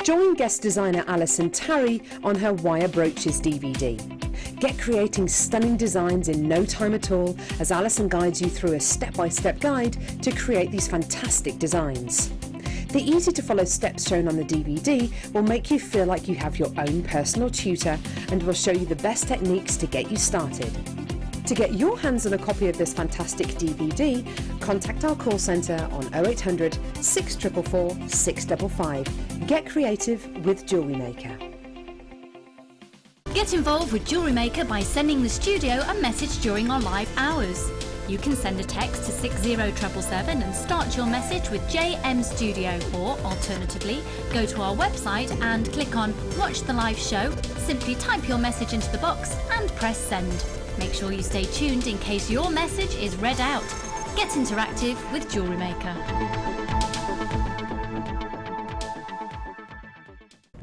Join guest designer Alison Tarry on her Wire Brooches DVD. Get creating stunning designs in no time at all as Alison guides you through a step-by-step guide to create these fantastic designs. The easy-to-follow steps shown on the DVD will make you feel like you have your own personal tutor and will show you the best techniques to get you started. To get your hands on a copy of this fantastic DVD, contact our call centre on 0800 644 655. Get creative with Jewellery Maker. Get involved with Jewellery Maker by sending the studio a message during our live hours. You can send a text to 60777 and start your message with JM Studio, or alternatively, go to our website and click on Watch the Live Show, simply type your message into the box and press send. Make sure you stay tuned in case your message is read out. Get interactive with Jewellery Maker.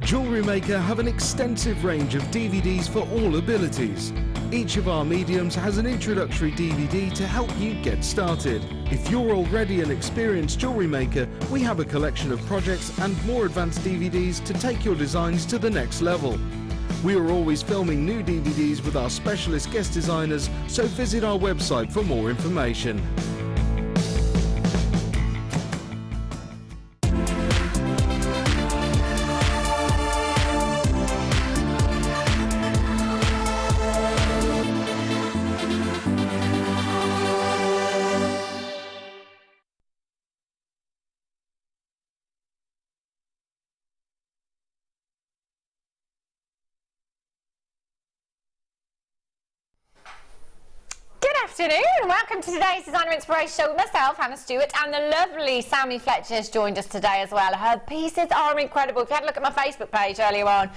Jewellery Maker have an extensive range of DVDs for all abilities. Each of our mediums has an introductory DVD to help you get started. If you're already an experienced jewellery maker, we have a collection of projects and more advanced DVDs to take your designs to the next level. We are always filming new DVDs with our specialist guest designers, so visit our website for more information. Good afternoon, welcome to today's Designer Inspiration Show with myself, Hannah Stewart, and the lovely Sammy Fletcher has joined us today as well. Her pieces are incredible. If you had a look at my Facebook page earlier on,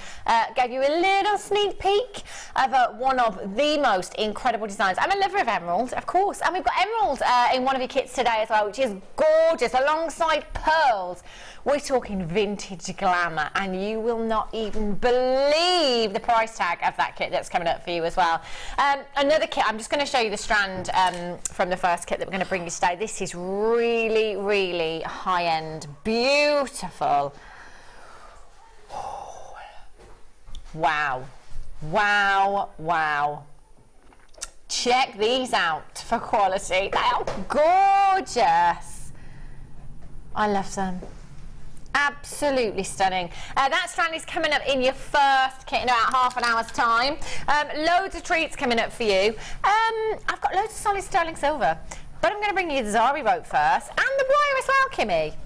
gave you a little sneak peek of one of the most incredible designs. I'm a lover of emerald, of course, and we've got emerald in one of your kits today as well, which is gorgeous, alongside pearls. We're talking vintage glamour, and you will not even believe the price tag of that kit that's coming up for you as well. Another kit, I'm just going to show you the strand from the first kit that we're going to bring you today. This is really, really high-end, beautiful. Wow, wow, wow. Check these out for quality. They are gorgeous. I love them. Absolutely stunning. That strand is coming up in your first kit in about half an hour's time. Loads of treats coming up for you. I've got loads of solid sterling silver, but I'm going to bring you the Zari rope first, and the wire as well, Kimmy.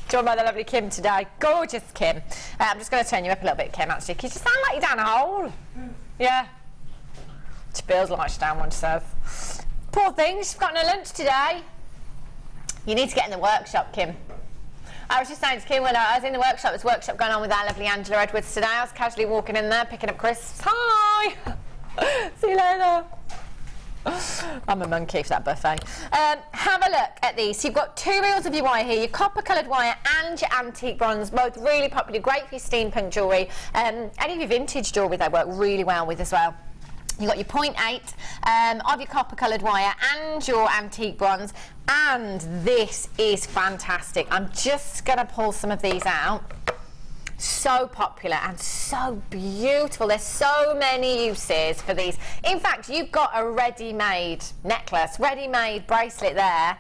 Joined by the lovely Kim today. Gorgeous Kim. I'm just going to turn you up a little bit, Kim, actually, because you sound like you're down a hole. Yeah. She feels like she's down one, she says. Poor thing, she's got no lunch today. You need to get in the workshop, Kim. I was just saying to Kim when I was in the workshop, this workshop going on with our lovely Angela Edwards today. I was casually walking in there, picking up crisps. Hi! See you later. I'm a monkey for that buffet. Have a look at these. So you've got two reels of your wire here, your copper coloured wire and your antique bronze, both really popular, great for your steampunk jewellery. Any of your vintage jewellery they work really well with as well. You've got your 0.8 of your copper coloured wire and your antique bronze, and this is fantastic. I'm just going to pull some of these out. So popular and so beautiful. There's so many uses for these. In fact, you've got a ready-made necklace, ready-made bracelet there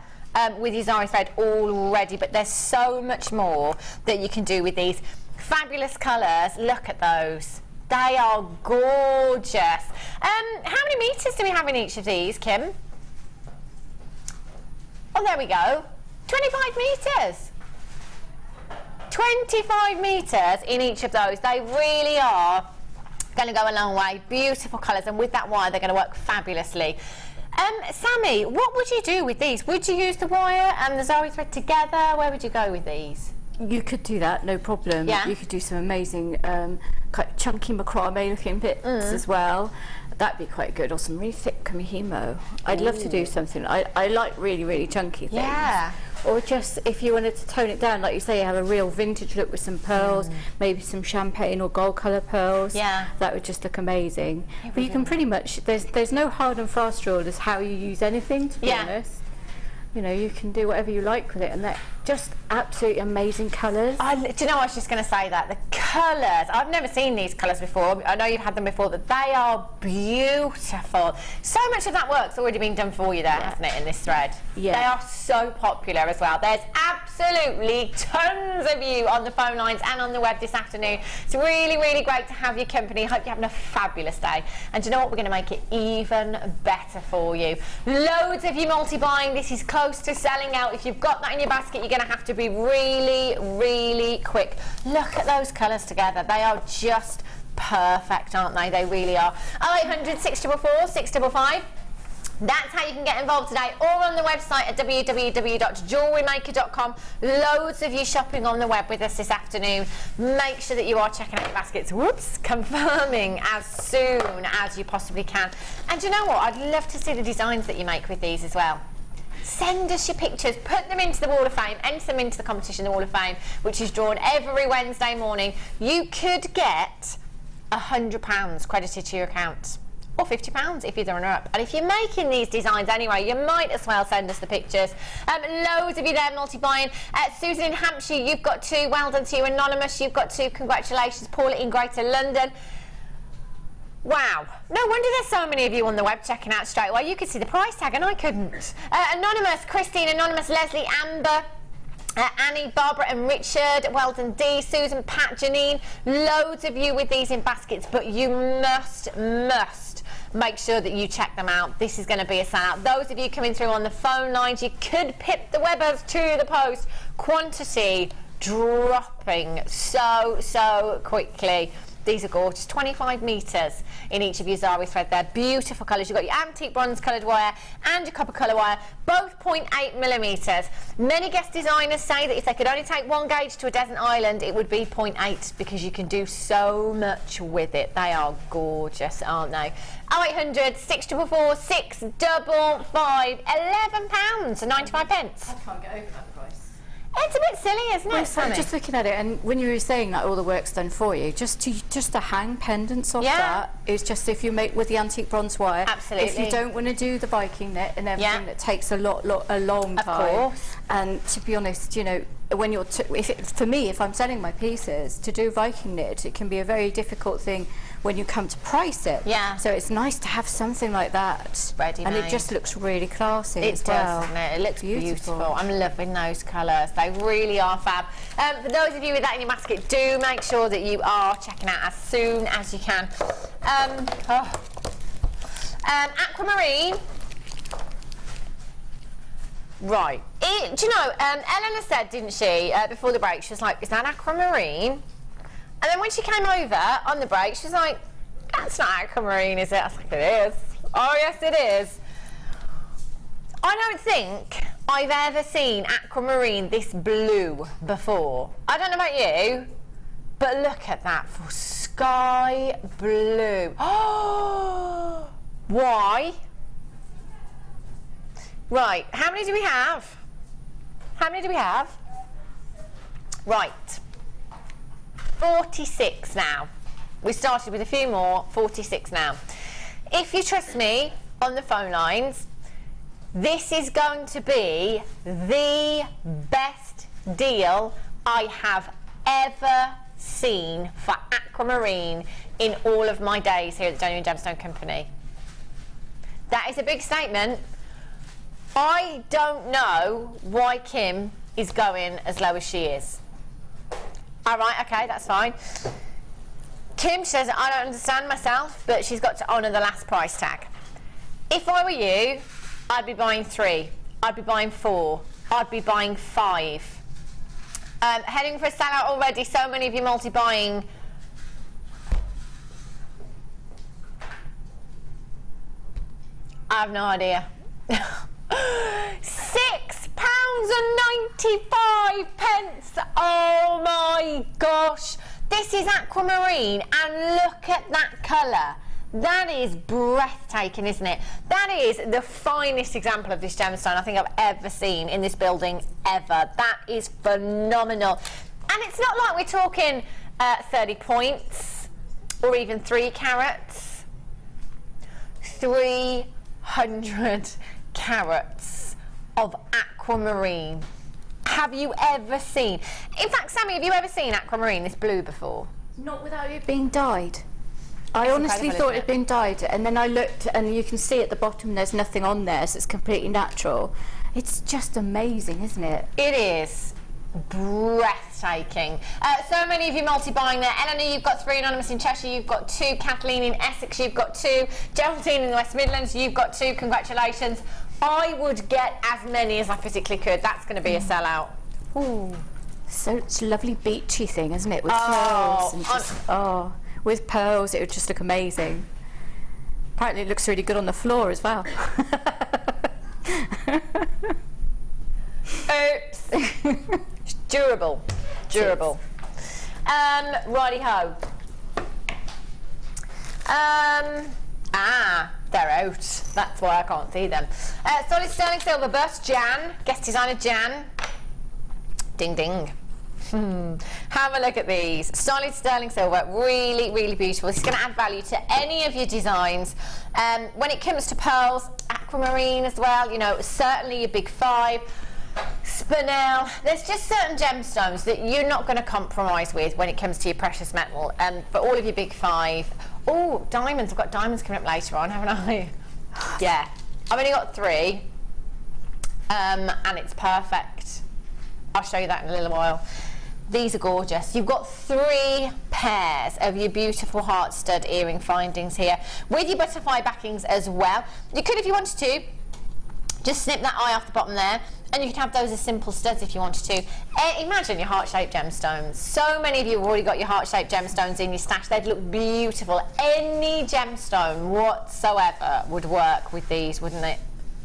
with your Zari thread already, but there's so much more that you can do with these. Fabulous colours. Look at those. They are gorgeous. How many metres do we have in each of these, Kim? Oh, there we go. 25 metres. 25 metres in each of those. They really are going to go a long way. Beautiful colours, and with that wire, they're going to work fabulously. Sammy, what would you do with these? Would you use the wire and the Zari thread together? Where would you go with these? You could do that, no problem. Yeah. You could do some amazing quite chunky macrame looking bits as well. That'd be quite good, or some really thick kamihimo. I'd love to do something. I like really, really chunky things. Yeah. Or just, if you wanted to tone it down, like you say, have a real vintage look with some pearls, maybe some champagne or gold colour pearls. Yeah. That would just look amazing. But you can pretty much, there's no hard and fast rule as how you use anything, to be honest. you know, you can do whatever you like with it, and they're just absolutely amazing colours. Do you know, I was just going to say that the colours, I've never seen these colours before. I know you've had them before, but they are beautiful. So much of that work's already been done for you there, hasn't it, in this thread? Yeah. They are so popular as well. There's absolutely tons of you on the phone lines and on the web this afternoon. It's really, really great to have your company. Hope you're having a fabulous day. And do you know what? We're going to make it even better for you. Loads of you multi-buying. This is close to selling out. If you've got that in your basket, you're going to have to be really, really quick. Look at those colours together. They are just perfect, aren't they? They really are. 0800 644 655. That's how you can get involved today, or on the website at www.jewellerymaker.com. Loads of you shopping on the web with us this afternoon. Make sure that you are checking out your baskets. Whoops, confirming as soon as you possibly can. And you know what? I'd love to see the designs that you make with these as well. Send us your pictures, put them into the Wall of Fame, enter them into the competition, the Wall of Fame, which is drawn every Wednesday morning. You could get £100 credited to your account, or £50 if you're the runner-up. And if you're making these designs anyway, you might as well send us the pictures. Loads of you there multi-buying. Susan in Hampshire, you've got 2. Well done to you. Anonymous, you've got 2. Congratulations. Paula in Greater London. Wow, no wonder there's so many of you on the web checking out straight away. You could see the price tag and I couldn't. Anonymous, Christine, Anonymous, Leslie, Amber, Annie, Barbara and Richard, well done Dee, Susan, Pat, Janine. Loads of you with these in baskets, but you must make sure that you check them out. This is going to be a sellout. Those of you coming through on the phone lines, you could pip the webbers to the post. Quantity dropping so quickly. These are gorgeous, 25 metres in each of your Zari thread there. Beautiful colours. You've got your antique bronze coloured wire and your copper colour wire, both 0.8 millimetres. Many guest designers say that if they could only take 1 gauge to a desert island, it would be 0.8 because you can do so much with it. They are gorgeous, aren't they? 0800 644 655, £11 and 95 pence. I can't get over that price. It's a bit silly, isn't it? So just looking at it, and when you were saying that all the work's done for you, just to hang pendants off that is just, if you make with the antique bronze wire. Absolutely. If you don't want to do the Viking knit and everything, that takes a long time. Of course. And to be honest, you know, when you're for me, if I'm selling my pieces, to do Viking knit, it can be a very difficult thing when you come to price it. Yeah. So it's nice to have something like that. Ready-made. And it just looks really classy It as does, well. doesn't it? It looks beautiful. I'm loving those colours. They really are fab. For those of you with that in your basket, do make sure that you are checking out as soon as you can. Aquamarine. Right. Do you know, Eleanor said, didn't she, before the break, she was like, is that Aquamarine? And then when she came over on the break, she was like, that's not Aquamarine, is it? I was like, it is. Oh, yes, it is. I don't think I've ever seen Aquamarine this blue before. I don't know about you, but look at that for sky blue. Oh, why? Right, how many do we have? How many do we have? Right, 46 now. We started with a few more, 46 now. If you trust me on the phone lines, this is going to be the best deal I have ever seen for Aquamarine in all of my days here at the Jewellery and Gemstone Company. That is a big statement. I don't know why Kim is going as low as she is. All right, okay, that's fine. Kim says, I don't understand myself, but she's got to honour the last price tag. If I were you, I'd be buying 3. I'd be buying 4. I'd be buying 5. Heading for a sellout already. So many of you multi-buying. I have no idea. £6.95. Oh my gosh. This is Aquamarine, and look at that colour. That is breathtaking, isn't it? That is the finest example of this gemstone I think I've ever seen in this building, ever. That is phenomenal. And it's not like we're talking 30 points or even 3 carats. 300 carats of aquamarine. Have you ever seen? In fact, Sammy, have you ever seen aquamarine, this blue, before? Not without it being dyed. I It's honestly incredible, thought isn't it'd been dyed, and then I looked, and you can see at the bottom there's nothing on there, so it's completely natural. It's just amazing, isn't it? It is breathtaking. So many of you multi-buying there. Eleanor, you've got 3. Anonymous in Cheshire, you've got 2. Kathleen in Essex, you've got 2. Geraldine in the West Midlands, you've got 2. Congratulations. I would get as many as I physically could. That's going to be a sellout. Ooh. So it's a lovely beachy thing, isn't it? With pearls and just, with pearls, it would just look amazing. Apparently it looks really good on the floor as well. Oops. It's durable. Durable. Righty-ho. They're out. That's why I can't see them. Solid sterling silver bust, Jan. Guest designer, Jan. Ding, ding. Have a look at these. Solid sterling silver, really, really beautiful. This is going to add value to any of your designs. When it comes to pearls, aquamarine as well, you know, certainly your big 5. Spinel, there's just certain gemstones that you're not going to compromise with when it comes to your precious metal. For all of your big 5. Oh, diamonds. I've got diamonds coming up later on, haven't I? Yeah. I've only got 3. And it's perfect. I'll show you that in a little while. These are gorgeous. You've got 3 pairs of your beautiful heart stud earring findings here with your butterfly backings as well. You could, if you wanted to, just snip that eye off the bottom there, and you could have those as simple studs if you wanted to. Imagine your heart-shaped gemstones. So many of you have already got your heart-shaped gemstones in your stash. They'd look beautiful. Any gemstone whatsoever would work with these, wouldn't it?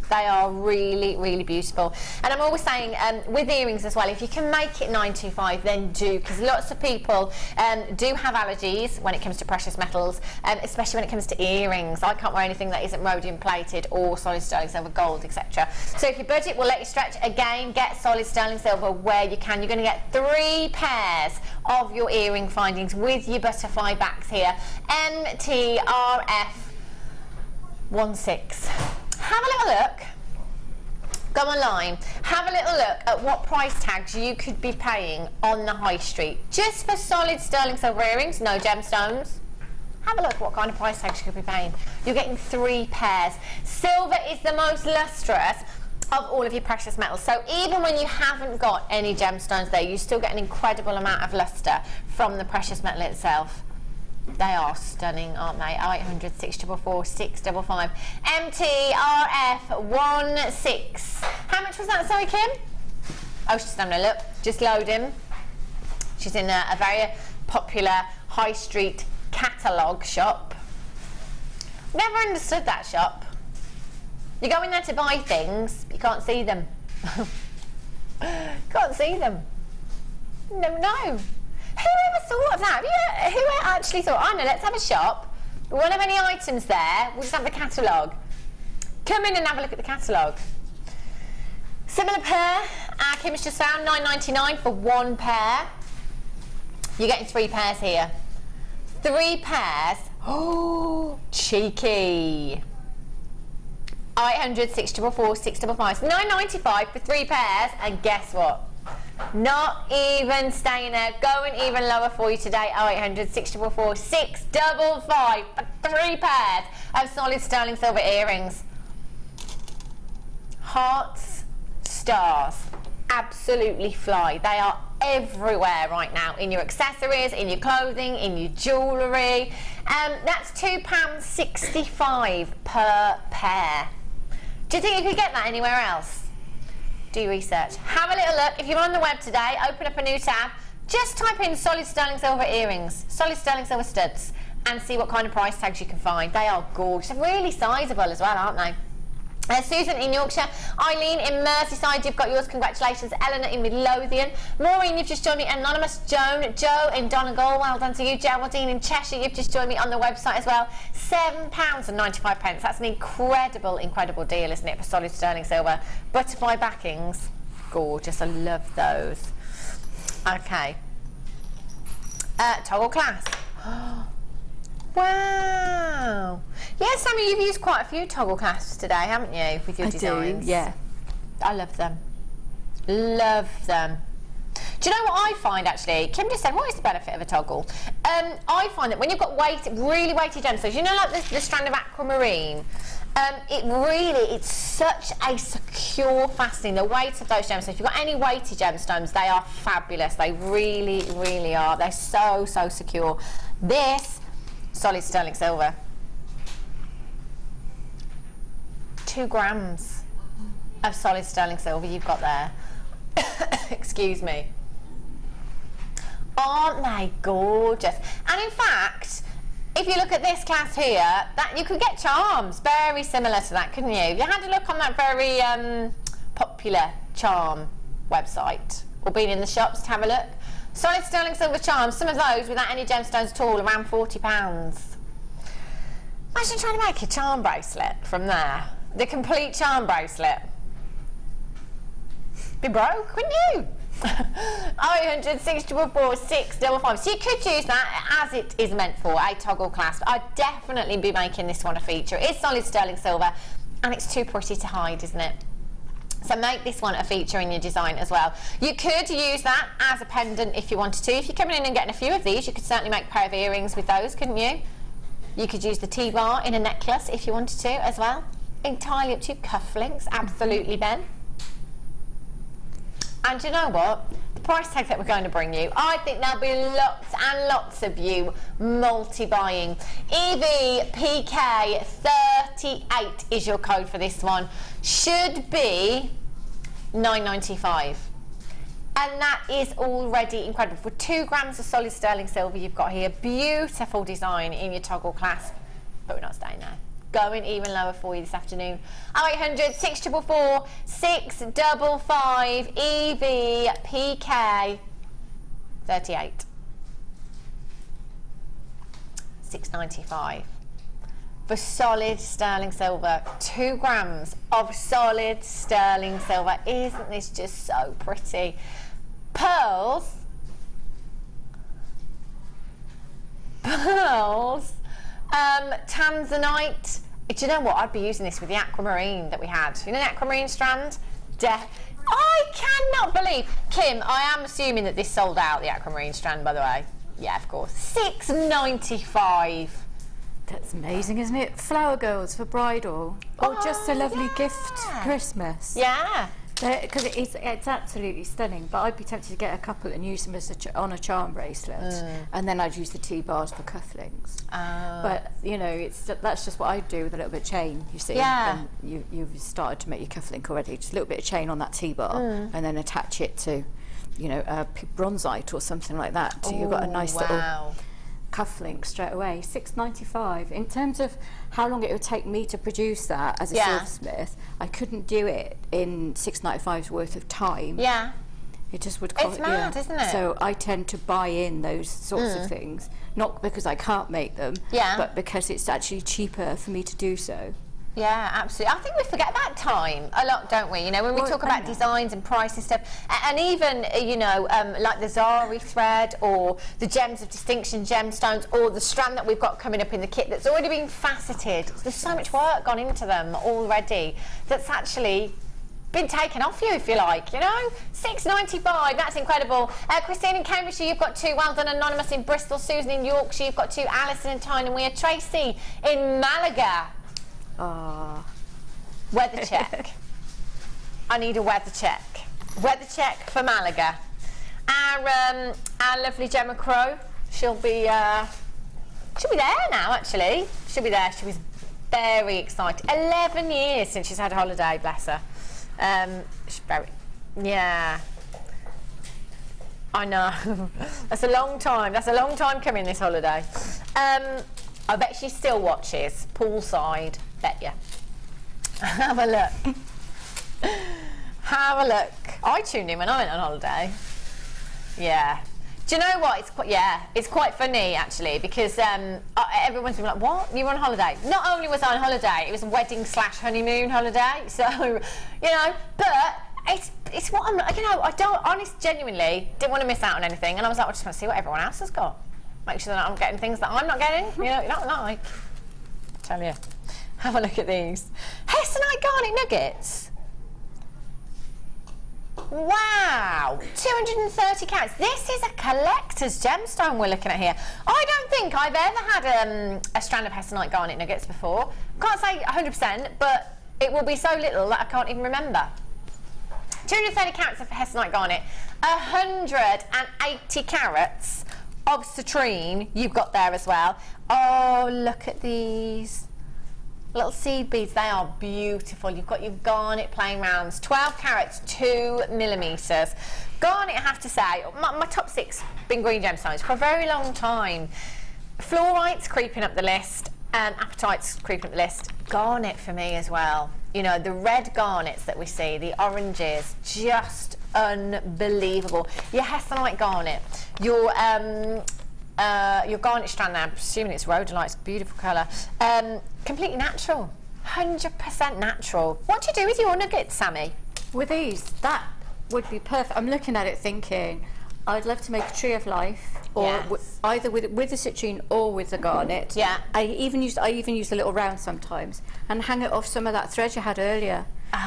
They are really, really beautiful. And I'm always saying, with earrings as well, if you can make it 925, then do, because lots of people do have allergies when it comes to precious metals, especially when it comes to earrings. I can't wear anything that isn't rhodium plated or solid sterling silver, gold, etc. So if your budget will let you stretch, again, get solid sterling silver where you can. You're going to get 3 pairs of your earring findings with your butterfly backs here. MTRF16. Have a little look, go online, have a little look at what price tags you could be paying on the high street. Just for solid sterling silver earrings, no gemstones. Have a look at what kind of price tags you could be paying. You're getting 3 pairs. Silver is the most lustrous of all of your precious metals. So even when you haven't got any gemstones there, you still get an incredible amount of luster from the precious metal itself. They are stunning, aren't they? 0800 644 655. MTRF16. How much was that, sorry, Kim? Oh, she's having a look. Just loading. She's in a very popular high street catalogue shop. Never understood that shop. You go in there to buy things, but you can't see them. Can't see them. Never know. Who ever thought of that? Who actually thought, I know, let's have a shop. We won't have any items there, we'll just have the catalogue. Come in and have a look at the catalogue. Similar pair, Kim has just found £9.99 for 1 pair. You're getting 3 pairs here. 3 pairs. Oh, cheeky. 0800 644 655. £9.95 for 3 pairs, and guess what? Not even staying there, going even lower for you today. 0800 644 655 for 3 pairs of solid sterling silver earrings. Hearts, stars, absolutely fly. They are everywhere right now, in your accessories, in your clothing, in your jewellery. That's £2.65 per pair. Do you think you could get that anywhere else? Do your research. Have a little look. If you're on the web today, open up a new tab. Just type in solid sterling silver earrings, solid sterling silver studs, and see what kind of price tags you can find. They are gorgeous. They're really sizable as well, aren't they? Susan in Yorkshire, Eileen in Merseyside, you've got yours, congratulations. Eleanor in Midlothian, Maureen, you've just joined me. Anonymous, Joan, Joe in Donegal, well done to you. Geraldine in Cheshire, you've just joined me on the website as well. £7.95. That's an incredible, incredible deal, isn't it, for solid sterling silver. Butterfly backings, gorgeous, I love those. Okay. Toggle clasp. Wow. Yeah, Sammy, you've used quite a few toggle clasps today, haven't you, with your designs? I do, yeah. I love them. Love them. Do you know what I find actually? Kim just said, what is the benefit of a toggle? I find that when you've got really weighty gemstones, you know, like the strand of Aquamarine, it's such a secure fastening. The weight of those gemstones, if you've got any weighty gemstones, they are fabulous. They really, really are. They're so, so secure. This, solid sterling silver. 2 grams of solid sterling silver you've got there. Excuse me. Aren't they gorgeous? And in fact, if you look at this class here, that you could get charms very similar to that, couldn't you? If you had a look on that very popular charm website, or been in the shops to have a look. Solid sterling silver charms, some of those without any gemstones at all, around £40. Imagine trying to make a charm bracelet from there. The complete charm bracelet. Be broke, wouldn't you? 0800 644 655. So you could use that as it is meant for, a toggle clasp. I'd definitely be making this one a feature. It's solid sterling silver and it's too pretty to hide, isn't it? So make this one a feature in your design as well. You could use that as a pendant if you wanted to. If you're coming in and getting a few of these, you could certainly make a pair of earrings with those, couldn't you? You could use the T-bar in a necklace if you wanted to as well. Entirely up to you. Cufflinks, absolutely then. And you know what? The price tag that we're going to bring you, I think there'll be lots and lots of you multi-buying. EVPK38 is your code for this one. Should be £9.95. And that is already incredible. For 2 grams of solid sterling silver you've got here. Beautiful design in your toggle clasp. But we're not staying there. Going even lower for you this afternoon. 0800 644 655 EVPK 38. £6.95 for solid sterling silver. 2 grams of solid sterling silver. Isn't this just so pretty? Pearls. Tanzanite. Do you know what? I'd be using this with the aquamarine that we had. You know the aquamarine strand? I cannot believe. Kim, I am assuming that this sold out, the aquamarine strand, by the way. Yeah, of course. £6.95. That's amazing, isn't it? Flower girls for bridal, or just a lovely gift for Christmas. Yeah. Because it's absolutely stunning, but I'd be tempted to get a couple and use them as on a charm bracelet, and then I'd use the T-bars for cufflinks. But you know, that's just what I do with a little bit of chain. You see, yeah. And you've started to make your cufflink already. Just a little bit of chain on that T-bar, and then attach it to, you know, a bronzite or something like that. So you've got a nice little cufflink straight away. £6.95. In terms of how long it would take me to produce that as a silversmith, I couldn't do it in £6.95's worth of time. Yeah, it just would cost. It's mad, isn't it? So I tend to buy in those sorts of things, not because I can't make them, but because it's actually cheaper for me to do so. Yeah, absolutely. I think we forget about time a lot, don't we? You know, when we talk about designs and price and stuff, and even, you know, like the Zari thread or the Gems of Distinction gemstones or the strand that we've got coming up in the kit that's already been faceted. There's so much work gone into them already that's actually been taken off you, if you like, you know. £6.95, that's incredible. Christine in Cambridgeshire, you've got 2. Well done. Anonymous in Bristol. Susan in Yorkshire, you've got 2. Alison in Tyne and Weir. Tracy in Malaga. Weather check. I need a weather check. Weather check for Malaga. Our lovely Gemma Crow, she'll be there now, actually. She'll be there. She was very excited. 11 years since she's had a holiday, bless her. She's very, yeah. I know. That's a long time. That's a long time coming, this holiday. I bet she still watches poolside. Bet you. Have a look. Have a look. I tuned in when I went on holiday. Yeah. Do you know what? It's quite funny actually, because everyone's been like, "What? You were on holiday?" Not only was I on holiday, it was a wedding/honeymoon holiday. So, you know, but it's what I'm. You know, I genuinely didn't want to miss out on anything, and I was like, I just want to see what everyone else has got. Make sure that I'm getting things that I'm not getting. You know, not like. Tell you. Have a look at these. Hestonite garnet nuggets. Wow, 230 carats. This is a collector's gemstone we're looking at here. I don't think I've ever had a strand of hessonite garnet nuggets before. Can't say 100%, but it will be so little that I can't even remember. 230 carats of hessonite garnet, 180 carats of citrine you've got there as well. Oh, look at these little seed beads. They are beautiful. You've got your garnet playing rounds. 12 carats, 2 millimetres. Garnet, I have to say, my top 6 been green gemstones for a very long time. Fluorite's creeping up the list. Apatite's creeping up the list. Garnet for me as well. You know, the red garnets that we see, the oranges, just unbelievable. Your hessonite garnet, your garnet strand there, I'm assuming it's rhodolite, it's a beautiful colour. Completely natural, 100% natural. What do you do with your nuggets, Sammy? With these, that would be perfect. I'm looking at it thinking, I'd love to make a tree of life, or Yes. either with the citrine or with the garnet. Yeah. I even use a little round sometimes and hang it off some of that thread you had earlier.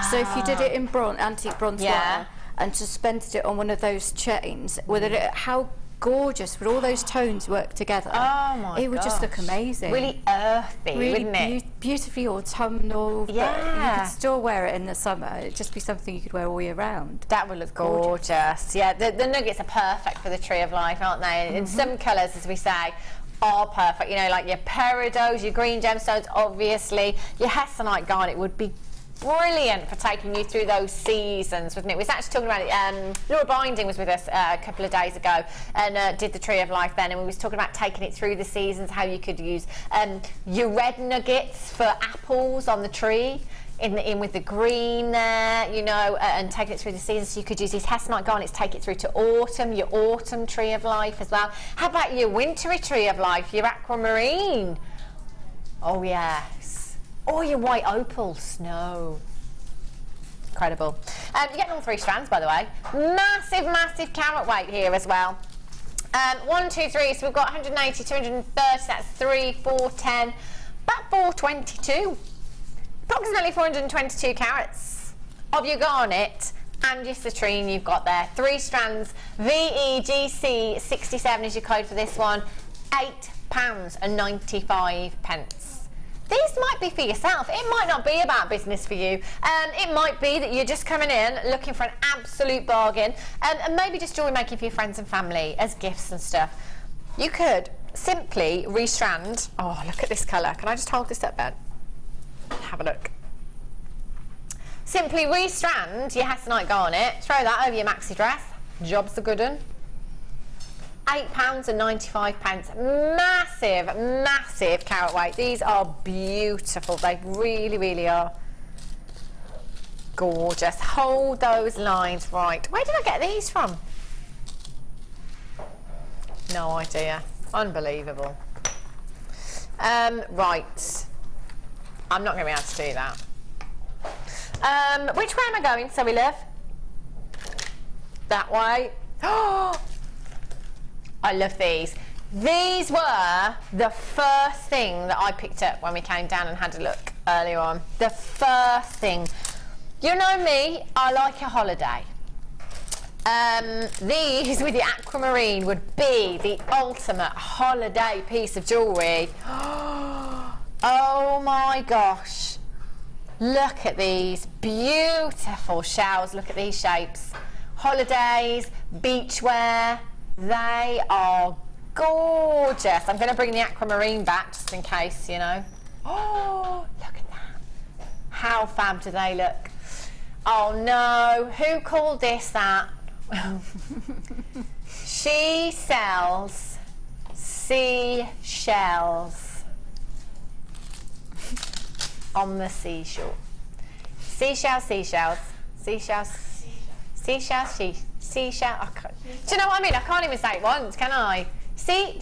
So if you did it in antique bronze wire and suspended it on one of those chains, with it, how gorgeous would all those tones work together? Oh my It would just look gosh. amazing. Really earthy, Really wouldn't it? beautifully autumnal. But you Yeah. could still wear it in the summer. It'd just be something you could wear all year round. That would look gorgeous. Yeah, the nuggets are perfect for the tree of life, aren't they? In some colours, as we say, are perfect. You know, like your peridots, your green gemstones, obviously. Your hessonite garnet would be brilliant for taking you through those seasons, wouldn't it? We was actually talking about it. Laura Binding was with us a couple of days ago and did the Tree of Life then, and we was talking about taking it through the seasons, how you could use your red nuggets for apples on the tree, in with the green there, you know, and taking it through the seasons. So you could use these hessonite garnets, take it through to autumn, your autumn Tree of Life as well. How about your wintry Tree of Life, your aquamarine? Oh yes. Or your white opal snow. Incredible. You're getting all 3 strands, by the way. Massive, massive carat weight here as well. 1, 2, 3. So we've got 180, 230. That's 3, 4, 10. About 422. Approximately 422 carats of your garnet and your citrine you've got there. 3 strands. VEGC 67 is your code for this one. £8.95. These might be for yourself. It might not be about business for you. It might be that you're just coming in looking for an absolute bargain, and maybe just jewellery making for your friends and family as gifts and stuff. You could simply restrand. Oh, look at this colour. Can I just hold this up, Ben? Have a look. Simply restrand your hessonite garnet, throw that over your maxi dress. Job's a good one. £8.95. Massive, massive carat weight. These are beautiful. They really, really are. Gorgeous. Hold those lines right. Where did I get these from? No idea. Unbelievable. Right. I'm not going to be able to do that. Which way am I going, so we live? That way. Oh! I love these. These were the first thing that I picked up when we came down and had a look earlier on. The first thing. You know me, I like a holiday. These with the aquamarine would be the ultimate holiday piece of jewellery. Oh my gosh. Look at these beautiful shells. Look at these shapes. Holidays, beachwear. They are gorgeous. I'm going to bring the aquamarine back just in case, you know. Oh, look at that. How fab do they look? Oh no, who called this that? She sells seashells on the seashore. Seashells, seashells, seashells, seashells, seashell. I can't. Do you know what I mean? I can't even say it once, can I? She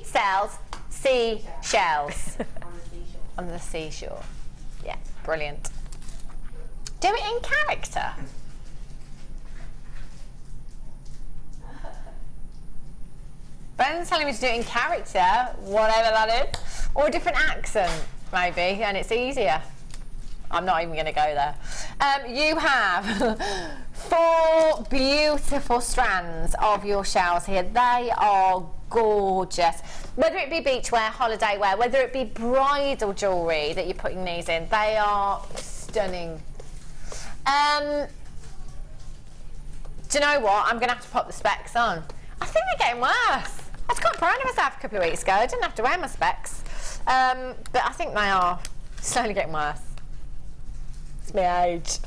sells seashells on the seashore. Yeah, brilliant. Do it in character. Ben's telling me to do it in character, whatever that is, or a different accent, maybe, and it's easier. I'm not even going to go there. You have 4 beautiful strands of your shells here. They are gorgeous. Whether it be beachwear, holiday wear, whether it be bridal jewellery that you're putting these in, they are stunning. Do you know what? I'm going to have to pop the specs on. I think they're getting worse. I was quite proud of myself a couple of weeks ago. I didn't have to wear my specs. But I think they are slowly getting worse. It's my age.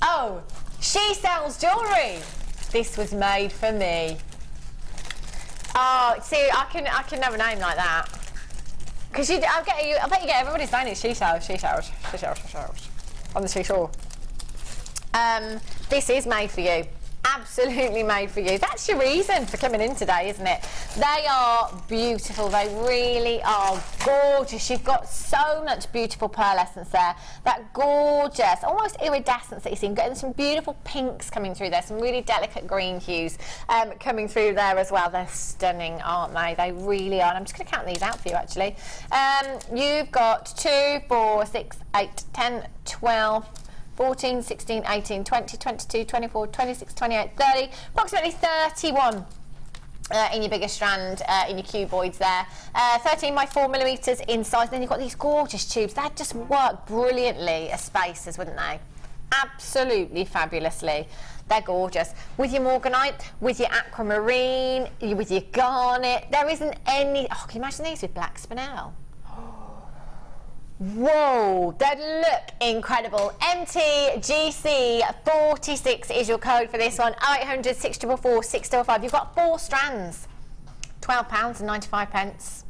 Oh, she sells jewellery. This was made for me. Oh, see, I can never name like that. Because I bet you get everybody's saying it's Seashell on the seashore. This is made for you. Absolutely made for you. That's your reason for coming in today, isn't it? They are beautiful. They really are gorgeous. You've got so much beautiful pearlescence there. That gorgeous, almost iridescence that you see. You're getting some beautiful pinks coming through there. Some really delicate green hues coming through there as well. They're stunning, aren't they? They really are. And I'm just going to count these out for you, actually. You've got 2, 4, 6, 8, 10, 12, 14, 16, 18, 20, 22, 24, 26, 28, 30, approximately 31 in your bigger strand, in your cuboids there. 13 by 4 millimetres in size. Then you've got these gorgeous tubes. They'd just work brilliantly as spacers, wouldn't they? Absolutely fabulously. They're gorgeous. With your morganite, with your aquamarine, with your garnet. There isn't any... Oh, can you imagine these with black spinel? Whoa, they look incredible. MTGC46 is your code for this one. 0800 644 655. You've got 4 strands. £12.95.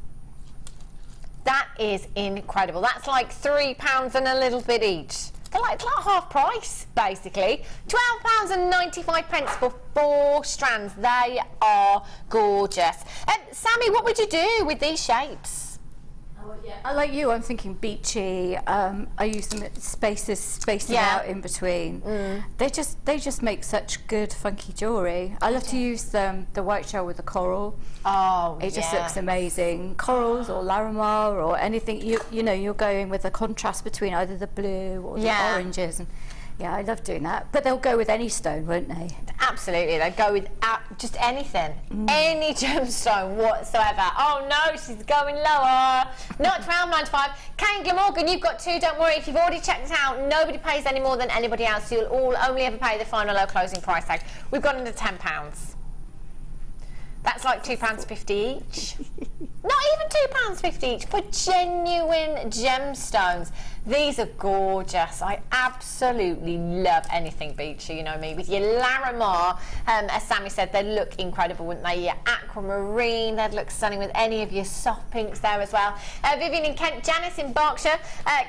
That is incredible. That's like £3 and a little bit each. It's like half price, basically. £12.95 for 4 strands. They are gorgeous. Sammy, what would you do with these shapes? Yeah, like you, I'm thinking beachy. I use them at spacing out in between. They just make such good funky jewellery. I love to use the white shell with the coral. Oh, it just looks amazing. Corals or Larimar or anything. You know, you're going with a contrast between either the blue or the oranges. And yeah, I love doing that. But they'll go with any stone, won't they? Absolutely, they'll go with just anything. Any gemstone whatsoever. Oh no, she's going lower. Not £12.95. Kane Glamorgan, you've got 2, don't worry. If you've already checked it out, nobody pays any more than anybody else. You'll all only ever pay the final low closing price tag. We've gone into £10. That's like £2.50 each. Not even £2.50 each for genuine gemstones. These are gorgeous. I absolutely love anything beachy, you know me. With your Larimar, as Sammy said, they look incredible, wouldn't they? Your aquamarine, they'd look stunning with any of your soft pinks there as well. Vivian in Kent, Janice in Berkshire,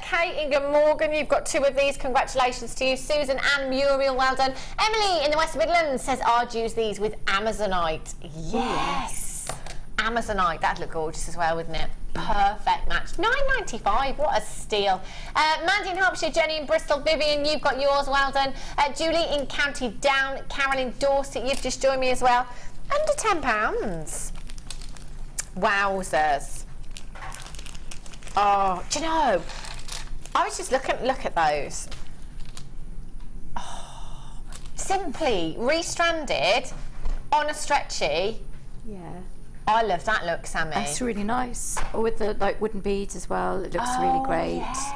Kate in Glamorgan, you've got 2 of these. Congratulations to you. Susan and Muriel, well done. Emily in the West Midlands says, I'd use these with Amazonite. Yes. Amazonite, that'd look gorgeous as well, wouldn't it? Perfect match. £9.95, what a steal. Mandy in Hampshire, Jenny in Bristol, Vivian, you've got yours, well done. Julie in County Down, Carol in Dorset, you've just joined me as well. Under £10. Wowzers. Oh, do you know, I was just look at those. Oh, simply restranded on a stretchy. Yeah. I love that look, Sammy. That's really nice. With the like wooden beads as well, it looks really great. Yes.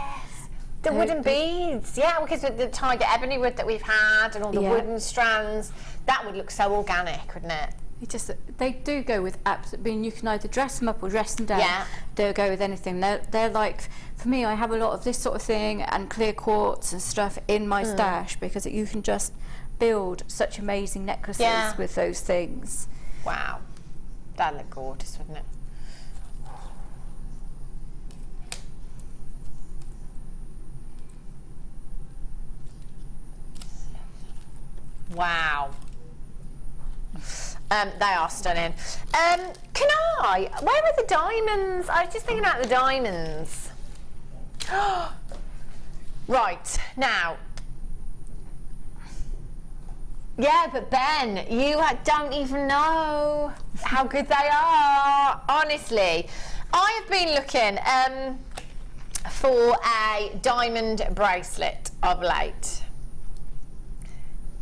The wooden beads, yeah, because with the tiger ebony wood that we've had and all the wooden strands, that would look so organic, wouldn't it? They do go with absolutely. I mean, you can either dress them up or dress them down. Yeah. They'll go with anything. They're like, for me, I have a lot of this sort of thing and clear quartz and stuff in my stash because you can just build such amazing necklaces with those things. Wow. That'd look gorgeous, wouldn't it? Wow. They are stunning. Can I? Where are the diamonds? I was just thinking about the diamonds. Right, now. Yeah, but Ben, you don't even know how good they are. Honestly, I have been looking. for a diamond bracelet of late.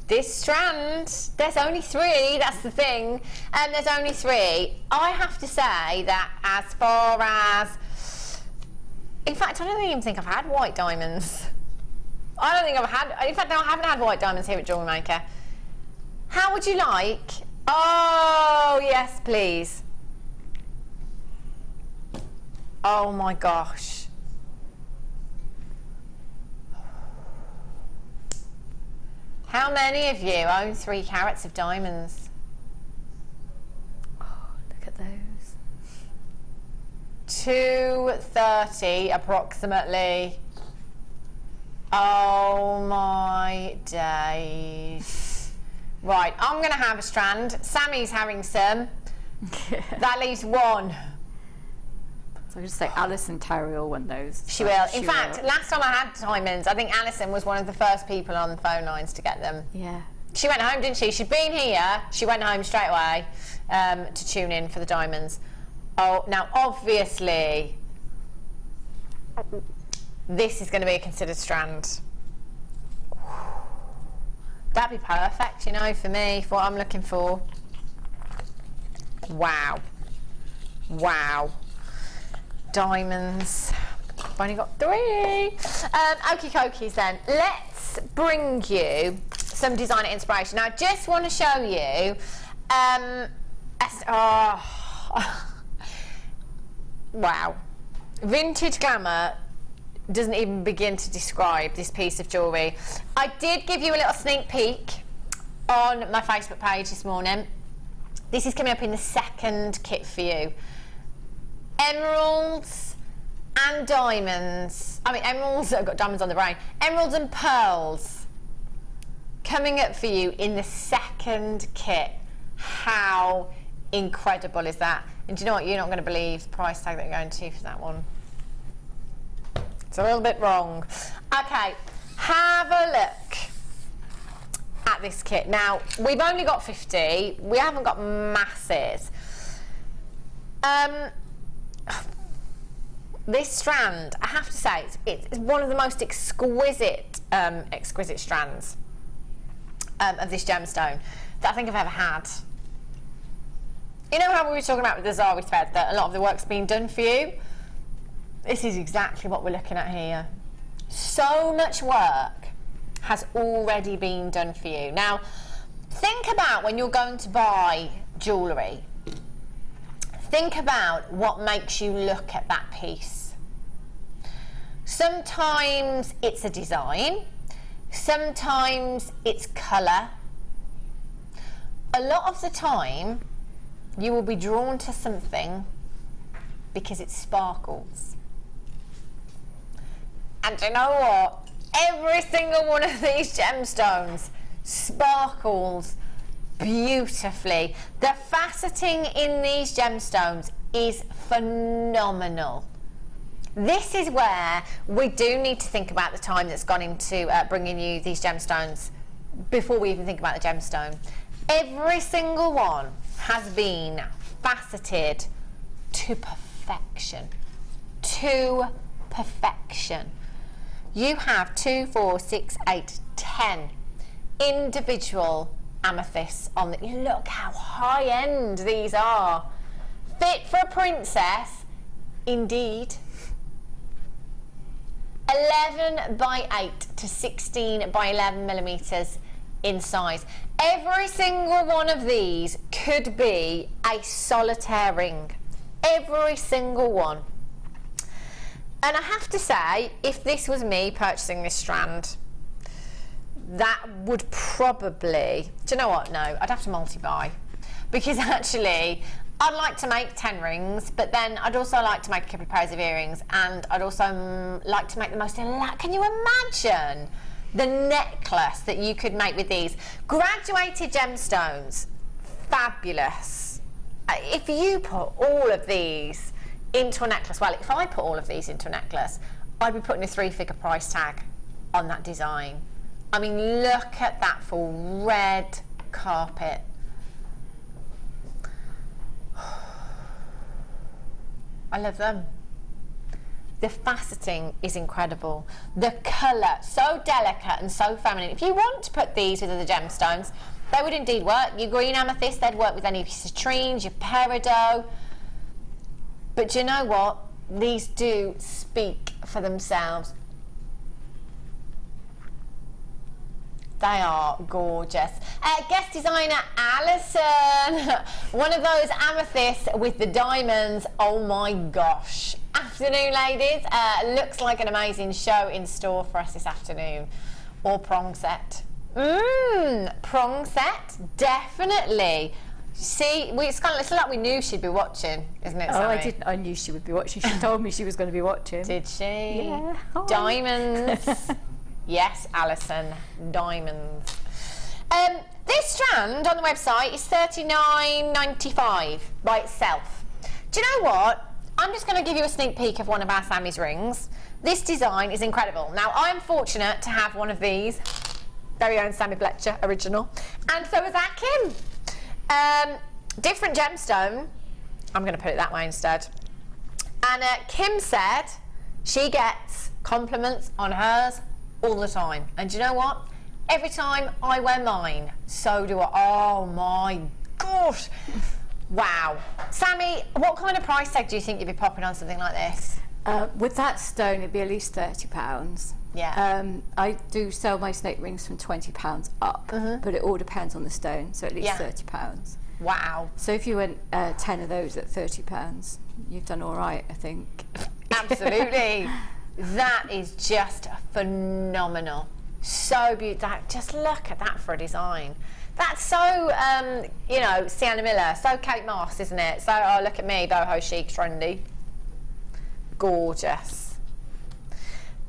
This strand, there's only 3, that's the thing, and there's only 3. I have to say that as far as, in fact, I don't even think I've had white diamonds. I don't think I've had, in fact, no, I haven't had white diamonds here at Jewellery Maker. How would you like? Oh, yes, please. Oh my gosh. How many of you own 3 carats of diamonds? Oh, look at those. 230 approximately. Oh my days. Right, I'm going to have a strand. Sammy's having some. That leaves 1. So I just say Alison Terry will win those. She will. In fact, last time I had diamonds, I think Alison was one of the first people on the phone lines to get them. Yeah. She went home, didn't she? She'd been here. She went home straight away to tune in for the diamonds. Oh, now obviously, this is going to be a considered strand. That'd be perfect, you know, for me, for what I'm looking for. Wow. Wow. Diamonds. I've only got 3. Okie dokies then. Let's bring you some designer inspiration. Now I just want to show you wow. Vintage Glamour doesn't even begin to describe this piece of jewellery. I did give you a little sneak peek on my Facebook page this morning. This is coming up in the 2nd kit for you. Emeralds and diamonds. I mean, emeralds, I've got diamonds on the brain. Emeralds and pearls coming up for you in the 2nd kit. How incredible is that? And do you know what? You're not going to believe the price tag that you're going to for that one. It's a little bit wrong. Okay, have a look at this kit. Now, we've only got 50. We haven't got masses. This strand, I have to say, it's one of the most exquisite strands of this gemstone that I think I've ever had. You know how we were talking about with the Zari thread, that a lot of the work's been done for you? This is exactly what we're looking at here. So much work has already been done for you. Now, think about when you're going to buy jewellery. Think about what makes you look at that piece. Sometimes it's a design, sometimes it's colour. A lot of the time, you will be drawn to something because it sparkles. And you know what? Every single one of these gemstones sparkles beautifully. The faceting in these gemstones is phenomenal. This is where we do need to think about the time that's gone into bringing you these gemstones before we even think about the gemstone. Every single one has been faceted to perfection. To perfection. You have 2, 4, 6, 8, 10 individual amethysts on the, look how high end these are. Fit for a princess, indeed. 11 by 8 to 16 by 11 millimeters in size. Every single one of these could be a solitaire ring. Every single one. And I have to say, if this was me purchasing this strand, that would probably, do you know what? No, I'd have to multi-buy. Because actually, I'd like to make 10 rings, but then I'd also like to make a couple of pairs of earrings, and I'd also like to make the most elaborate. Can you imagine the necklace that you could make with these? Graduated gemstones, fabulous. If you put all of these into a necklace, well, if I put all of these into a necklace, I'd be putting a 3-figure price tag on that design. I mean, look at that full red carpet. I love them. The faceting is incredible. The colour, so delicate and so feminine. If you want to put these with other gemstones, they would indeed work. Your green amethyst, they'd work with any of your citrines, your peridot. But do you know what? These do speak for themselves. They are gorgeous. Guest designer Alison. One of those amethysts with the diamonds. Oh my gosh. Afternoon, ladies. Looks like an amazing show in store for us this afternoon. Or prong set. Prong set, definitely. See, it's kind of, it's like we knew she'd be watching, isn't it, Sammy? Oh, I didn't. I knew she would be watching. She told me she was going to be watching. Did she? Yeah. Diamonds. Yes, Alison, diamonds. This strand on the website is $39.95 by itself. Do you know what? I'm just going to give you a sneak peek of one of our Sammy's rings. This design is incredible. Now, I'm fortunate to have one of these, very own Sammy Fletcher original, and so is that Kim. Different gemstone. I'm going to put it that way instead. And Kim said she gets compliments on hers all the time. And do you know what? Every time I wear mine, so do I. Oh my gosh. Wow. Sammy, what kind of price tag do you think you'd be popping on something like this? With that stone, it'd be at least £30. Yeah. I do sell my snake rings from £20 up, but it all depends on the stone, so at least £30. Wow. So if you went 10 of those at £30, you've done all right, I think. Absolutely. That is just phenomenal. So beautiful. Just look at that for a design. That's so, you know, Sienna Miller, so Kate Moss, isn't it? So, oh, look at me, boho chic, trendy. Gorgeous.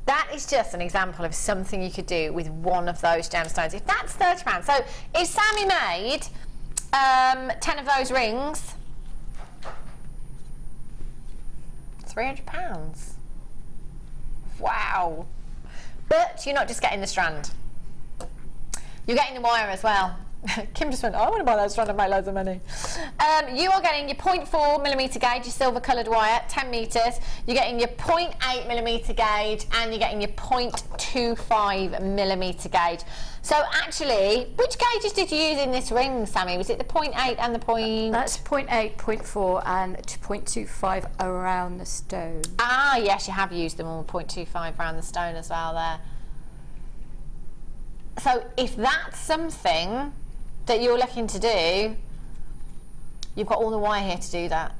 That is just an example of something you could do with one of those gemstones. If that's £30, so if Sammy made 10 of those rings, £300. Wow. But you're not just getting the strand. You're getting the wire as well. Kim just went, oh, I want to buy that strand and make loads of money. You are getting your 0.4mm gauge, your silver coloured wire, 10 metres. You're getting your 0.8mm gauge and you're getting your 0.25mm gauge. So actually, which gauges did you use in this ring, Sammy? Was it the 0.8 and the point? That's 0.8, 0.4 and 0.25 around the stone. Ah, yes, you have used them all, 0.25 around the stone as well there. So if that's something that you're looking to do, you've got all the wire here to do that.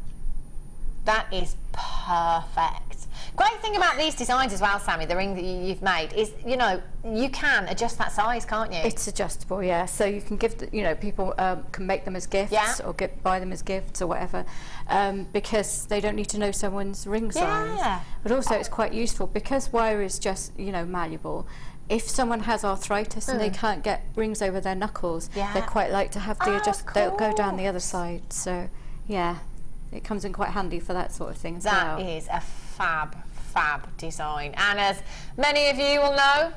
That is perfect. Great thing about these designs as well, Sammy, the ring that you've made, is, you know, you can adjust that size, can't you? It's adjustable, yeah. So you can give, you know, people can make them as gifts or buy them as gifts or whatever, because they don't need to know someone's ring size. But also it's quite useful because wire is just, you know, malleable. If someone has arthritis and they can't get rings over their knuckles, they quite like to have the they'll go down the other side. So, yeah, it comes in quite handy for that sort of thing as well. That is a fab design. And as many of you will know,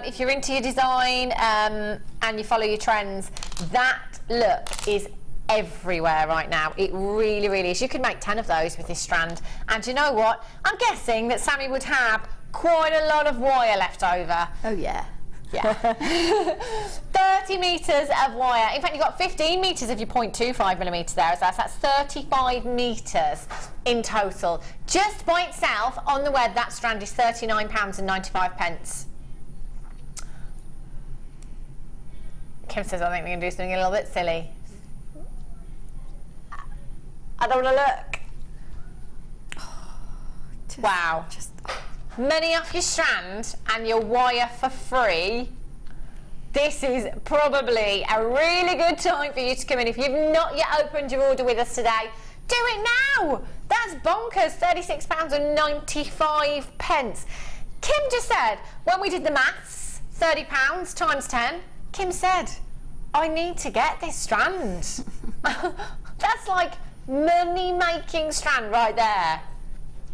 if you're into your design and you follow your trends, that look is everywhere right now. It really, really is. You could make 10 of those with this strand. And you know what? I'm guessing that Sammy would have quite a lot of wire left over. Oh, yeah. Yeah. 30 metres of wire. In fact, you've got 15 metres of your 0.25mm there, so that's 35 metres in total. Just by itself, on the web, that strand is £39.95. Kim says, I think we're going to do something a little bit silly. I don't want to look. Wow. Money off your strand and your wire for free. This is probably a really good time for you to come in. If you've not yet opened your order with us today, do it now. That's bonkers, £36.95. Kim just said, when we did the maths, £30 times 10, Kim said, I need to get this strand. That's like money-making strand right there.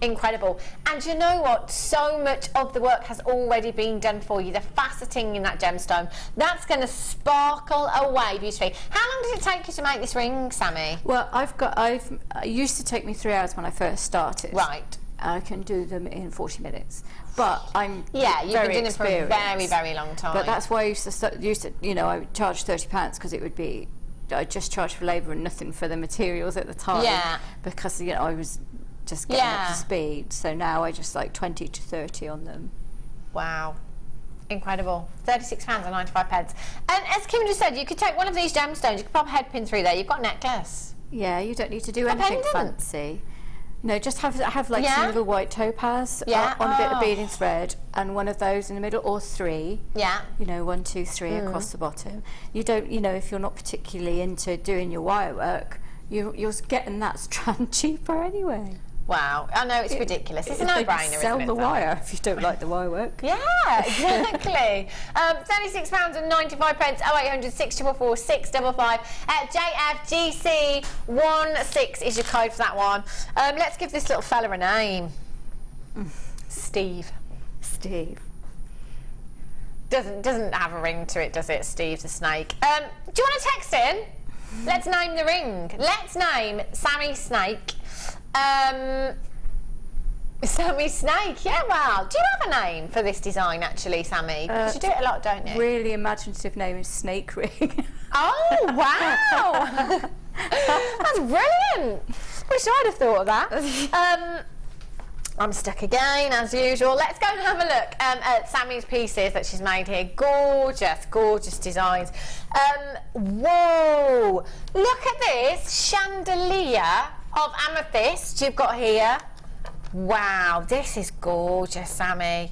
Incredible. And you know what? So much of the work has already been done for you. The faceting in that gemstone, that's going to sparkle away beautifully. How long did it take you to make this ring, Sammy? Well, it used to take me 3 hours when I first started. Right. I can do them in 40 minutes. But I'm Yeah, you've very been doing it for a very, experienced. very long time. But that's why I used to, you know, I would charge £30 because it would be, I just charged for labour and nothing for the materials at the time. Yeah. Because, you know, I was just getting up to speed. So now I just like 20 to 30 on them. Wow. Incredible. £36.95. And as Kim just said, you could take one of these gemstones, you could pop a head pin through there, you've got a necklace. Yeah, you don't need to do A anything pendant. fancy. No, just have like some little white topaz on a bit of beading thread, and one of those in the middle, or 3. Yeah. You know, 1, 2, 3 across the bottom. You don't, you know, if you're not particularly into doing your wire work, you're getting that strand cheaper anyway. Wow. I know, it's ridiculous. It's a They no-brainer, isn't it? sell the wire if you don't like the wire work. Yeah, exactly. £36.95, 0800 644 655. JFGC16 is your code for that one. Let's give this little fella a name. Steve. Steve. Doesn't have a ring to it, does it? Steve the snake. Do you want to text in? Let's name the ring. Let's name Sammy Snake. Sammy Snake, yeah, wow. Do you have a name for this design, actually, Sammy? Because you do it a lot, don't you? Really imaginative name is Snake Ring. Oh, wow! That's brilliant. Wish I'd have thought of that. I'm stuck again, as usual. Let's go and have a look at Sammy's pieces that she's made here. Gorgeous, gorgeous designs. Whoa! Look at this chandelier of amethyst you've got here. Wow, this is gorgeous, Sammy.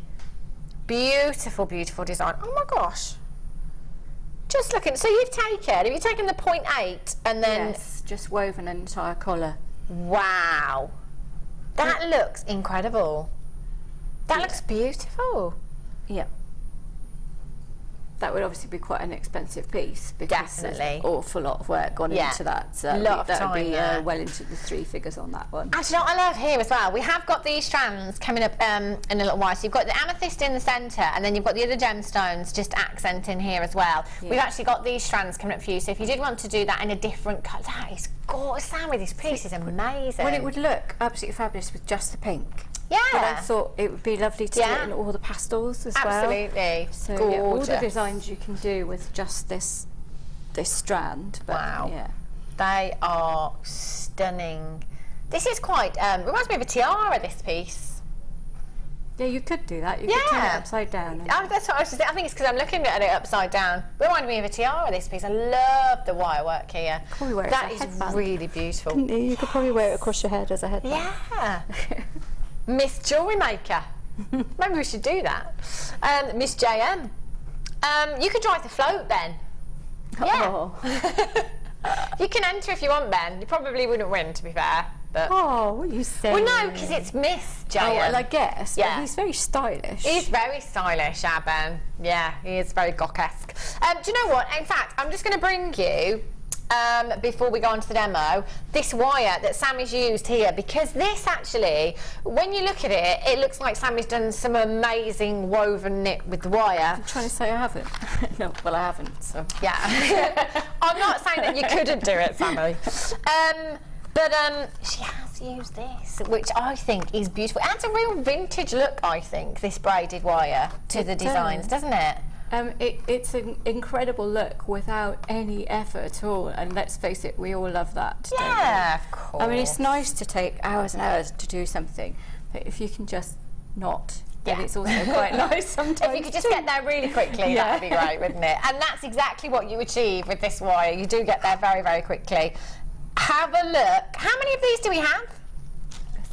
Beautiful, beautiful design. Oh my gosh. Just looking. So have you taken the 0.8 and then... Yes, just woven an entire collar. Wow. That looks incredible. That looks beautiful. Yep. That would obviously be quite an expensive piece because Definitely. there's an awful lot of work gone into that. So Lot of that would time be there. well into the 3 figures on that one. Actually, what I love here as well, we have got these strands coming up in a little while. So you've got the amethyst in the centre, and then you've got the other gemstones just accenting here as well. Yeah. We've actually got these strands coming up for you. So if you did want to do that in a different colour, that is gorgeous, Sammy. This piece is amazing. Well, it would look absolutely fabulous with just the pink. Yeah. But I thought it would be lovely to do it in all the pastels as well. Absolutely. So gorgeous. yeah, all the designs you can do with just this strand. But, Wow. Yeah. They are stunning. This is quite, reminds me of a tiara, this piece. Yeah, you could do that. You could turn it upside down. And That's what I was just, I think it's because I'm looking at it upside down. Reminded me of a tiara, this piece. I love the wire work here. Probably wear it That as a is headband. really beautiful. you could probably wear it across your head as a headband. Yeah. Miss Jewellery Maker. Maybe we should do that. Miss JM. You could drive the float then. Yeah. Oh. You can enter if you want, Ben. You probably wouldn't win, to be fair. But Oh, what are you saying? well, no, because it's Miss JM. Oh, well, I guess. Yeah. But he's very stylish. He's very stylish, our Ben. Yeah, he is very Gok-esque. Do you know what? In fact, I'm just going to bring you, before we go on to the demo, this wire that Sammy's used here, because this actually, when you look at it, it looks like Sammy's done some amazing woven knit with the wire. I'm trying to say I haven't. No, well, I haven't. So Yeah. I'm not saying that you couldn't do it, Sammy. But she has used this, which I think is beautiful. It adds a real vintage look, I think, this braided wire to the designs, doesn't it? it's an incredible look without any effort at all, and let's face it, we all love that. don't we? Yeah, of course. I mean, it's nice to take hours and hours to do something, but if you can just not, then Yeah. it's also quite nice sometimes. If you could just get there really quickly, Yeah. that would be great, wouldn't it? And that's exactly what you achieve with this wire. You do get there very, very quickly. Have a look. How many of these do we have?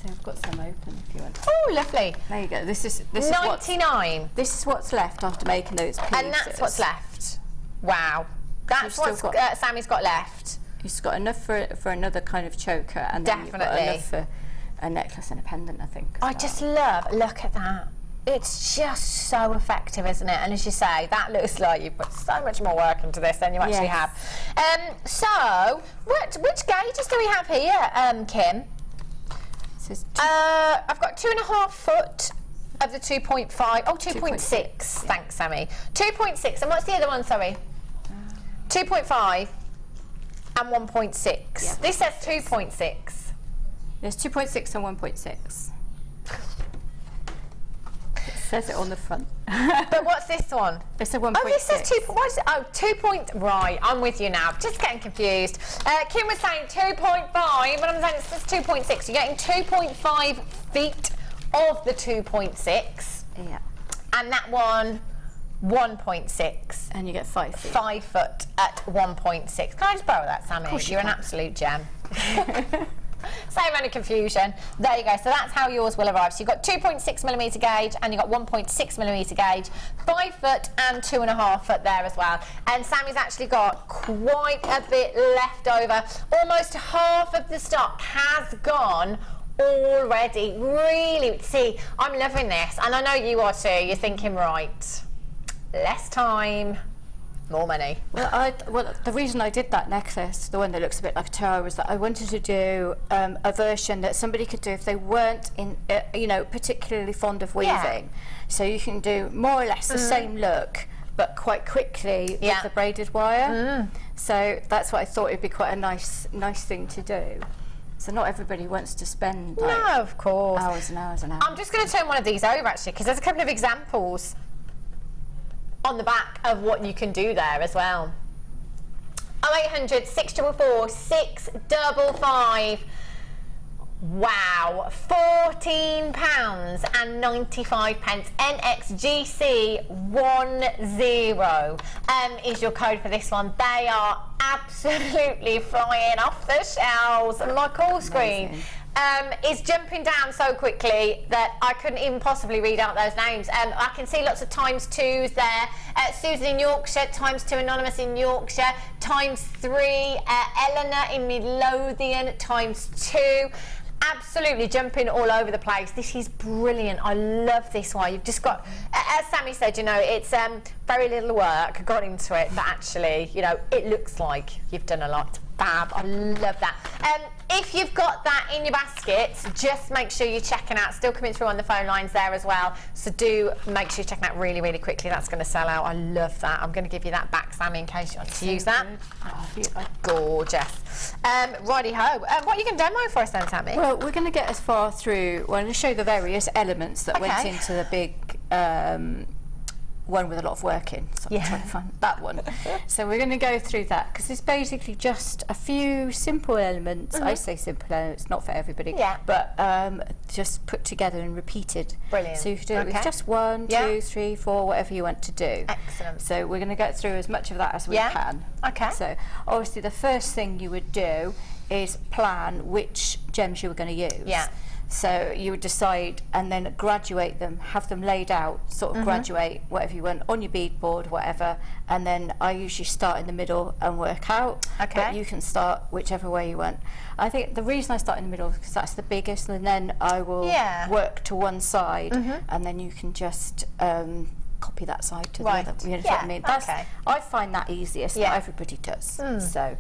So I've got some open if you want. Oh, lovely. There you go. This is 99. what's left after making those pieces. And that's what's left. Wow. That's You've what still got- Sammy's got left. You've got enough for another kind of choker, and then you've got Definitely. enough for a necklace and a pendant, I think. as I well. just look at that. It's just so effective, isn't it? And as you say, that looks like you've put so much more work into this than you actually Yes. have. So, which gauges do we have here, Kim? Says I've got 2.5 foot of the 2.5. Oh, 2.6. Yeah. Thanks, Sammy. 2.6. And what's the other one, sorry? 2.5 and 1.6. Yeah, This says 2.6. There's 2.6 and 1.6. says it on the front. But what's this one? It's a 1.6. Oh, this says 2. What is it? Oh, 2 point. Right, I'm with you now. Just getting confused. Kim was saying 2.5, but I'm saying it says 2.6. You're getting 2.5 feet of the 2.6. Yeah. And that one, 1.6. And you get 5 feet. 5 foot at 1.6. Can I just borrow that, Sammy? Of course You're an absolute gem. Same amount of confusion. There you go. So that's how yours will arrive. So you've got 2.6mm gauge and you've got 1.6mm gauge, 5 foot and 2.5 foot there as well. And Sammy's actually got quite a bit left over. Almost half of the stock has gone already. Really, see, I'm loving this, and I know you are too. You're thinking, right, less time, more money. Well, the reason I did that necklace, the one that looks a bit like a tower, was that I wanted to do a version that somebody could do if they weren't in, particularly fond of weaving. Yeah. So you can do more or less the same look, but quite quickly with the braided wire. So that's what I thought it'd be quite a nice thing to do. So not everybody wants to spend No, of course. hours and hours and hours. I'm just going to turn one of these over actually, because there's a couple of examples on the back of what you can do there as well. 0800 644 655. Wow, £14.95. NXGC10 is your code for this one. They are absolutely flying off the shelves. My call screen is jumping down so quickly that I couldn't even possibly read out those names. I can see lots of ×2s there. Susan in Yorkshire, ×2 Anonymous in Yorkshire, ×3 Eleanor in Midlothian, ×2. Absolutely jumping all over the place. This is brilliant. I love this one. You've just got, as Sammy said, it's very little work gone into it, but actually, it looks like you've done a lot. Fab. I love that. If you've got that in your baskets, just make sure you're checking out. Still coming through on the phone lines there as well. So do make sure you're checking out really, really quickly. That's going to sell out. I love that. I'm going to give you that back, Sammy, in case you want to use that. Oh, gorgeous. Righty-ho. What are you going to demo for us then, Sammy? Well, we're going to get as far through. We're going to show you the various elements that went into the big one with a lot of work in. So I'm trying to find that one. So we're going to go through that because it's basically just a few simple elements. I say simple elements, not for everybody, but just put together and repeated. Brilliant. So you can do it with just 1, 2, 3, 4, whatever you want to do. Excellent. So we're going to get through as much of that as we can. Okay. So obviously the first thing you would do is plan which gems you were going to use. Yeah. So you would decide and then graduate them, have them laid out, sort of graduate whatever you want on your bead board, whatever, and then I usually start in the middle and work out. Okay. But you can start whichever way you want. I think the reason I start in the middle is because that's the biggest, and then I will work to one side, and then you can just copy that side to the other. You know what I mean? That's, I find that easiest. Not everybody does. So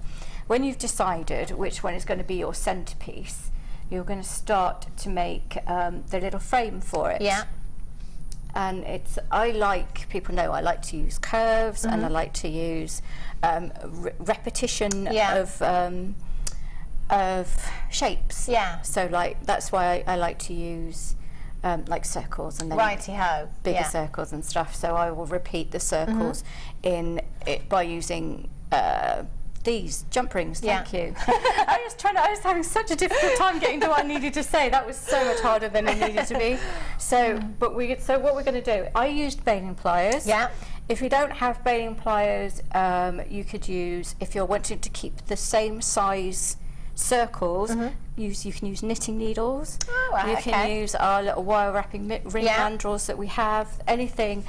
when you've decided which one is going to be your centerpiece, you're going to start to make the little frame for it. Yeah. And people know I like to use curves and I like to use repetition of shapes. Yeah. So that's why I like to use like circles and then bigger circles and stuff. So I will repeat the circles in it by using these jump rings. Thank you. I was having such a difficult time getting to what I needed to say. That was so much harder than it needed to be. So what we're going to do, I used baling pliers. Yeah. If you don't have baling pliers, you could use, if you're wanting to keep the same size circles, you can use knitting needles. You can use our little wire wrapping ring mandrels that we have. Anything.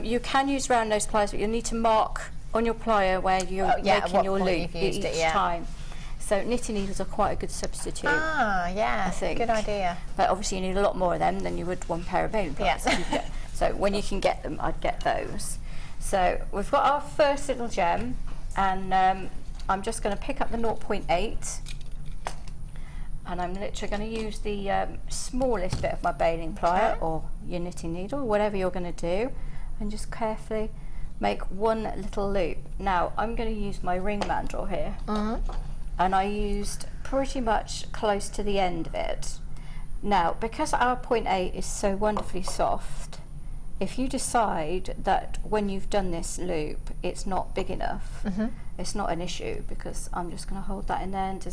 You can use round nose pliers, but you'll need to mark on your plier where you're making your loop each time. So knitting needles are quite a good substitute. I think. Good idea. But obviously you need a lot more of them than you would one pair of baling pliers. So when you can get them, I'd get those. So we've got our first little gem, and I'm just going to pick up the 0.8, and I'm literally going to use the smallest bit of my baling plier or your knitting needle, whatever you're going to do, and just carefully make one little loop. Now I'm going to use my ring mandrel here, and I used pretty much close to the end of it. Now because our 0.8 is so wonderfully soft, if you decide that when you've done this loop it's not big enough, it's not an issue, because I'm just going to hold that in there. And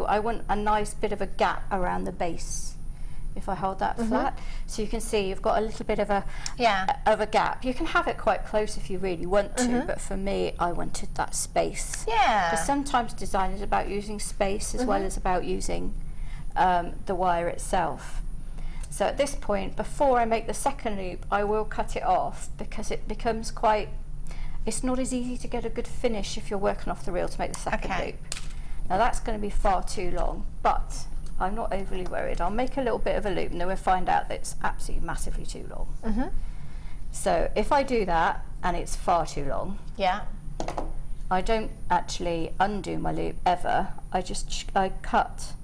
I want a nice bit of a gap around the base if I hold that flat, so you can see you've got a little bit of a gap. You can have it quite close if you really want to, but for me I wanted that space. Because sometimes design is about using space as well as about using the wire itself. So at this point, before I make the second loop, I will cut it off, because it becomes it's not as easy to get a good finish if you're working off the reel to make the second loop. Now that's going to be far too long, but I'm not overly worried. I'll make a little bit of a loop and then we'll find out that it's absolutely massively too long. So if I do that and it's far too long, I don't actually undo my loop ever. I cut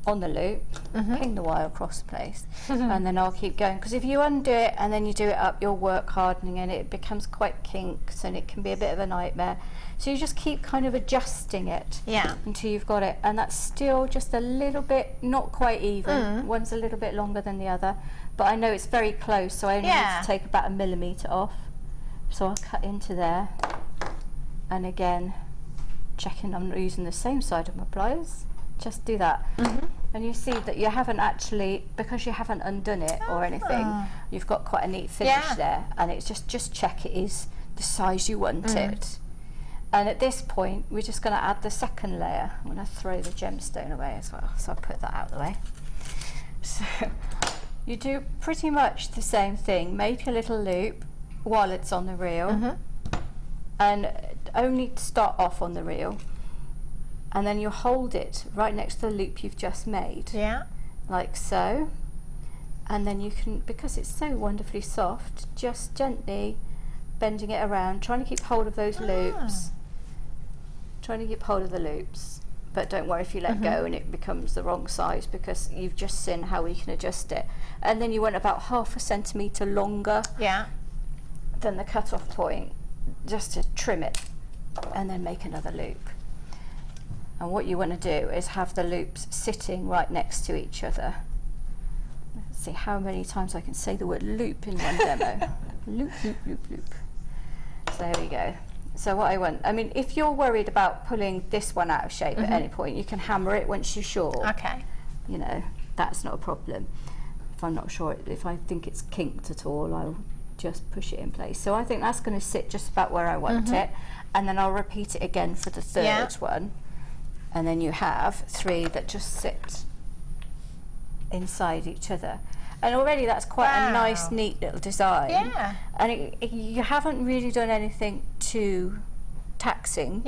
on the loop, ping the wire across the place, and then I'll keep going, because if you undo it and then you do it up, you'll work hardening and it becomes quite kinked and it can be a bit of a nightmare. So you just keep kind of adjusting it until you've got it, and that's still just a little bit not quite even. One's a little bit longer than the other, but I know it's very close, so I only need to take about 1 millimetre off. So I'll cut into there, and again checking I'm not using the same side of my pliers. Just do that, and you see that you haven't actually, because you haven't undone it or anything, you've got quite a neat finish there, and it's just check it is the size you want it. And at this point we're just going to add the second layer. I'm going to throw the gemstone away as well, so I'll put that out of the way. So you do pretty much the same thing, make a little loop while it's on the reel, and only start off on the reel, and then you hold it right next to the loop you've just made, like so, and then you can, because it's so wonderfully soft, just gently bending it around, trying to keep hold of those loops, trying to keep hold of the loops, but don't worry if you let go and it becomes the wrong size, because you've just seen how we can adjust it. And then you want about 1/2 centimetre longer than the cut-off point, just to trim it, and then make another loop. And what you want to do is have the loops sitting right next to each other. Let's see how many times I can say the word loop in one demo. Loop, loop, loop, loop. So there we go. So what I want, I mean, if you're worried about pulling this one out of shape at any point, you can hammer it once you're sure. You know, that's not a problem. If I'm not sure, if I think it's kinked at all, I'll just push it in place. So I think that's going to sit just about where I want it, and then I'll repeat it again for the third one. And then you have 3 that just sit inside each other. And already that's quite a nice, neat little design. And you haven't really done anything too taxing.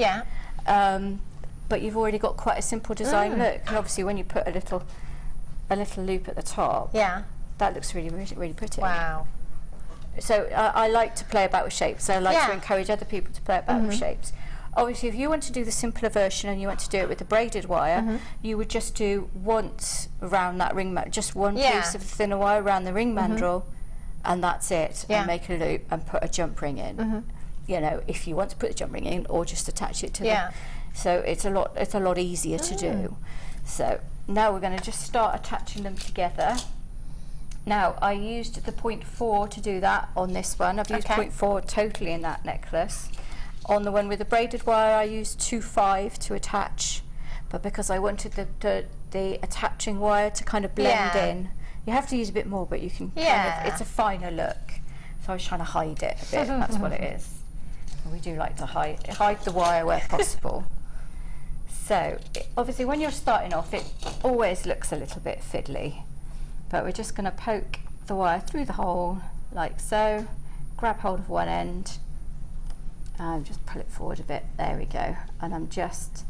But you've already got quite a simple design look. And obviously when you put a little loop at the top, that looks really, really, really pretty. So I like to play about with shapes. I like to encourage other people to play about with shapes. Obviously, if you want to do the simpler version and you want to do it with the braided wire, you would just do once around that ring, just one piece of thinner wire around the ring mandrel, and that's it. And make a loop and put a jump ring in. You know, if you want to put a jump ring in, or just attach it to the. So it's a lot easier to do. So now we're going to just start attaching them together. Now I used the 0.4 to do that on this one. I've used 0.4 totally in that necklace. On the one with the braided wire, I used 2.5 to attach, but because I wanted the attaching wire to kind of blend in, you have to use a bit more, but you can kind of, it's a finer look. So I was trying to hide it a bit, that's what it is. And we do like to hide the wire where possible. So obviously when you're starting off, it always looks a little bit fiddly, but we're just going to poke the wire through the hole like so, grab hold of one end, and just pull it forward a bit. There we go. And I'm just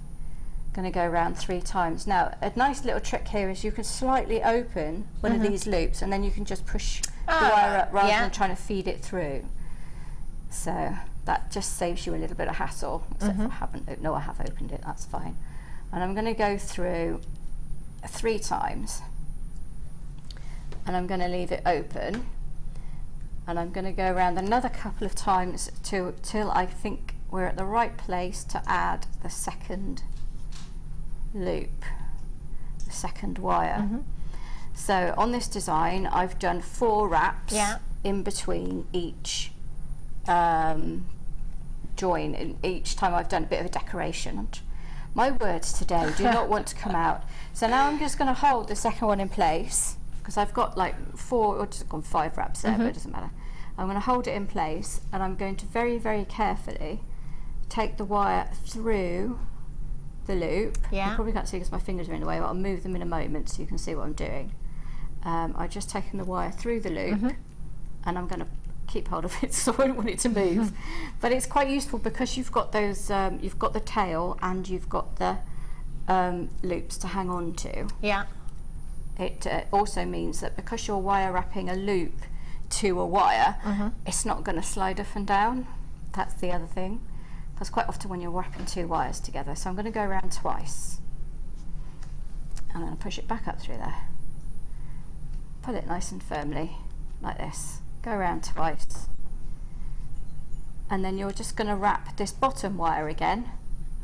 going to go around 3 times. Now a nice little trick here is you can slightly open one of these loops, and then you can just push the wire up rather than trying to feed it through. So that just saves you a little bit of hassle. Except if I haven't, no, I have opened it, that's fine. And I'm going to go through 3 times, and I'm going to leave it open. And I'm going to go around another couple of times till I think we're at the right place to add the second loop, the second wire. So on this design I've done 4 wraps in between each join, and each time I've done a bit of a decoration. And my words today do not want to come out. So now I'm just going to hold the second one in place, because I've got like 4 or just gone 5 wraps there, but it doesn't matter. I'm going to hold it in place, and I'm going to very, very carefully take the wire through the loop. Yeah. You probably can't see because my fingers are in the way, but I'll move them in a moment so you can see what I'm doing. I've just taken the wire through the loop, and I'm going to keep hold of it so I don't want it to move. But it's quite useful because you've got those, you've got the tail and you've got the loops to hang on to. Yeah. It also means that because you're wire wrapping a loop to a wire, it's not going to slide up and down. That's the other thing. Because quite often when you're wrapping 2 wires together, so I'm going to go around twice. I'm going to push it back up through there. Pull it nice and firmly, like this. Go around twice. And then you're just going to wrap this bottom wire again.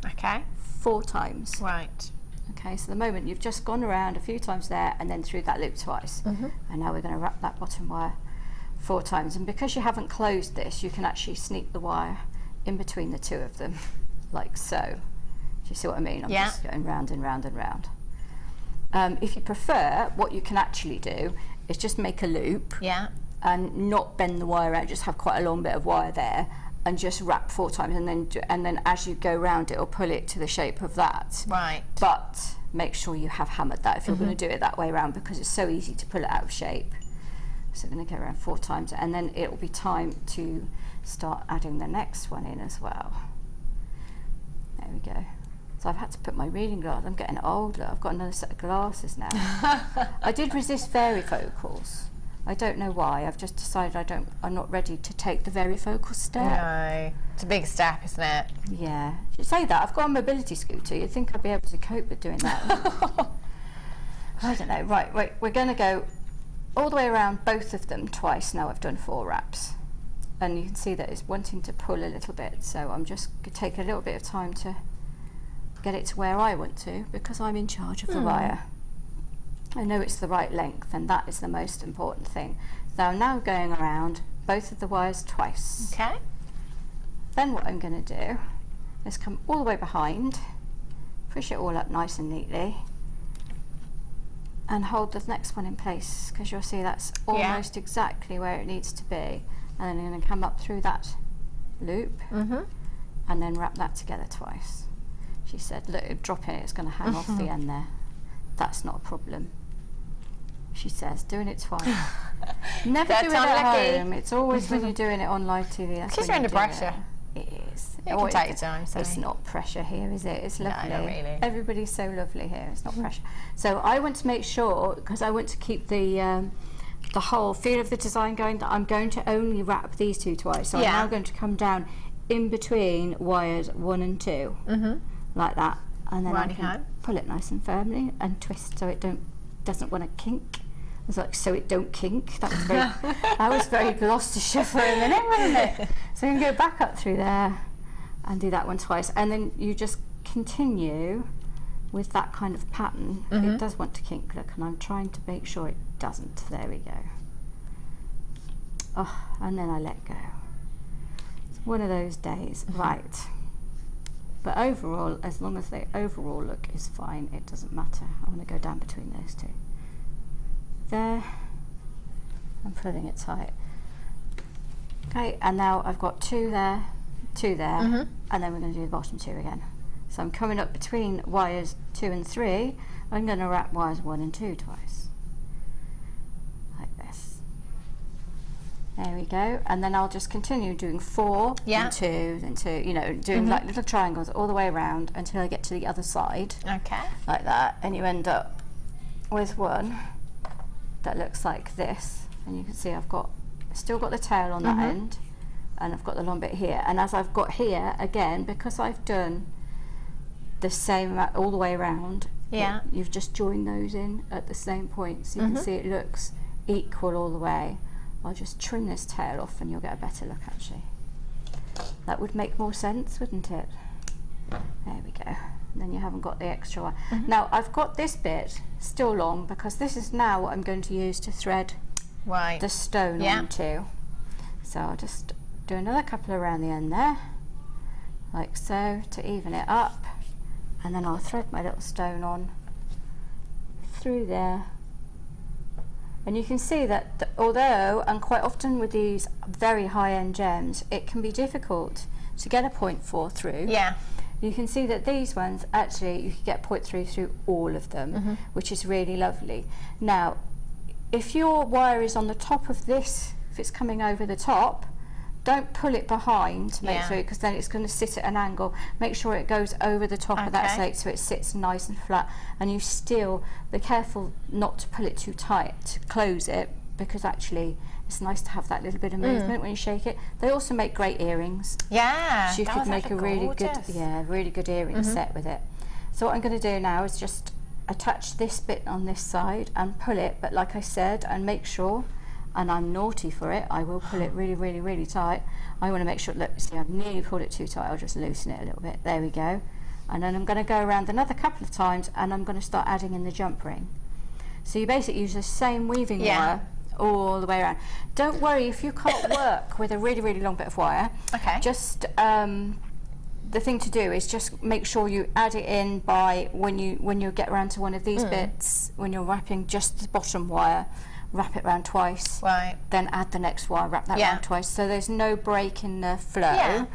Okay. 4 times. Right. Okay, so the moment you've just gone around a few times there and then through that loop twice. And now we're going to wrap that bottom wire 4 times. And because you haven't closed this, you can actually sneak the wire in between the 2 of them, like so. Do you see what I mean? I'm just going round and round and round. If you prefer, what you can actually do is just make a loop and not bend the wire out, just have quite a long bit of wire there, and just wrap 4 times, and then as you go round it'll pull it to the shape of that. Right. But make sure you have hammered that if you're going to do it that way around, because it's so easy to pull it out of shape. So I'm going to go around 4 times, and then it'll be time to start adding the next one in as well. There we go. So I've had to put my reading glasses. I'm getting older. I've got another set of glasses now. I did resist varifocals. I don't know why. I've just decided I'm not ready to take the varifocal step. No, it's a big step, isn't it? Yeah. You say that. I've got a mobility scooter. You'd think I'd be able to cope with doing that. I don't know. Right, wait. We're going to go all the way around both of them twice. Now I've done 4 wraps. And you can see that it's wanting to pull a little bit. So I'm just going to take a little bit of time to get it to where I want to, because I'm in charge of the wire. I know it's the right length, and that is the most important thing. So I'm now going around both of the wires twice. Okay. Then what I'm going to do is come all the way behind, push it all up nice and neatly, and hold the next one in place, because you'll see that's almost exactly where it needs to be. And then I'm going to come up through that loop and then wrap that together twice. She said, look, dropping it's going to hang off the end there. That's not a problem. She says, doing it twice. Never do it at home. It's always when you're doing it on live TV. That's Because when you're under pressure. It is. You can take your time. It's not pressure here, is it? It's lovely. No, not really. Everybody's so lovely here. It's not pressure. So I want to make sure, because I want to keep the whole feel of the design going, that I'm going to only wrap these 2 twice. So I'm now going to come down in between wires 1 and 2, like that, and then I can pull it nice and firmly and twist so it doesn't want to kink. It's like, so it don't kink. That was very Gloucestershire for a minute, wasn't it? So you can go back up through there and do that one twice, and then you just continue with that kind of pattern. It does want to kink, look, and I'm trying to make sure it doesn't. There we go. Oh, and then I let go. It's one of those days. Right. But overall, as long as the overall look is fine, it doesn't matter. I want to go down between those 2. There. I'm pulling it tight. Okay, and now I've got 2 there, 2 there, and then we're going to do the bottom 2 again. So I'm coming up between wires 2 and 3. I'm going to wrap wires 1 and 2 twice. Like this. There we go. And then I'll just continue doing 4 and 2 and 2, you know, doing like little triangles all the way around until I get to the other side. Okay. Like that. And you end up with one that looks like this. And you can see I've still got the tail on that end, and I've got the long bit here. And as I've got here, again, because I've done the same all the way around, you've just joined those in at the same point, so you can see it looks equal all the way. I'll just trim this tail off and you'll get a better look actually. That would make more sense, wouldn't it? There we go. And then you haven't got the extra one. Now I've got this bit still long because this is now what I'm going to use to thread the stone onto. So I'll just do another couple around the end there, like so, to even it up, and then I'll thread my little stone on through there. And you can see that although, and quite often with these very high-end gems, it can be difficult to get a 0.4 through. Yeah. You can see that these ones, actually, you can get 0.3 through all of them, which is really lovely. Now, if your wire is on the top of this, if it's coming over the top, don't pull it behind to make sure, because then it's going to sit at an angle. Make sure it goes over the top of that slate so it sits nice and flat, and you still be careful not to pull it too tight to close it, because actually it's nice to have that little bit of movement when you shake it. They also make great earrings. Yeah, so you could make a really good earring set with it. So what I'm going to do now is just attach this bit on this side and pull it, but like I said, and make sure, and I'm naughty for it, I will pull it really, really, really tight. I want to make sure, look, see, I've nearly pulled it too tight. I'll just loosen it a little bit. There we go. And then I'm going to go around another couple of times, and I'm going to start adding in the jump ring. So you basically use the same weaving wire all the way around. Don't worry if you can't work with a really, really long bit of wire. Okay. Just the thing to do is just make sure you add it in by when you get around to one of these bits, when you're wrapping just the bottom wire, wrap it round twice, then add the next wire, wrap that round twice, so there's no break in the flow.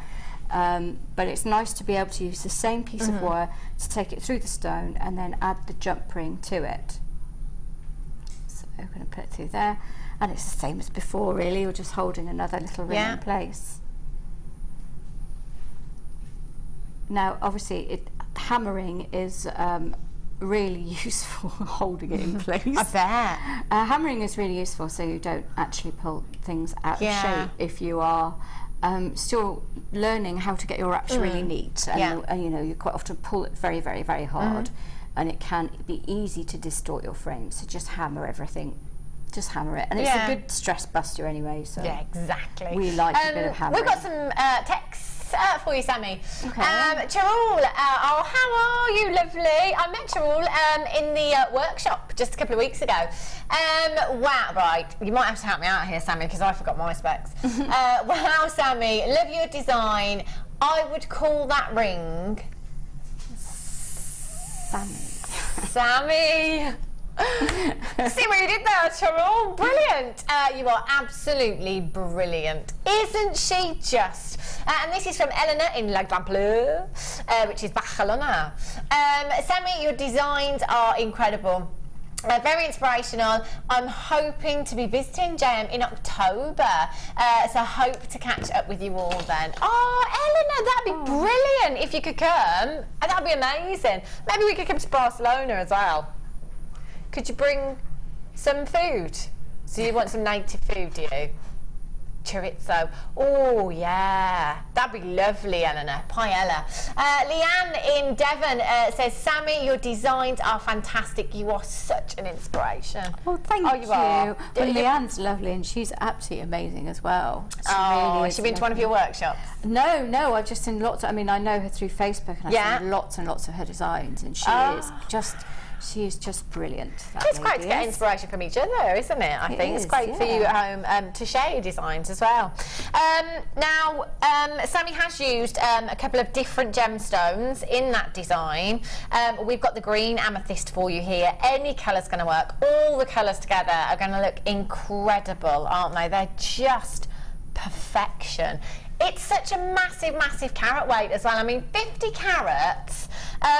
But it's nice to be able to use the same piece of wire to take it through the stone and then add the jump ring to it. So I'm going to put it through there, and it's the same as before really, you're just holding another little ring in place. Now obviously hammering is really useful holding it in place. I bet. Hammering is really useful so you don't actually pull things out of shape if you are still learning how to get your wraps really neat, and you know, you quite often pull it very, very, very hard, and it can be easy to distort your frame, so just hammer everything. Just hammer it, and it's a good stress buster anyway, so exactly. We like a bit of hammering. We've got some texts for you, Sammy. Okay. Cheryl, oh, how are you, lovely? I met Cheryl in the workshop just a couple of weeks ago. Wow, right, you might have to help me out here, Sammy, because I forgot my specs. Wow, Sammy, love your design. I would call that ring Sammy. See what you did there, Cheryl? Brilliant. You are absolutely brilliant. Isn't she just? And this is from Eleanor in La Grande, which is Barcelona. Sammy, your designs are incredible. Very inspirational. I'm hoping to be visiting JM in October, so hope to catch up with you all then. Oh, Eleanor, that'd be brilliant if you could come. That'd be amazing. Maybe we could come to Barcelona as well. Could you bring some food? So you want some native food, do you? Chorizo. Oh, yeah. That'd be lovely, Eleanor. Paella. Leanne in Devon says, Sammy, your designs are fantastic. You are such an inspiration. Oh, thank you. Well, Leanne's lovely, and she's absolutely amazing as well. Has she been to one of your workshops? No, I've just seen lots. I mean, I know her through Facebook, and I've seen lots and lots of her designs, and she is just brilliant. It's great to get inspiration from each other, isn't it? I think it's great for you at home to share your designs as well. Now, Sammy has used a couple of different gemstones in that design. We've got the green amethyst for you here. Any colour's going to work. All the colours together are going to look incredible, aren't they? They're just perfection. It's such a massive, massive carat weight as well. I mean, 50 carats.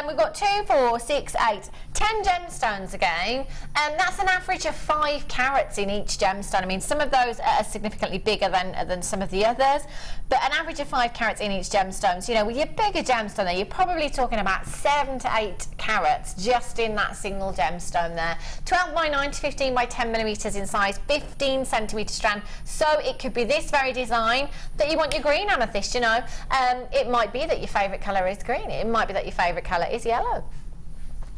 We've got 2, 4, 6, 8, 10 gemstones again. That's an average of 5 carats in each gemstone. I mean, some of those are significantly bigger than some of the others, but an average of 5 carats in each gemstone. So, you know, with your bigger gemstone there, you're probably talking about 7 to 8 carats just in that single gemstone there. 12 by 9 to 15 by 10 millimeters in size, 15 centimeter strand. So it could be this very design that you want your green amethyst, you know. It might be that your favourite colour is green. It might be that your favourite colour is yellow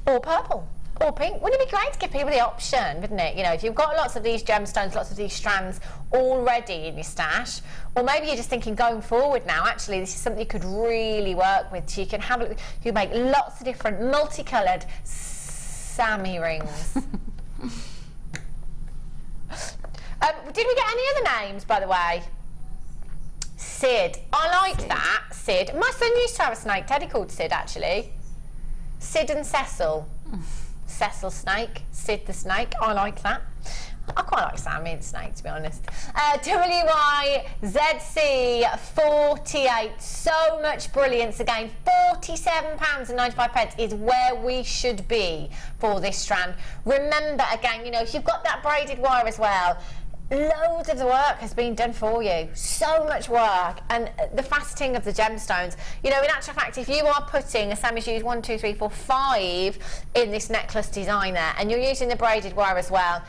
or purple or pink. Wouldn't it be great to give people the option, wouldn't it? You know, if you've got lots of these gemstones, lots of these strands already in your stash, or maybe you're just thinking going forward now, actually this is something you could really work with. So you can have, you can make lots of different multicoloured Sammy rings. Did we get any other names, by the way? Sid. I like that, Sid. My son used to have a snake teddy called Sid, actually. Sid and Cecil. Cecil snake, Sid the snake. I like that. I quite like Sammy the snake, to be honest. WYZC48. So much brilliance again. £47.95 is where we should be for this strand. Remember, again, you know, if you've got that braided wire as well, loads of the work has been done for you. So much work. And the faceting of the gemstones. You know, in actual fact, if you are putting, as Sammy's used 1, 2, 3, 4, 5 in this necklace design there, and you're using the braided wire as well,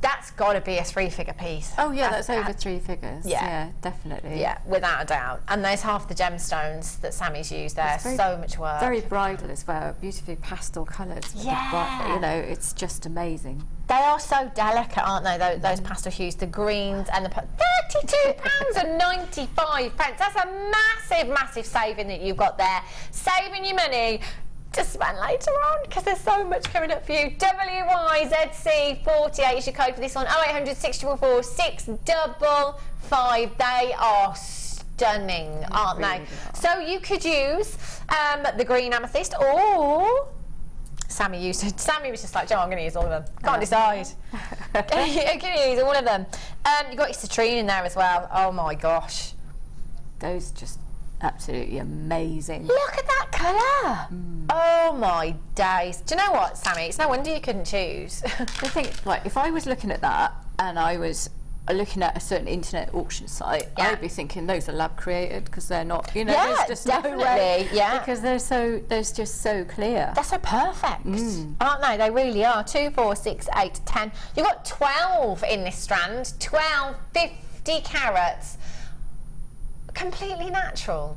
that's got to be a 3-figure piece. Oh yeah, that's over 3 figures. Yeah, definitely. Yeah, without a doubt. And there's half the gemstones that Sammy's used there. So much work. Very bridal as well. Beautifully pastel colours. Yeah. You know, it's just amazing. They are so delicate, aren't they? Those pastel hues, the greens and the £32.95. That's a massive, massive saving that you've got there. Saving your money to spend later on, because there's so much coming up for you. WYZC48 is your code for this one. 0800 644 655. They are stunning, aren't they? So you could use the green amethyst, or Sammy was just like, Joe, I'm going to use all of them. Can't decide. You can use all of them. You've got your citrine in there as well. Oh my gosh. Those just absolutely amazing. Look at that colour. Oh my days. Do you know what, Sammy? It's no wonder you couldn't choose. I think, like, if I was looking at that and I was looking at a certain internet auction site, I'd be thinking those are lab created, because they're not, you know, there's just definitely. no way. Yeah, because they're just so clear. They're so perfect, aren't they? They really are. 2, 4, 6, 8, 10. You've got 12 in this strand. 12, 50 carats. Completely natural.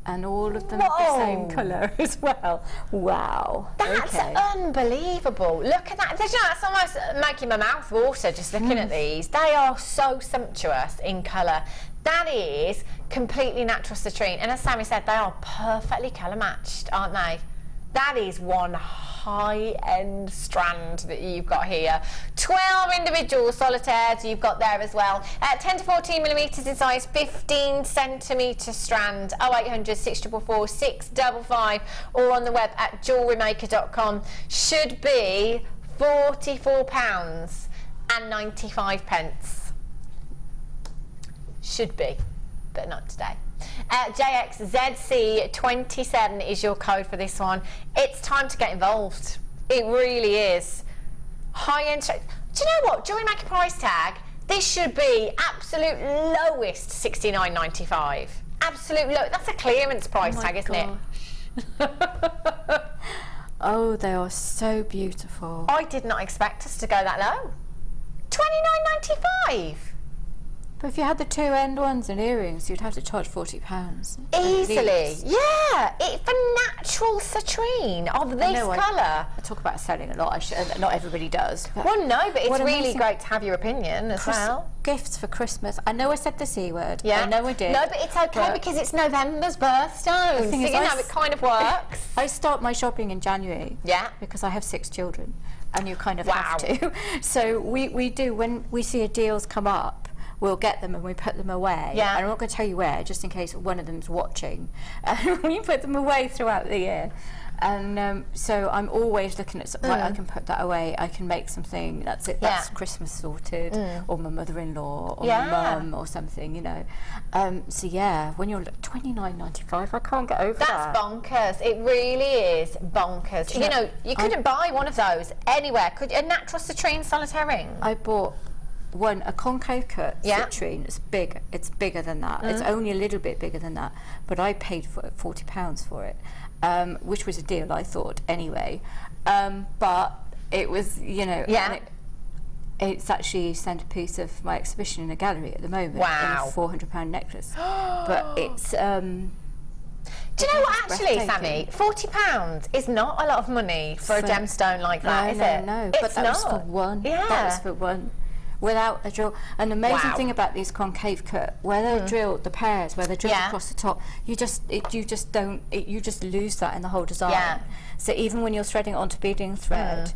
And all of them are the same colour as well. Wow. That's unbelievable. Look at that. That's almost making my mouth water just looking at these. They are so sumptuous in colour. That is completely natural citrine. And as Sammy said, they are perfectly colour matched, aren't they? That is one high-end strand that you've got here. 12 individual solitaires you've got there as well. 10 to 14 millimetres in size, 15 centimetre strand. 0800 644 655, or on the web at jewellerymaker.com. Should be £44.95. Should be, but not today. JXZC27 is your code for this one. It's time to get involved. It really is. High-end. Do you know what? Jewellery Maker price tag, this should be absolute lowest £69.95. Absolute low. That's a clearance price tag, isn't it? Oh, they are so beautiful. I did not expect us to go that low. £29.95. But if you had the 2-end ones and earrings, you'd have to charge £40. Easily. Yeah. For natural citrine of this colour. I talk about selling a lot. Not everybody does. Well, no, but it's really great to have your opinion as well. Gifts for Christmas. I know I said the C word. Yeah. I know I did. No, but it's okay because it's November's birthstone. So you know it kind of works. I start my shopping in January. Yeah. Because I have 6 children. And you kind of have to. So we do, when we see a deal's come up, we'll get them and we put them away. Yeah. And I'm not going to tell you where, just in case one of them's watching. And we put them away throughout the year. And so I'm always looking at something, I can put that away, I can make something, that's it, that's Christmas sorted, or my mother-in-law, or my mum, or something, you know. So yeah, when you're £29.95, I can't get over that. That's bonkers. It really is bonkers. You know, you couldn't buy one of those anywhere. Could a natural citrine solitaire ring? I bought a concave cut citrine. It's big. It's bigger than that. It's only a little bit bigger than that. But I paid for £40 for it, which was a deal, I thought, anyway. But it was, you know, and it's actually a centrepiece of my exhibition in a gallery at the moment. Wow. In a £400 necklace. But it's. Do you know what, actually, Sammy? £40 is not a lot of money for a gemstone like that, is it? No, but that was for one. Yeah. That was for one. without a drill. And the amazing Wow. thing about these concave cut, where they're drilled, the pairs where they're drilled Yeah. across the top, you just lose that in the whole design. Yeah. So even when you're threading it onto beading thread,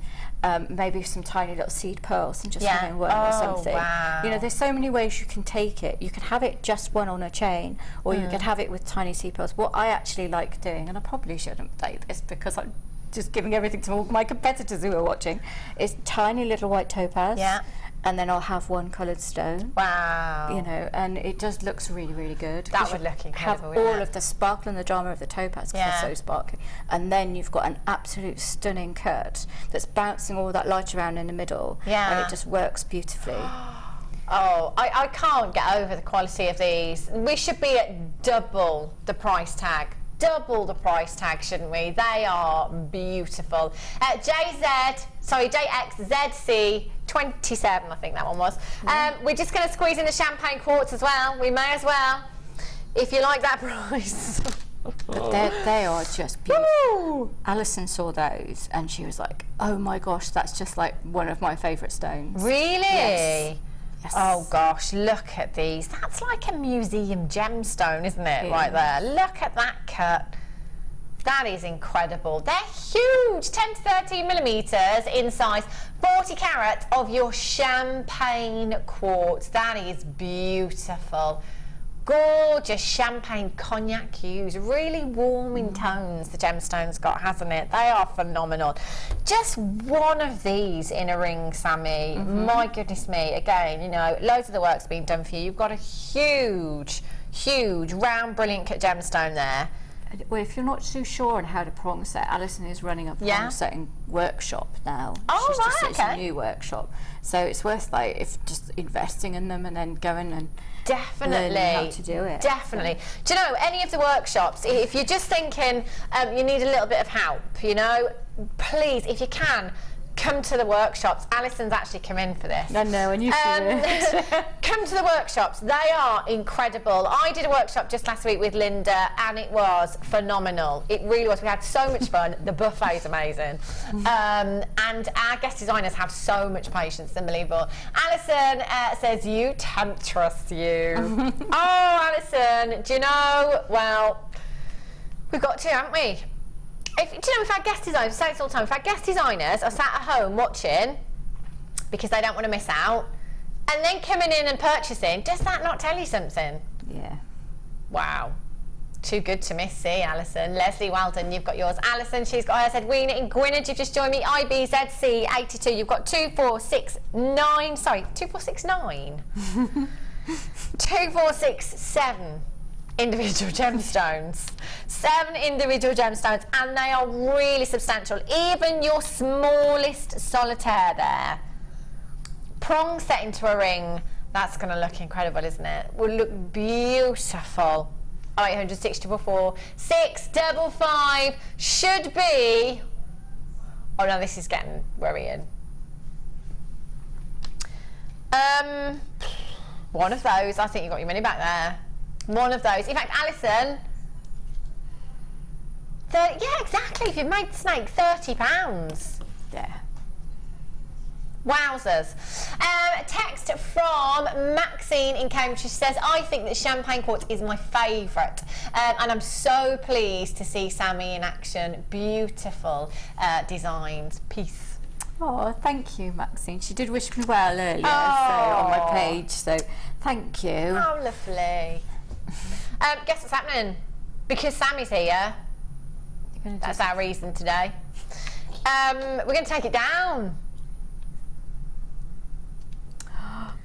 maybe some tiny little seed pearls and just Yeah. having one or Oh, something. wow. You know, there's so many ways you can take it. You could have it just one on a chain, or you could have it with tiny seed pearls. What I actually like doing, and I probably shouldn't say this because I'm just giving everything to all my competitors who are watching, is tiny little white topaz. Yeah. And then I'll have one coloured stone. Wow. You know, and it just looks really, really good. That 'Cause would you look incredible, have wouldn't all it? of the sparkle and the drama of the topaz because Yeah. they're so sparkly. And then you've got an absolute stunning cut that's bouncing all that light around in the middle. Yeah. And it just works beautifully. Oh, I can't get over the quality of these. We should be at double the price tag. Double the price tag, shouldn't we? They are beautiful. JXZC 27, I think that one was. We're just going to squeeze in the champagne quartz as well. We may as well, if you like that price. But they are just beautiful. Alison saw those and she was like, oh my gosh, that's just like one of my favourite stones. Really? Yes. Yes. Oh gosh, look at these. That's like a museum gemstone, isn't it? Right there. Look at that cut. That is incredible. They're huge, 10 to 13 millimetres in size, 40 carat of your champagne quartz. That is beautiful. Gorgeous champagne cognac hues, really warming tones the gemstone's got, hasn't it? They are phenomenal. Just one of these in a ring, Sammy. My goodness me. Again, you know, loads of the work's been done for you. You've got a huge, huge, round, brilliant cut gemstone there. Well, if you're not too sure on how to prong set, Alison is running a prong setting workshop now. Oh, She's right, just, it's okay. a new workshop. So it's worth like if just investing in them and then going and Definitely. learning how to do it. Definitely. Do you know, any of the workshops, if you're just thinking you need a little bit of help, you know, please, if you can, come to the workshops. Alison's actually come in for this. I know, and you Come to the workshops. They are incredible. I did a workshop just last week with Linda and it was phenomenal. It really was. We had so much fun. The buffet is amazing. And our guest designers have so much patience, unbelievable. Alison says, you temptress, you. Oh, Alison, do you know, well, we've got to, haven't we? Do you know, if our guest designers, I say this all the time, if our guest designers are sat at home watching because they don't want to miss out, and then coming in and purchasing, does that not tell you something? Yeah. Wow. Too good to miss, see, Alison. Leslie, well done, you've got yours. Alison, she's got hers. Edwina in Gwynedd, you've just joined me. IBZC 82, you've got 2469, sorry, 2469? 2467. Individual gemstones. 7 individual gemstones, and they are really substantial. Even your smallest solitaire there, prong set into a ring, that's going to look incredible, isn't it? Will look beautiful. 0800 644 655 should be. Oh no, this is getting worrying. One of those. I think you got your money back there. One of those. In fact, Alison, yeah, exactly. If you've made the snake, £30. Yeah. Wowzers. Text from Maxine in Cambridge. She says, I think that champagne quartz is my favourite. And I'm so pleased to see Sammy in action. Beautiful designs. Peace. Oh, thank you, Maxine. She did wish me well earlier, so on my page. So thank you. Oh, lovely. Guess what's happening? Because Sammy's here. That's our reason today. We're going to take it down.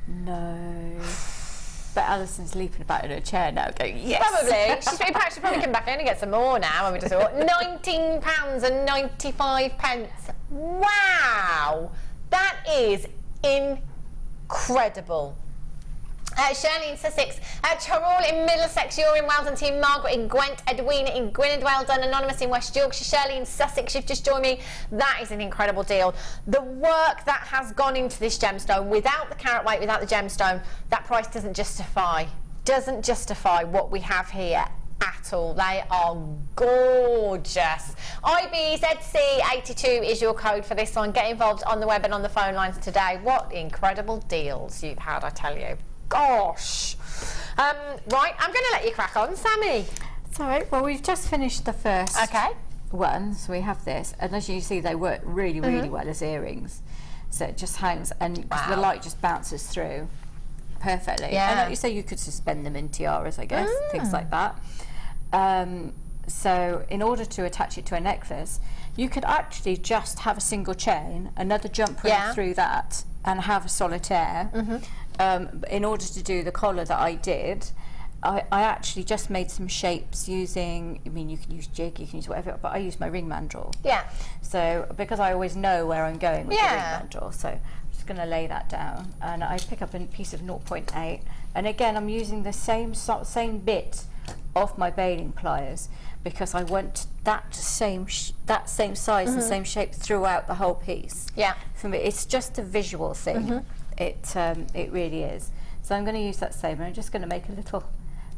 No. But Alison's leaping about in her chair now, going, yes. Probably. She's probably come back in and get some more now. And we just thought, £19.95. Wow. That is incredible. Shirley in Sussex, Charol in Middlesex, you're in Weldon team, Margaret in Gwent, Edwina in Gwynedd, well done, Anonymous in West Yorkshire, Shirley in Sussex, you've just joined me. That is an incredible deal. The work that has gone into this gemstone, without the carat weight, without the gemstone, that price doesn't justify what we have here at all. They are gorgeous. IBZC82 is your code for this one. Get involved on the web and on the phone lines today. What incredible deals you've had, I tell you. Gosh. Right, I'm going to let you crack on, Sammy. It's all right. Well, we've just finished the first one, so we have this, and as you see, they work really, really well as earrings. So it just hangs, and the light just bounces through perfectly. Yeah. And like you say, you could suspend them in tiaras, I guess, things like that. So in order to attach it to a necklace, you could actually just have a single chain, another jump ring through that, and have a solitaire. In order to do the collar that I did, I actually just made some shapes using, I mean, you can use jig, you can use whatever, but I use my ring mandrel. Yeah. So, because I always know where I'm going with the ring mandrel, so I'm just going to lay that down, and I pick up a piece of 0.8, and again, I'm using the same bit of my baling pliers, because I want that same size and same shape throughout the whole piece. Yeah. For me, it's just a visual thing. It really is. So I'm going to use that same, and I'm just going to make a little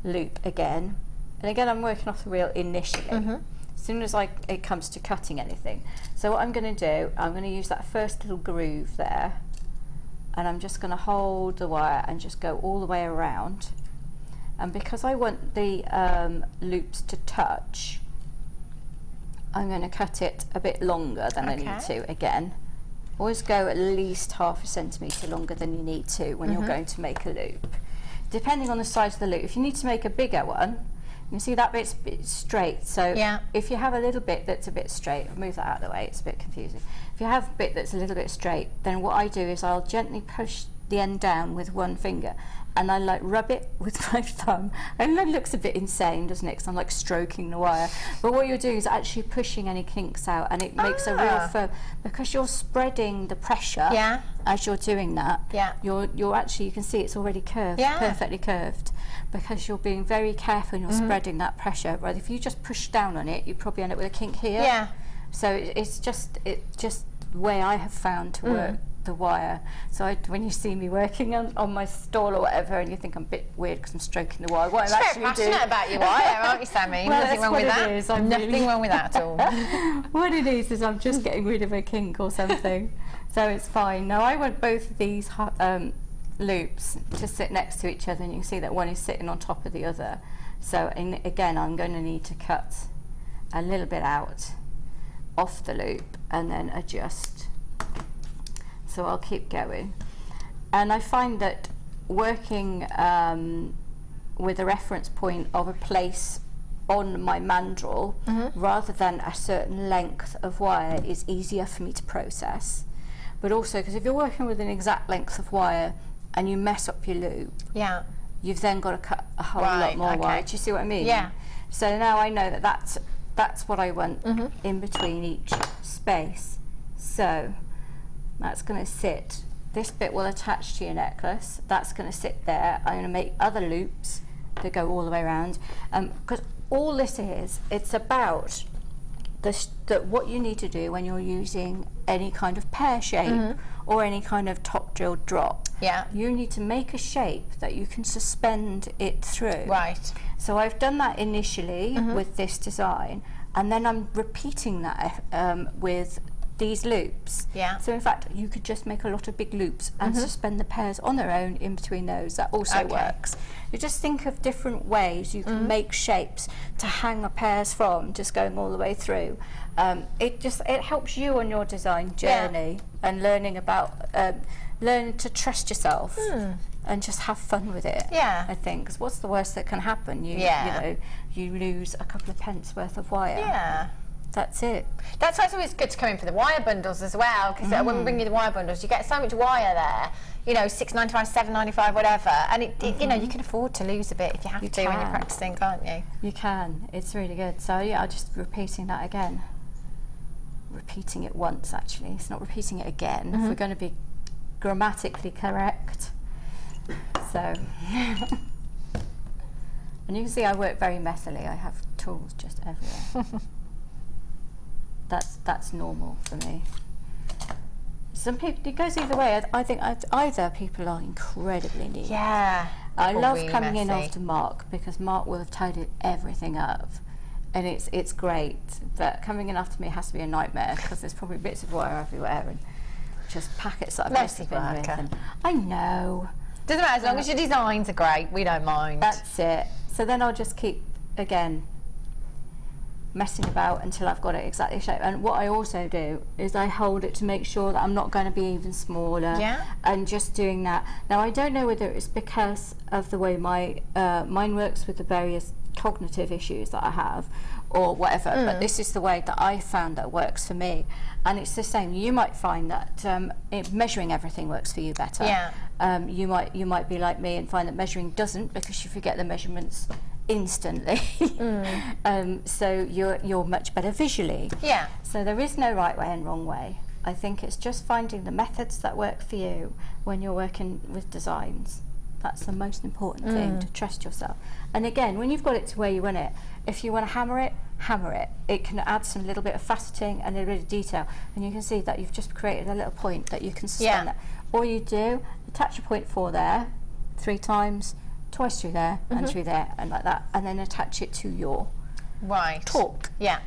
loop again, and again I'm working off the reel initially, as soon as it comes to cutting anything. So what I'm going to do, I'm going to use that first little groove there, and I'm just going to hold the wire and just go all the way around, and because I want the loops to touch, I'm going to cut it a bit longer than I need to. Again, always go at least ½ centimetre longer than you need to when you're going to make a loop. Depending on the size of the loop, if you need to make a bigger one, you can see that bit's a bit straight. So if you have a little bit that's a bit straight, I'll move that out of the way, it's a bit confusing. If you have a bit that's a little bit straight, then what I do is I'll gently push the end down with one finger, and I like rub it with my thumb. And it looks a bit insane, doesn't it? Because I'm like stroking the wire. But what you're doing is actually pushing any kinks out, and it makes a real firm, because you're spreading the pressure as you're doing that. You're actually, you can see it's already curved, perfectly curved, because you're being very careful and you're spreading that pressure. Right? If you just push down on it, you probably end up with a kink here. So it's just the way I have found to work the wire. So when you see me working on my stall or whatever, and you think I'm a bit weird because I'm stroking the wire, what I'm actually doing... You're passionate about your wire, aren't you, Sammy? Well, nothing wrong with that. Nothing wrong with that at all. What it is I'm just getting rid of a kink or something. So it's fine. Now I want both of these loops to sit next to each other, and you can see that one is sitting on top of the other. So again, I'm going to need to cut a little bit out off the loop and then adjust. So I'll keep going, and I find that working with a reference point of a place on my mandrel rather than a certain length of wire is easier for me to process. But also, because if you're working with an exact length of wire and you mess up your loop, you've then got to cut a whole lot more wire. Do you see what I mean? So now I know that that's what I want in between each space. So that's going to sit, this bit will attach to your necklace, that's going to sit there. I'm going to make other loops that go all the way around, because all this is, it's about what you need to do when you're using any kind of pear shape or any kind of top drill drop. You need to make a shape that you can suspend it through. So I've done that initially with this design, and then I'm repeating that with these loops. So in fact, you could just make a lot of big loops and suspend the pairs on their own in between those. That also works. You just think of different ways you can make shapes to hang the pairs from, just going all the way through. It helps you on your design journey and learning to trust yourself and just have fun with it. I think, because what's the worst that can happen? You know, you lose a couple of pence worth of wire. That's it. That's why it's always good to come in for the wire bundles as well, because when we bring you the wire bundles, you get so much wire there, you know, £6.95, £7.95, whatever, and you know, you can afford to lose a bit if you have to when you're practicing, can't you? You can. It's really good. So yeah, I'm just repeating that again. Repeating it once, actually. It's not repeating it again. If we're going to be grammatically correct. So, and you can see I work very messily. I have tools just everywhere. That's normal for me. Some people, it goes either way. I think either people are incredibly neat, I or love really coming in messy. after Mark, because Mark will have tidied everything up, and it's great. But coming in after me has to be a nightmare, because there's probably bits of wire everywhere and just packets that I've messed Messy up in with. worker. And I know. Doesn't matter, as long as your designs are great, we don't mind. That's it. So then I'll just keep, again, messing about until I've got it exactly shaped. And what I also do is I hold it to make sure that I'm not going to be even smaller. Yeah. And just doing that. Now, I don't know whether it's because of the way my mine works with the various cognitive issues that I have or whatever, but this is the way that I found that works for me. And it's the same. You might find that measuring everything works for you better. Yeah. You might be like me and find that measuring doesn't, because you forget the measurements instantly. So you're much better visually. Yeah. So there is no right way and wrong way. I think it's just finding the methods that work for you when you're working with designs. That's the most important thing, to trust yourself. And again, when you've got it to where you want it, if you want to hammer it, hammer it. It can add some little bit of faceting and a little bit of detail, and you can see that you've just created a little point that you can suspend. That. All you do, attach a point 4 there, 3 times, twice through there, and through there, and like that, and then attach it to your talk. Yeah.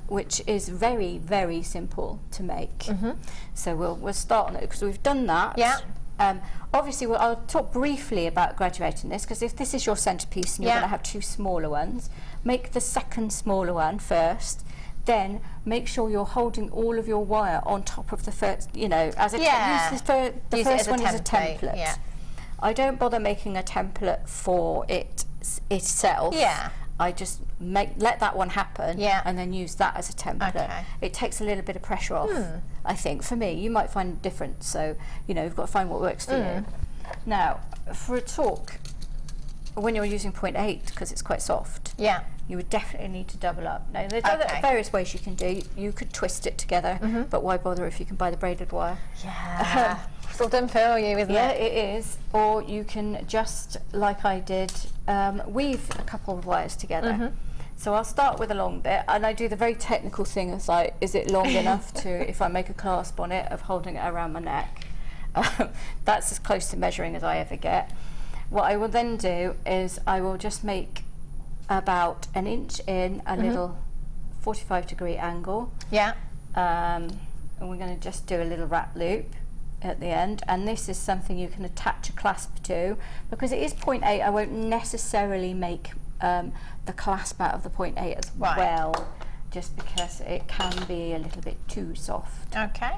Which is very, very simple to make. So we'll start on it, because we've done that. Yeah. Obviously, I'll talk briefly about graduating this, because if this is your centrepiece and you're going to have 2 smaller ones, make the second smaller one first. Then make sure you're holding all of your wire on top of the first, you know, as a use the first one as a template. Yeah. I don't bother making a template for it itself. Yeah. I just let that one happen, and then use that as a template. Okay. It takes a little bit of pressure off, I think, for me. You might find it different, so, you know, you've got to find what works for you. Now, for a talk, when you're using 0.8, because it's quite soft, you would definitely need to double up. Now, there's other various ways you can do. You could twist it together, but why bother if you can buy the braided wire? Yeah. It's all done for you, isn't it? Yeah, it is. Or you can just, like I did, weave a couple of wires together. So I'll start with a long bit, and I do the very technical thing of like, is it long enough to, if I make a clasp on it, of holding it around my neck. That's as close to measuring as I ever get. What I will then do is I will just make about 1 inch in a little 45-degree angle. Yeah. And we're going to just do a little wrap loop at the end, and this is something you can attach a clasp to, because it is 0.8. I won't necessarily make the clasp out of the 0.8 as well, just because it can be a little bit too soft. Okay.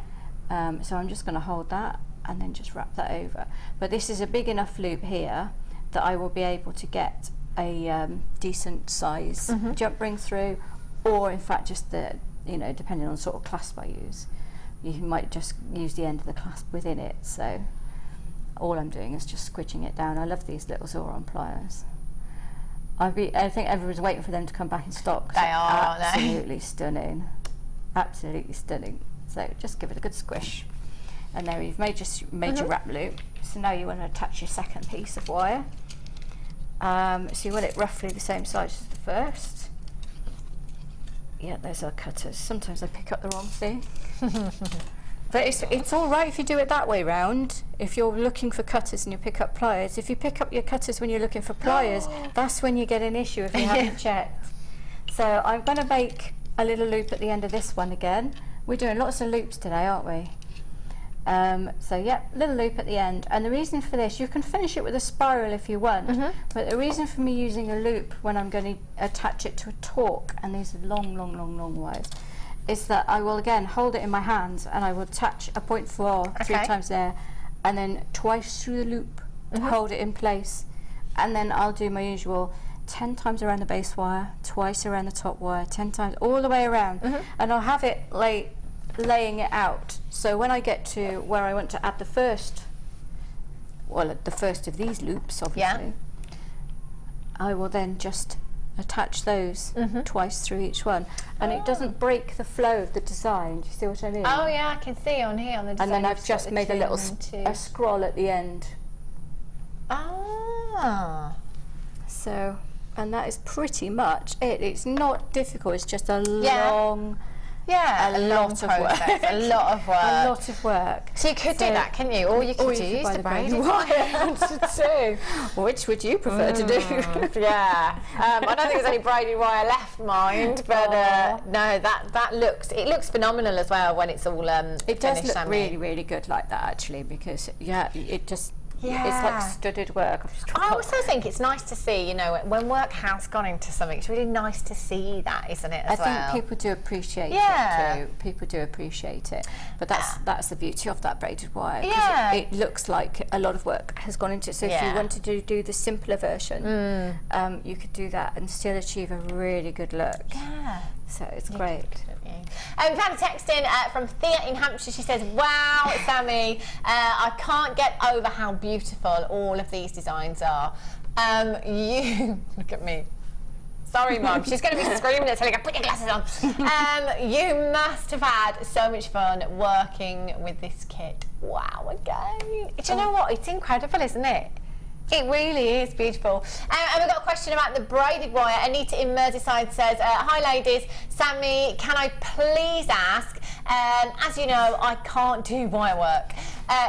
So I'm just going to hold that and then just wrap that over. But this is a big enough loop here that I will be able to get a decent size jump ring through, or in fact just the, you know, depending on the sort of clasp I use, you might just use the end of the clasp within it. So all I'm doing is just squidging it down. I love these little Zoron pliers. I think everyone's waiting for them to come back in stock. They are, absolutely stunning, absolutely stunning. So just give it a good squish, and there you've made your wrap loop. So now you want to attach your second piece of wire. So you want it roughly the same size as the first. Yeah, those are cutters. Sometimes I pick up the wrong thing. But it's all right if you do it that way round. If you're looking for cutters and you pick up pliers, if you pick up your cutters when you're looking for pliers, that's when you get an issue if you haven't checked. So I'm going to make a little loop at the end of this one again. We're doing lots of loops today, aren't we? So yeah, little loop at the end. And the reason for this, you can finish it with a spiral if you want, but the reason for me using a loop when I'm going to attach it to a torque, and these are long wires, is that I will again hold it in my hands and I will attach a 0.4 3 times there, and then twice through the loop to hold it in place, and then I'll do my usual 10 times around the base wire, twice around the top wire, 10 times all the way around, and I'll have it laying it out. So when I get to where I want to add the first of these loops, obviously, I will then just attach those twice through each one, and it doesn't break the flow of the design. Do you see what I mean? Oh yeah, I can see on here on the design. And then I've just made a little a scroll at the end. Ah. So, and that is pretty much it. It's not difficult. It's just a long Yeah, a lot of work. A lot of work. A lot of work. So you could do that, couldn't you? Or you could use the braided wire too. Which would you prefer to do? Yeah. I don't think there's any braided wire left, mind, but no, that looks phenomenal as well when it's all it does finished, look really, really good like that, actually, because it just Yeah. It's like studded work. I also think it's nice to see, you know, when work has gone into something, it's really nice to see that, isn't it, as well? I think people do appreciate it too. People do appreciate it. But that's the beauty of that braided wire. Yeah. It looks like a lot of work has gone into it. So if you wanted to do the simpler version, you could do that and still achieve a really good look. Yeah. So it's great. We've had a text in from Thea in Hampshire. She says, wow, Sammy, I can't get over how beautiful all of these designs are. You, look at me. Sorry, Mum. She's going to be screaming at telling her, put your glasses on. You must have had so much fun working with this kit. Wow, again. Do you know what? It's incredible, isn't it? It really is beautiful. And we've got a question about the braided wire. Anita in Merseyside says, hi ladies, Sammy, can I please ask, as you know, I can't do wire work.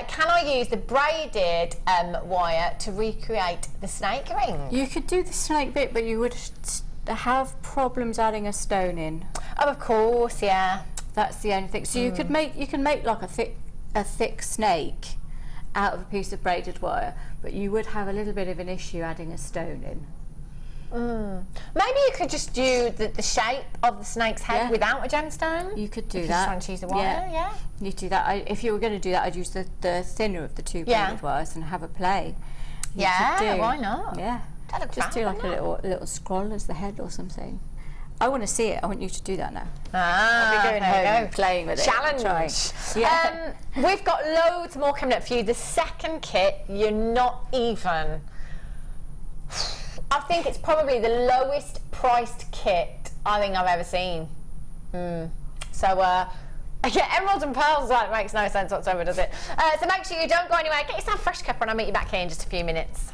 Can I use the braided wire to recreate the snake ring? You could do the snake bit, but you would have problems adding a stone in. Oh, of course, yeah. That's the only thing. So you can make like a thick snake out of a piece of braided wire, but you would have a little bit of an issue adding a stone in. Maybe you could just do the shape of the snake's head without a gemstone. You could do if that. You're trying to use the wire, yeah. You do that. If you were going to do that, I'd use the thinner of the two braided wires and have a play. Why not? Yeah. Just do like a little scroll as the head or something. I want to see it. I want you to do that now. I'll be going home and playing with it. Challenge. Yeah. We've got loads more coming up for you. The second kit, you're not even. I think it's probably the lowest priced kit I think I've ever seen. So, yeah, emeralds and pearls, that makes no sense whatsoever, does it? So make sure you don't go anywhere. Get yourself a fresh cuppa and I'll meet you back here in just a few minutes.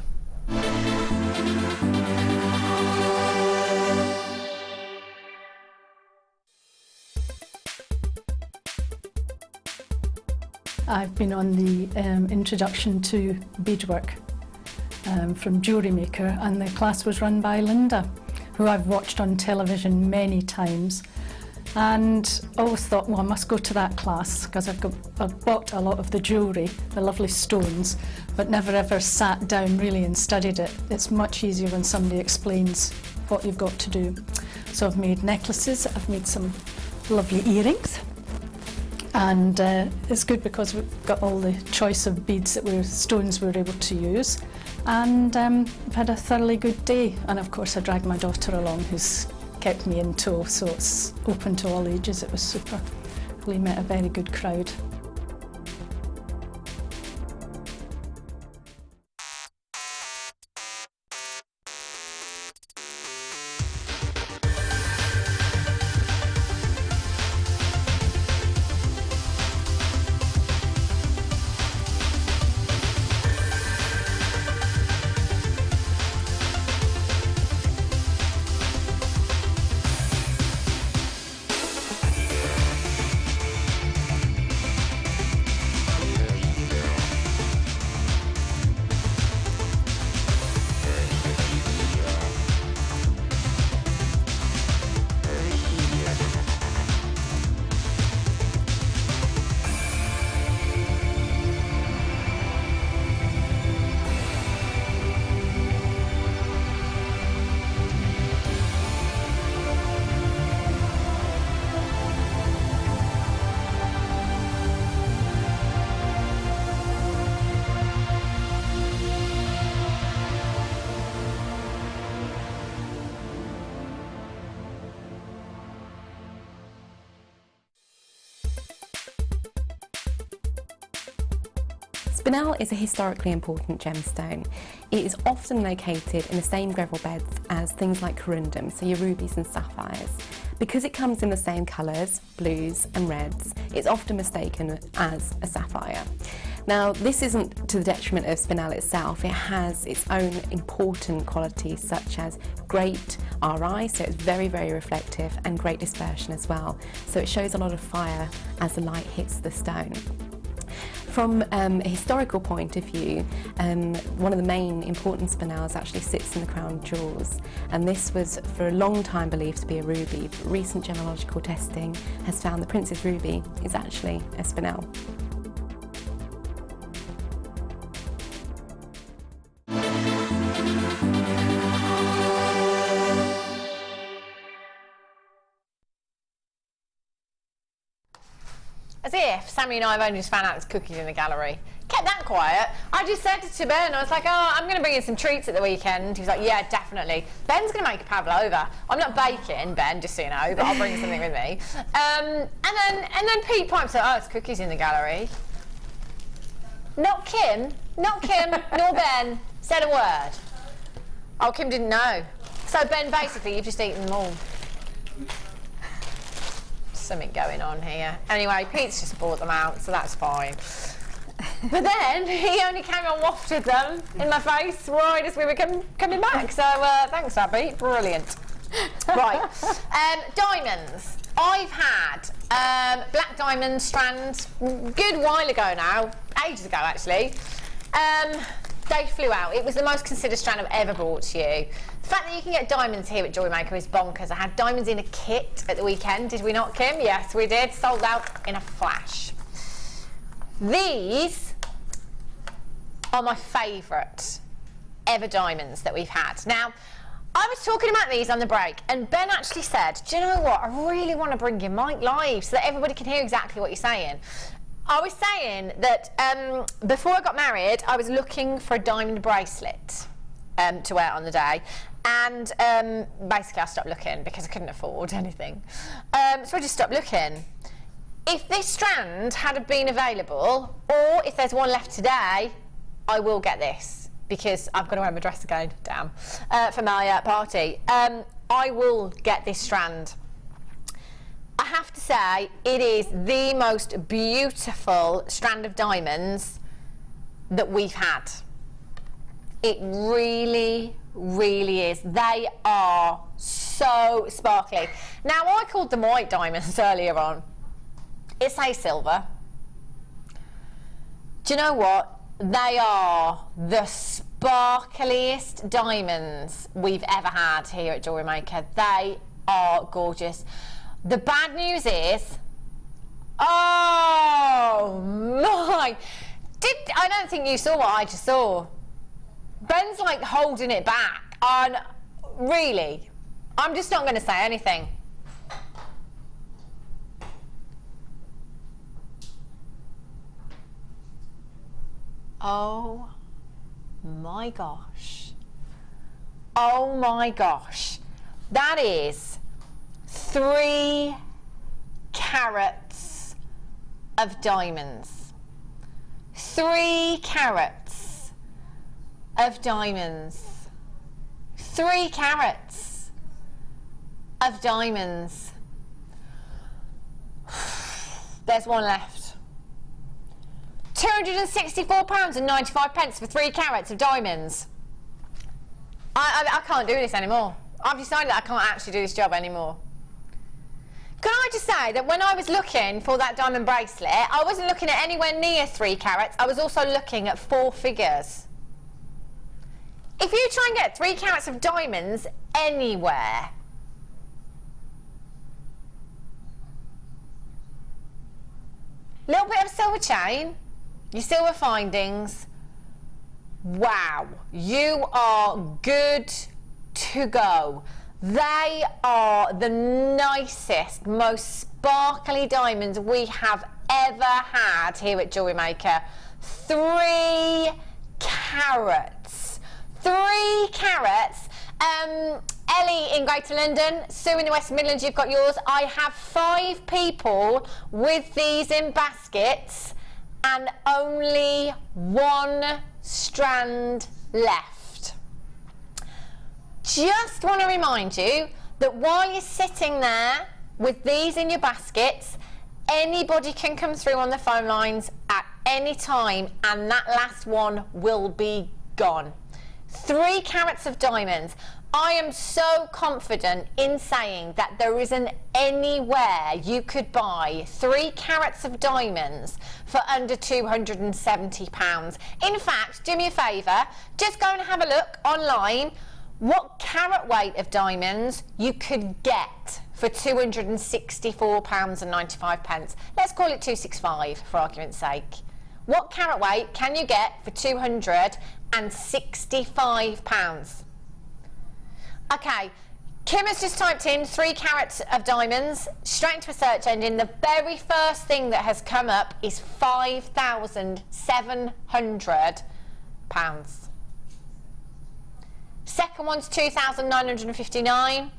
I've been on the introduction to beadwork from Jewellery Maker, and the class was run by Linda, who I've watched on television many times, and always thought, well, I must go to that class because I've bought a lot of the jewellery, the lovely stones, but never ever sat down really and studied it. It's much easier when somebody explains what you've got to do. So I've made necklaces, I've made some lovely earrings. And it's good because we've got all the choice of beads stones we're able to use, and I've had a thoroughly good day. And of course I dragged my daughter along, who's kept me in tow, so it's open to all ages. It was super. We met a very good crowd. Spinel is a historically important gemstone. It is often located in the same gravel beds as things like corundum, so your rubies and sapphires. Because it comes in the same colours, blues and reds, it's often mistaken as a sapphire. Now, this isn't to the detriment of spinel itself. It has its own important qualities such as great RI, so it's very, very reflective, and great dispersion as well. So it shows a lot of fire as the light hits the stone. From a historical point of view, one of the main important spinels actually sits in the crown jewels, and this was for a long time believed to be a ruby, but recent gemological testing has found the Princess Ruby is actually a spinel. As if Sammy and I have only just found out there's cookies in the gallery. Kept that quiet. I just said to Ben, I was like, oh, I'm going to bring in some treats at the weekend. He was like, yeah, definitely. Ben's going to make a pavlova. I'm not baking, Ben, just so you know, but I'll bring something with me. And then Pete pipes up, oh, it's cookies in the gallery. Not Kim, nor Ben said a word. Oh, Kim didn't know. So Ben, basically, you've just eaten them all. Something going on here. Anyway, Pete's just brought them out, so that's fine. But then he only came and wafted them in my face right as we were coming back. So thanks, Abby. Brilliant. Right. Diamonds. I've had black diamond strands good while ago now, ages ago actually. They flew out. It was the most considered strand I've ever brought to you. The fact that you can get diamonds here at Jewellery Maker is bonkers. I had diamonds in a kit at the weekend, did we not, Kim? Yes, we did. Sold out in a flash. These are my favourite ever diamonds that we've had. Now, I was talking about these on the break, and Ben actually said, do you know what? I really want to bring your mic live so that everybody can hear exactly what you're saying. I was saying that before I got married, I was looking for a diamond bracelet to wear on the day, and basically I stopped looking because I couldn't afford anything. So I just stopped looking. If this strand had been available, or if there's one left today, I will get this because I've got to wear my dress again, damn, for my party. I will get this strand. I have to say, it is the most beautiful strand of diamonds that we've had. It really, really is. They are so sparkly. Now, I called them white diamonds earlier on. It says silver. Do you know what? They are the sparkliest diamonds we've ever had here at Jewellery Maker. They are gorgeous. The bad news is, oh my, I don't think you saw what I just saw. Ben's like holding it back, and really, I'm just not going to say anything. Oh my gosh. Oh my gosh. That is 3 carats of diamonds. 3 carats of diamonds. 3 carats of diamonds. There's one left. £264.95 for 3 carats of diamonds. I can't do this anymore. I've decided that I can't actually do this job anymore. Can I just say that when I was looking for that diamond bracelet, I wasn't looking at anywhere near 3 carats. I was also looking at 4 figures. If you try and get 3 carats of diamonds anywhere, little bit of silver chain, your silver findings, wow, you are good to go. They are the nicest, most sparkly diamonds we have ever had here at Jewellery Maker. 3 carats. 3 carats. Ellie in Greater London, Sue in the West Midlands, you've got yours. I have 5 people with these in baskets and only 1 strand left. Just want to remind you that while you're sitting there with these in your baskets, anybody can come through on the phone lines at any time, and that last one will be gone. 3 carats of diamonds. I am so confident in saying that there isn't anywhere you could buy 3 carats of diamonds for under £270. In fact, do me a favour, just go and have a look online what carat weight of diamonds you could get for £264.95. Let's call it 265 for argument's sake. What carat weight can you get for £265? Okay, Kim has just typed in 3 carats of diamonds straight into a search engine. The very first thing that has come up is £5,700. Second one's 2,959.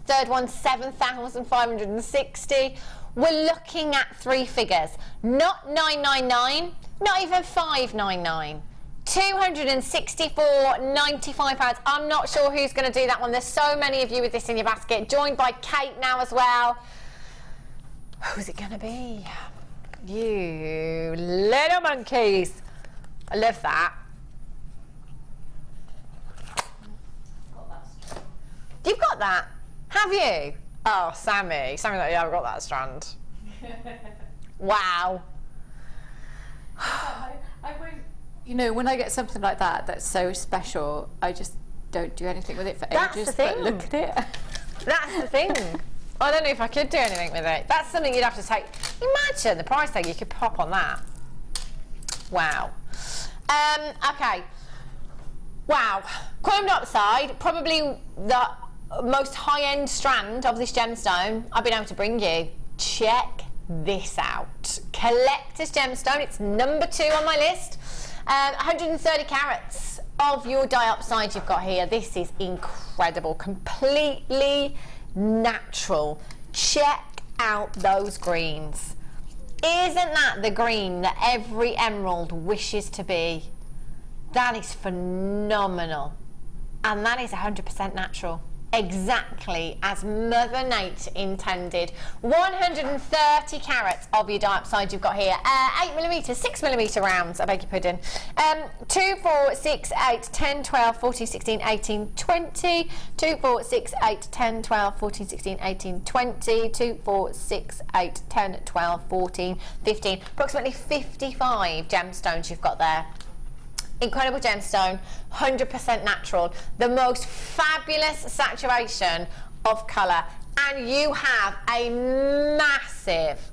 Third one's 7,560. We're looking at 3 figures, not 999, not even 599. £264.95. I'm not sure who's going to do that one. There's so many of you with this in your basket. Joined by Kate now as well. Who's it going to be? You little monkeys. I love that. You've got that? Have you? Oh, Sammy. Sammy, yeah, I've got that strand. Wow. I won't. You know, when I get something like that that's so special, I just don't do anything with it for That's ages. the thing. But look at it. That's the thing. I don't know if I could do anything with it. That's something you'd have to take. Imagine the price tag you could pop on that. Wow. Okay. Wow. Chrome dioxide, probably the most high-end strand of this gemstone I've been able to bring you. Check this out. Collector's gemstone. It's number 2 on my list. 130 carats of your diopside you've got here. This is incredible, completely natural. Check out those greens. Isn't that the green that every emerald wishes to be? That is phenomenal, and that is 100% natural. Exactly as Mother Nature intended. 130 carats of your diopside you've got here. 8mm, 6mm rounds, I beg your pudding. 2, 4, 6, 8, 10, 12, 14, 16, 18, 20. 2, 4, 6, 8, 10, 12, 14, 16, 18, 20. 2, 4, 6, 8, 10, 12, 14, 15. Approximately 55 gemstones you've got there. Incredible gemstone, 100% natural, the most fabulous saturation of colour, and you have a massive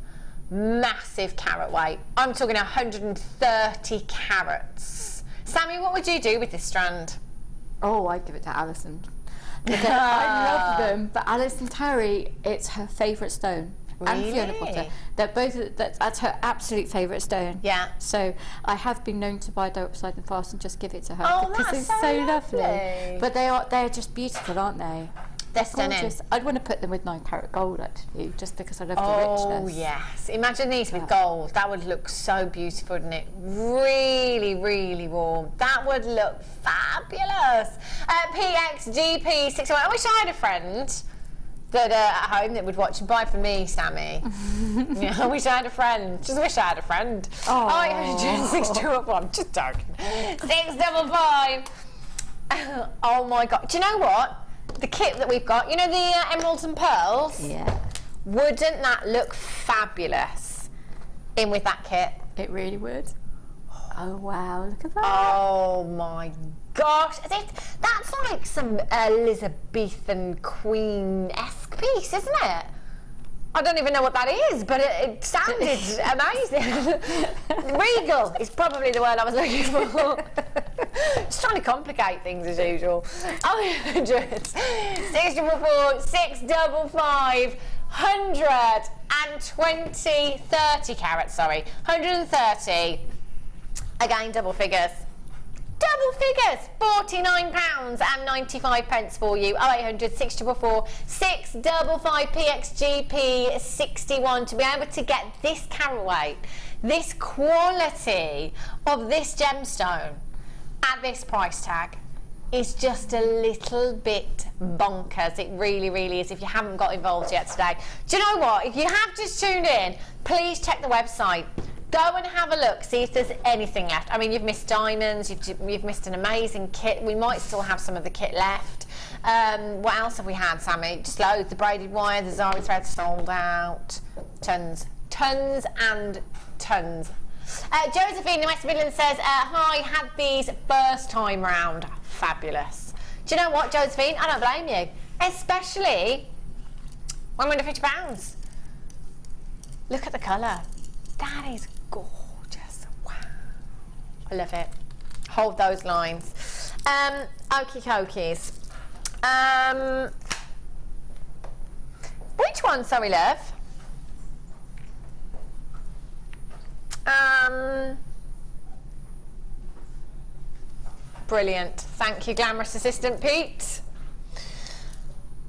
carat weight. I'm talking 130 carats. Sammy, what would you do with this strand? Oh, I'd give it to Alison. Because I love them, but Alison Terry, it's her favourite stone. Really? And Fiona Potter. They're both, that's her absolute favourite stone. Yeah. So I have been known to buy diopside and fast and just give it to her. Oh, because that's it's so lovely. lovely. But they're just beautiful, aren't they? They're stunning. Gorgeous. I'd want to put them with 9 carat gold actually, just because I love the Oh richness. yes, imagine these with gold. That would look so beautiful, wouldn't it? Really, really warm. That would look fabulous. PXGP61. I wish I had a friend that at home that would watch and buy for me, Sammy. Yeah, I wish I had a friend. Just wish I had a friend. Oh, 80621. Just joking. 655. Oh my God. Do you know what? The kit that we've got, you know the emeralds and pearls? Yeah. Wouldn't that look fabulous in with that kit? It really would. Oh wow, look at that. Oh my gosh. That's like some Elizabethan Queen-esque piece, isn't it? I don't even know what that is, but it sounded amazing. Regal is probably the word I was looking for. Just trying to complicate things as usual. 100, 644, 655, 120, 30 carats, sorry. 130, again double figures. Double figures, £49.95 for you. 0800 644 655 PXGP 61 to be able to get this carat weight, this quality of this gemstone at this price tag is just a little bit bonkers. It really, really is. If you haven't got involved yet today, do you know what? If you have just tuned in, please check the website. Go and have a look, see if there's anything left. I mean, you've missed diamonds, you've missed an amazing kit. We might still have some of the kit left. What else have we had, Sammy? Just loads. The braided wire, the zari thread sold out. Tons and tons. Josephine in West Midlands says, hi, had these first time round. Fabulous. Do you know what, Josephine? I don't blame you. Especially when we're under £50. Look at the colour. That is gorgeous. Wow. I love it. Hold those lines. Okie dokies. Which one, sorry, love? Brilliant. Thank you, Glamorous Assistant Pete.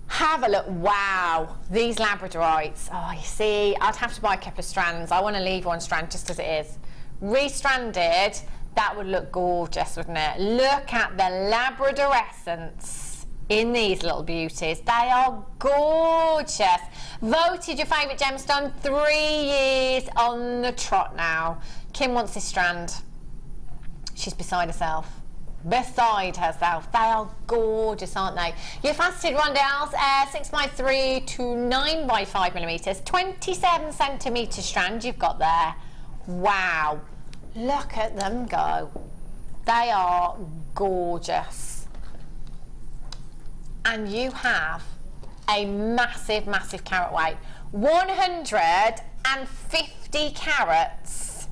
Have a look. Wow, these labradorites. Oh, you see, I'd have to buy a couple of strands. I want to leave one strand just as it is. Restranded, that would look gorgeous, wouldn't it? Look at the labradorescence in these little beauties. They are gorgeous. Voted your favourite gemstone 3 years on the trot now. Kim wants this strand. She's beside herself. Beside herself. They are gorgeous, aren't they? Your faceted rondelles, 6x3 to 9x5mm, 27 centimetre strand you've got there. Wow, look at them go. They are gorgeous. And you have a massive, massive carat weight. 150 carats,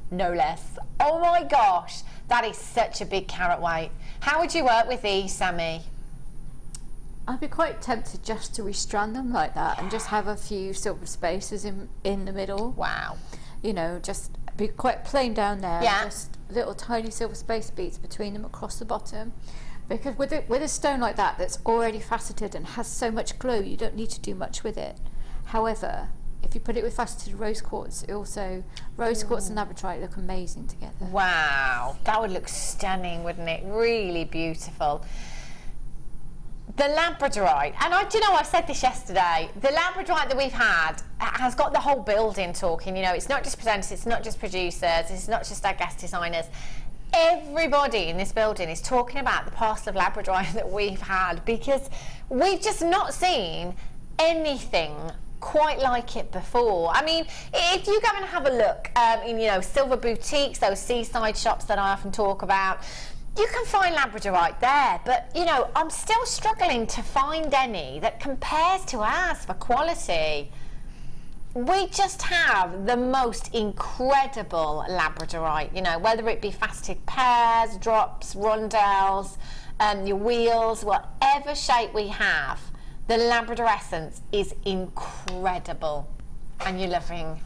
no less. Oh my gosh. That is such a big carat weight. How would you work with these, Sammy? I'd be quite tempted just to restrand them like that and just have a few silver spaces in the middle. Wow. You know, just be quite plain down there. Yeah. Just little tiny silver space beads between them across the bottom. Because with a stone like that that's already faceted and has so much glow, you don't need to do much with it. However, if you put it with faceted rose quartz, rose quartz and labradorite look amazing together. Wow, that would look stunning, wouldn't it? Really beautiful. The labradorite, and do you know, I said this yesterday, the labradorite that we've had has got the whole building talking. You know, it's not just presenters, it's not just producers, it's not just our guest designers. Everybody in this building is talking about the parcel of labradorite that we've had, because we've just not seen anything quite like it before. I mean, if you go and have a look in, you know, silver boutiques, those seaside shops that I often talk about, you can find labradorite there, but you know, I'm still struggling to find any that compares to ours for quality. We just have the most incredible labradorite, you know, whether it be faceted pears, drops, rondelles, your wheels, whatever shape we have. The labradorescence is incredible, and you're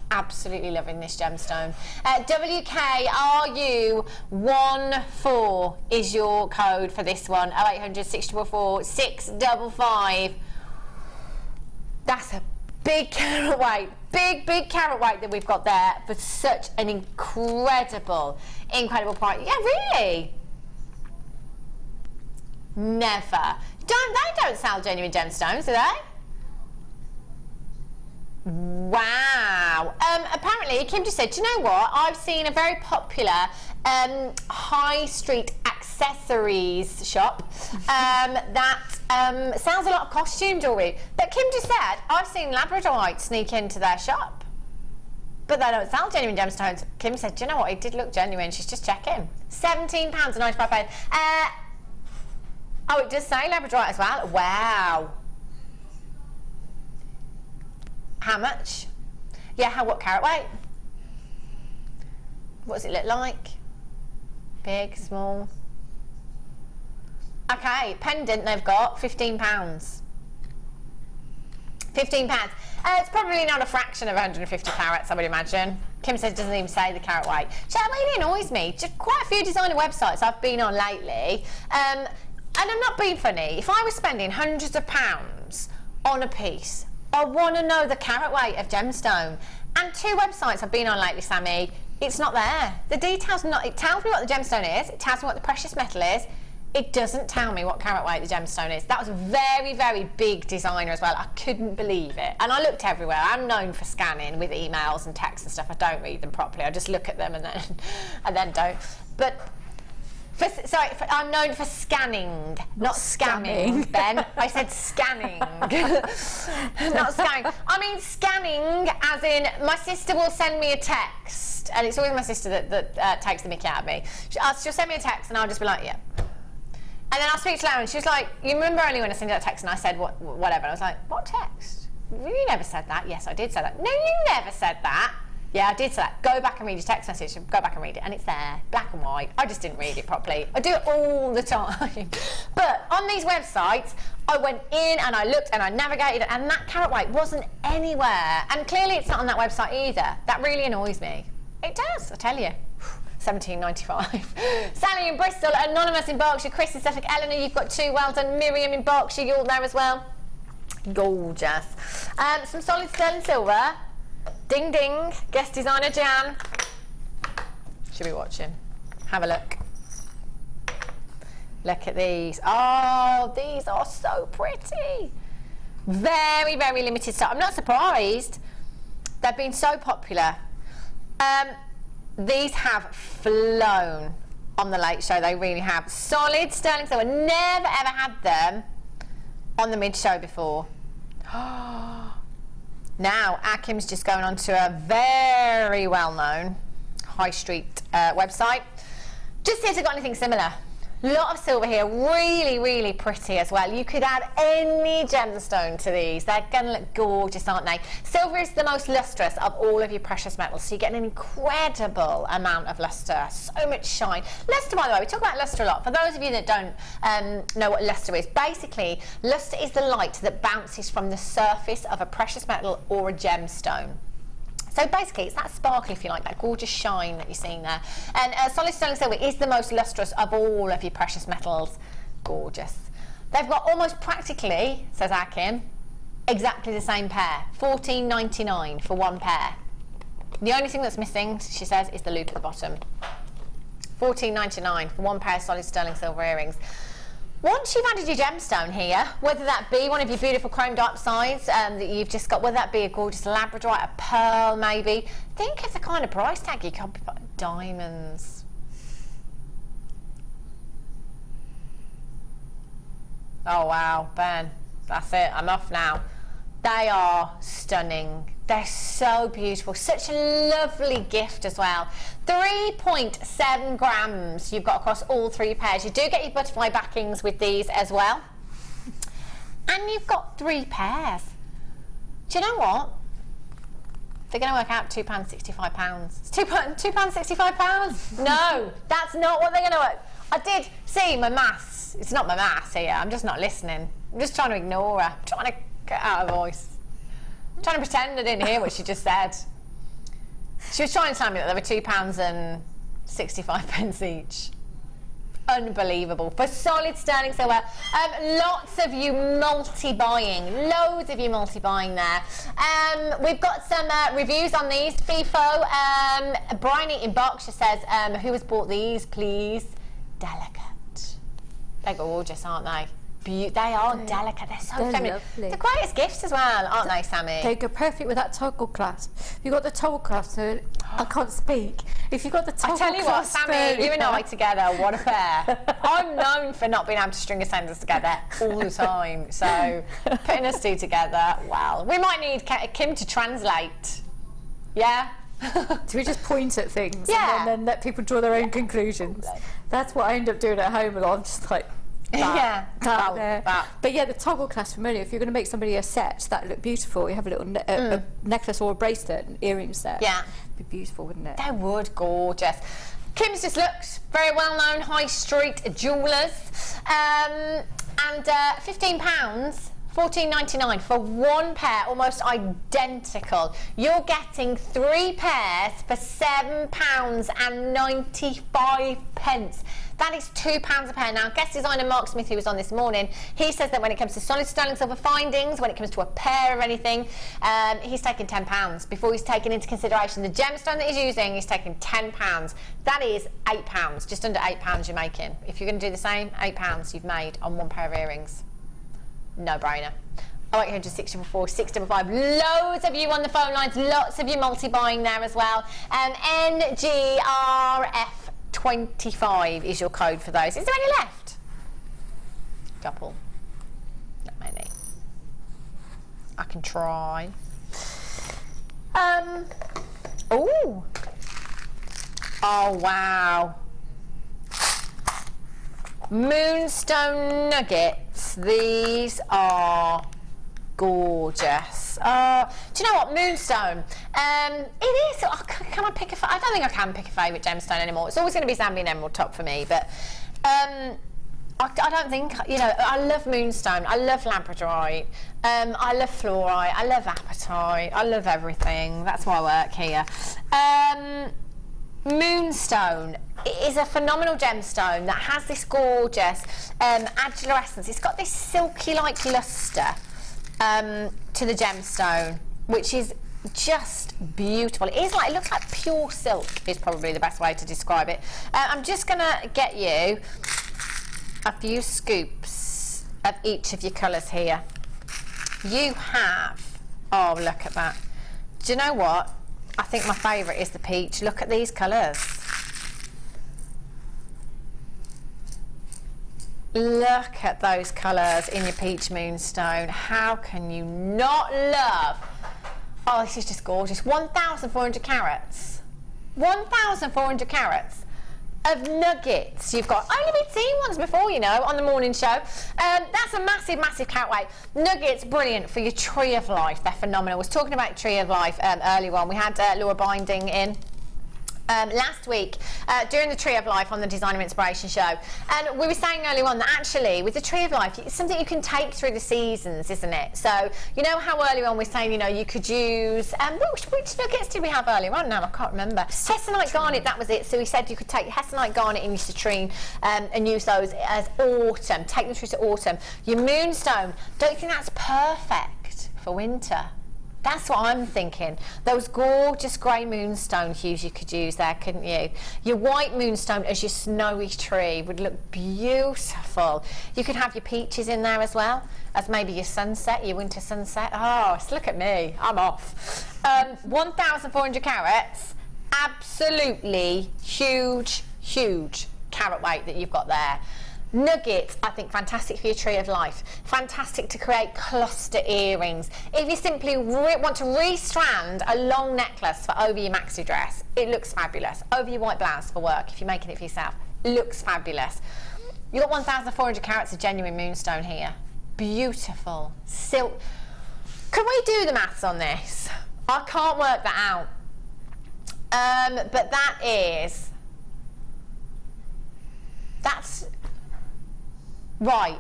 absolutely loving this gemstone. WKRU14 is your code for this one. 0800 644 655. That's a big carat weight, big carat weight that we've got there for such an incredible price. Yeah, really? Never. They don't sell genuine gemstones, do they? Wow. Apparently, Kim just said, do you know what? I've seen a very popular high street accessories shop that sells a lot of costume jewellery. But Kim just said, I've seen labradorite sneak into their shop, but they don't sell genuine gemstones. Kim said, do you know what? It did look genuine. She's just checking. £17.95. Oh, it does say labradorite as well. Wow. How much? Yeah, what carat weight? What does it look like? Big, small? Okay, pendant they've got, £15. £15. It's probably not a fraction of 150 carats, I would imagine. Kim says it doesn't even say the carat weight. That really annoys me. Just quite a few designer websites I've been on lately. And I'm not being funny. If I was spending hundreds of pounds on a piece, I want to know the carat weight of gemstone. And 2 websites I've been on lately, Sammy, it's not there. The details not. It tells me what the gemstone is. It tells me what the precious metal is. It doesn't tell me what carat weight the gemstone is. That was a very, very big designer as well. I couldn't believe it. And I looked everywhere. I'm known for scanning with emails and texts and stuff. I don't read them properly. I just look at them and then don't. But I'm known for scanning, not scamming, Ben. I said scanning, not scanning. I mean scanning as in my sister will send me a text, and it's always my sister that takes the mickey out of me. She'll send me a text and I'll just be like, yeah. And then I'll speak to Lauren and she was like, you remember earlier when I sent you that text and I said whatever? And I was like, what text? You never said that. Yes, I did say that. No, you never said that. Yeah, I did say that. Go back and read your text message. Go back and read it. And it's there, black and white. I just didn't read it properly. I do it all the time. But on these websites, I went in and I looked and I navigated and that carat weight wasn't anywhere. And clearly it's not on that website either. That really annoys me. It does, I tell you. £17.95. Sally in Bristol, Anonymous in Berkshire, Chris in Suffolk, Eleanor, you've got 2, well done. Miriam in Berkshire, you're there as well. Gorgeous. Some solid sterling silver. Ding ding, guest designer Jan. Should be watching. Have a look. Look at these. Oh, these are so pretty. Very, very limited stock. I'm not surprised. They've been so popular. These have flown on the Late Show. They really have. Solid sterling silver. Never ever had them on the Mid Show before. Now, Akim's just going on to a very well-known high street website. Just see if they've got anything similar. Lot of silver here, really, really pretty as well. You could add any gemstone to these. They're going to look gorgeous, aren't they? Silver is the most lustrous of all of your precious metals, so you get an incredible amount of luster, so much shine. Luster, by the way, we talk about luster a lot. For those of you that don't know what luster is, basically, luster is the light that bounces from the surface of a precious metal or a gemstone. So basically, it's that sparkle, if you like, that gorgeous shine that you're seeing there. And solid sterling silver is the most lustrous of all of your precious metals. Gorgeous. They've got almost practically, says Akim, exactly the same pair. $14.99 for one pair. The only thing that's missing, she says, is the loop at the bottom. $14.99 for one pair of solid sterling silver earrings. Once you've added your gemstone here, whether that be one of your beautiful chrome diopsides that you've just got, whether that be a gorgeous labradorite, a pearl maybe, think of the kind of price tag you can put. Diamonds. Oh wow, Ben, that's it, I'm off now. They are stunning. They're so beautiful. Such a lovely gift as well. 3.7 grams you've got across all 3 pairs. You do get your butterfly backings with these as well. And you've got 3 pairs. Do you know what? They're going to work out £2.65. It's £2.65? No, that's not what they're going to work. I did see my maths. It's not my maths here. I'm just not listening. I'm just trying to ignore her. I'm trying to get out of voice. I'm trying to pretend I didn't hear what she just said. She was trying to tell me that there were £2.65 each. Unbelievable. For solid sterling silver. Lots of you multi-buying. Loads of you multi-buying there. We've got some reviews on these. FIFO. Bryony in Berkshire says, who has bought these, please? Delicate. They're gorgeous, aren't they? They are delicate. They're so feminine. Lovely. The greatest gifts as well, aren't they, Sammy? They go perfect with that toggle clasp. You've got the toggle clasp, so I can't speak. If you've got the toggle clasp... I tell you what, Sammy, you and I together, what a pair. I'm known for not being able to string a sentence together all the time. So, putting us two together, well, we might need Kim to translate. Yeah? So we just point at things and then let people draw their own conclusions. That's what I end up doing at home a lot. I'm just like... That. But yeah, the toggle clasp familiar. If you're going to make somebody a set that look beautiful, you have a little a necklace or a bracelet, an earring set. Yeah, it'd be beautiful, wouldn't it? They would, gorgeous. Kim's just looked very well-known high street jewellers, and £15 14.99 for one pair, almost identical. You're getting 3 pairs for £7.95. That is £2 a pair. Now, guest designer Mark Smith, who was on this morning, he says that when it comes to solid sterling silver findings, when it comes to a pair of anything, he's taking £10 before he's taken into consideration the gemstone that he's using. He's taking £10. That is £8, just under £8 you're making. If you're going to do the same, £8 you've made on one pair of earrings. No brainer. 0800 655. Loads of you on the phone lines, lots of you multi-buying there as well. NGRF25 is your code for those. Is there any left? Couple. Not many. I can try. Oh. Oh, wow. Moonstone nuggets. These are gorgeous. Do you know what? Moonstone. It is. Oh, can I pick a? I don't think I can pick a favourite gemstone anymore. It's always going to be Zambian emerald top for me. But I don't think. You know, I love moonstone. I love labradorite. I love fluorite. I love apatite. I love everything. That's why I work here. Moonstone is a phenomenal gemstone that has this gorgeous adularescence. It's got this silky-like lustre to the gemstone, which is just beautiful. It looks like pure silk is probably the best way to describe it. I'm just going to get you a few scoops of each of your colours here. You have, oh, look at that. Do you know what? I think my favourite is the peach. Look at these colours. Look at those colours in your peach moonstone. How can you not love? Oh, this is just gorgeous. 1,400 carats. 1,400 carats of nuggets. You've got only been seeing ones before, you know, on the morning show. That's a massive, massive carat weight. Nuggets, brilliant for your Tree of Life. They're phenomenal. I was talking about Tree of Life earlier on. We had Laura Binding in last week during the Tree of Life on the Designer Inspiration Show, and we were saying earlier on that actually with the Tree of Life it's something you can take through the seasons, isn't it? So you know how earlier on we were saying, you know, you could use which nuggets did we have earlier on? Now I can't remember. Hessonite Garnet, that was it. So we said you could take Hessonite Garnet and your citrine and use those as autumn, take them through to autumn. Your moonstone, don't you think that's perfect for winter? That's what I'm thinking. Those gorgeous grey moonstone hues you could use there, couldn't you? Your white moonstone as your snowy tree would look beautiful. You could have your peaches in there as well, as maybe your sunset, your winter sunset. Oh, look at me, I'm off. 1,400 carats, absolutely huge, huge carat weight that you've got there. Nuggets, I think, fantastic for your Tree of Life. Fantastic to create cluster earrings. If you simply want to re-strand a long necklace for over your maxi dress, it looks fabulous. Over your white blouse for work, if you're making it for yourself, it looks fabulous. You've got 1,400 carats of genuine moonstone here. Beautiful. Silk. Can we do the maths on this? I can't work that out. But that's right.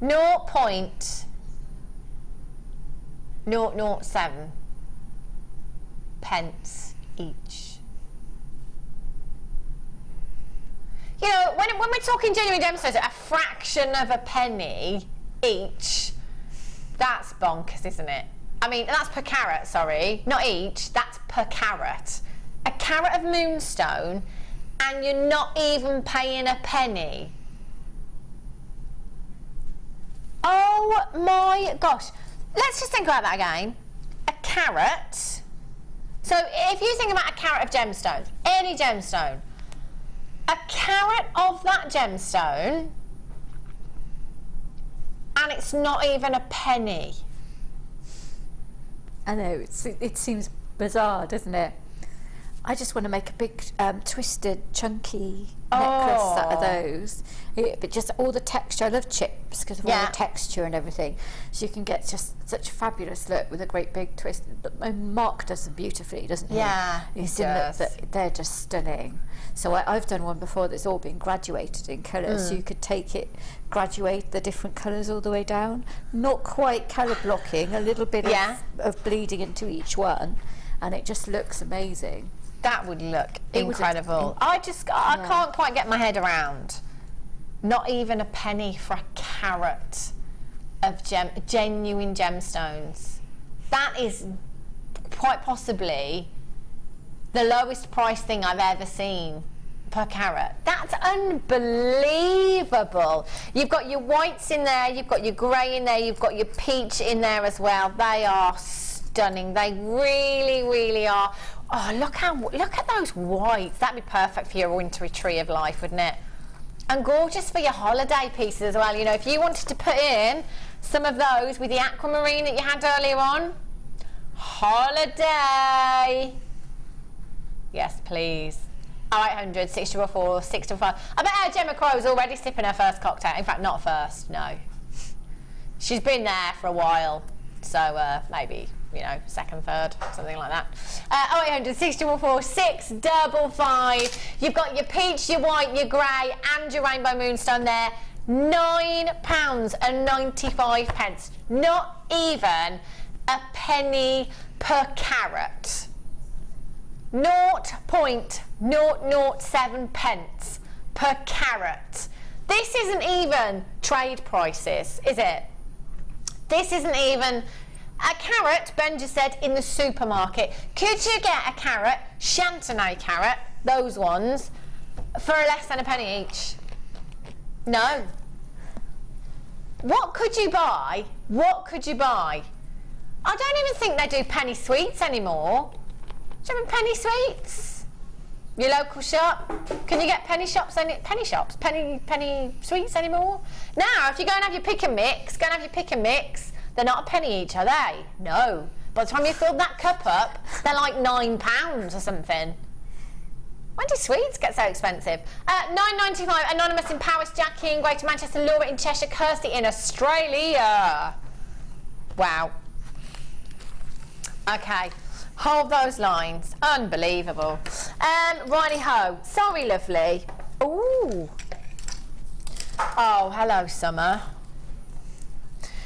0.007 pence each. You know, when we're talking genuine gemstones, a fraction of a penny each, that's bonkers, isn't it? I mean, that's per carat, sorry. Not each, that's per carat. A carat of moonstone, and you're not even paying a penny. Oh my gosh. Let's just think about that again. A carat. So if you think about a carat of gemstones, any gemstone, a carat of that gemstone, and it's not even a penny. I know, it seems bizarre, doesn't it? I just want to make a big twisted, chunky necklace out of those. But just all the texture. I love chips because of all the texture and everything. So you can get just such a fabulous look with a great big twist. And Mark does them beautifully, doesn't he? Yeah, they're just stunning. So I've done one before that's all been graduated in colours. So you could take it, graduate the different colours all the way down. Not quite colour blocking, a little bit of bleeding into each one. And it just looks amazing. That would look incredible. I can't quite get my head around not even a penny for a carat of genuine gemstones. That is quite possibly the lowest price thing I've ever seen per carat. That's unbelievable. You've got your whites in there, you've got your grey in there, you've got your peach in there as well. They are stunning. They really, really are. Oh, look at those whites. That'd be perfect for your wintry tree of life, wouldn't it? And gorgeous for your holiday pieces as well. You know, if you wanted to put in some of those with the aquamarine that you had earlier on. Holiday. Yes, please. 0800 644 625. I bet Gemma Crow's already sipping her first cocktail. In fact, not first, no. She's been there for a while. So maybe, you know, second, third, something like that. 0800 644 655. You've got your peach, your white, your grey and your rainbow moonstone there. £9.95. Not even a penny per carat. 0.007 pence per carat. This isn't even trade prices, is it? This isn't even a carat, Ben just said, in the supermarket. Could you get a carat, Chantenay carat, those ones, for less than a penny each? No. What could you buy? What could you buy? I don't even think they do penny sweets anymore. Do you remember penny sweets? Your local shop? Can you get penny sweets anymore? Now, if you go and have your pick and mix, they're not a penny each, are they? No. By the time you fill that cup up, they're like £9 or something. When do sweets get so expensive? £9.95, Anonymous in Paris, Jackie in Greater Manchester, Laura in Cheshire, Kirsty in Australia. Wow. Okay. Hold those lines. Unbelievable. Righty-ho. Sorry, lovely. Ooh. Oh, hello, summer.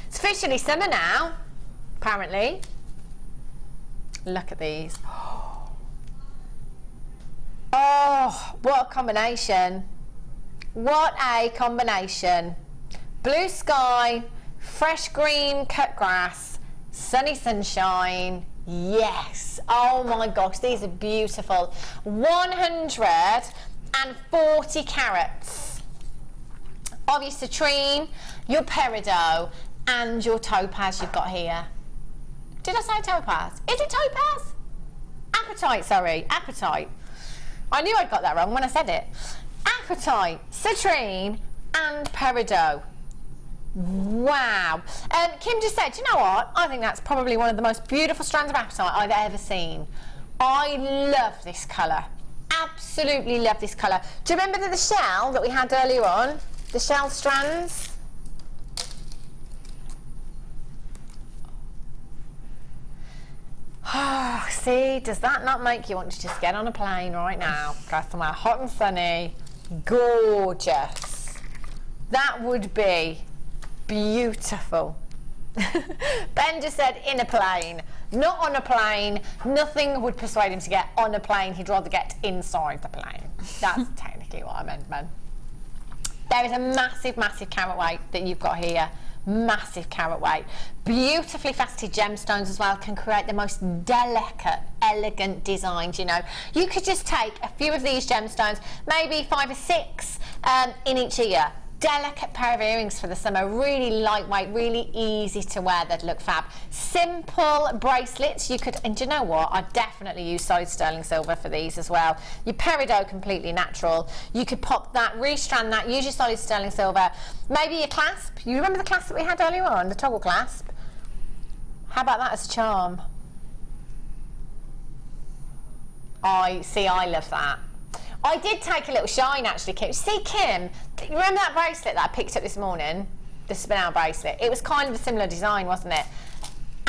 It's officially summer now, apparently. Look at these. Oh, what a combination. What a combination. Blue sky, fresh green cut grass, sunny sunshine. Yes. Oh my gosh, these are beautiful. 140 carats of your citrine, your peridot, and your topaz you've got here. Did I say topaz? Is it topaz? Apatite, sorry. Apatite. I knew I'd got that wrong when I said it. Apatite, citrine, and peridot. Wow. Kim just said, do you know what? I think that's probably one of the most beautiful strands of apatite I've ever seen. I love this colour. Absolutely love this colour. Do you remember the shell that we had earlier on? The shell strands? Oh, see, does that not make you want to just get on a plane right now, go somewhere hot and sunny, gorgeous? That would be beautiful. Ben just said in a plane. Not on a plane. Nothing would persuade him to get on a plane. He'd rather get inside the plane. That's technically what I meant, Ben. There is a massive, massive carat weight that you've got here. Massive carat weight. Beautifully faceted gemstones as well can create the most delicate, elegant designs, you know. You could just take a few of these gemstones, maybe 5 or 6 in each ear. Delicate pair of earrings for the summer, really lightweight, really easy to wear, they'd look fab. Simple bracelets, you could, and do you know what, I'd definitely use solid sterling silver for these as well. Your peridot, completely natural. You could pop that, restrand that, use your solid sterling silver. Maybe your clasp, you remember the clasp that we had earlier on, the toggle clasp? How about that as a charm? I love that. I did take a little shine actually, Kim. See, Kim, you remember that bracelet that I picked up this morning? The spinel bracelet. It was kind of a similar design, wasn't it?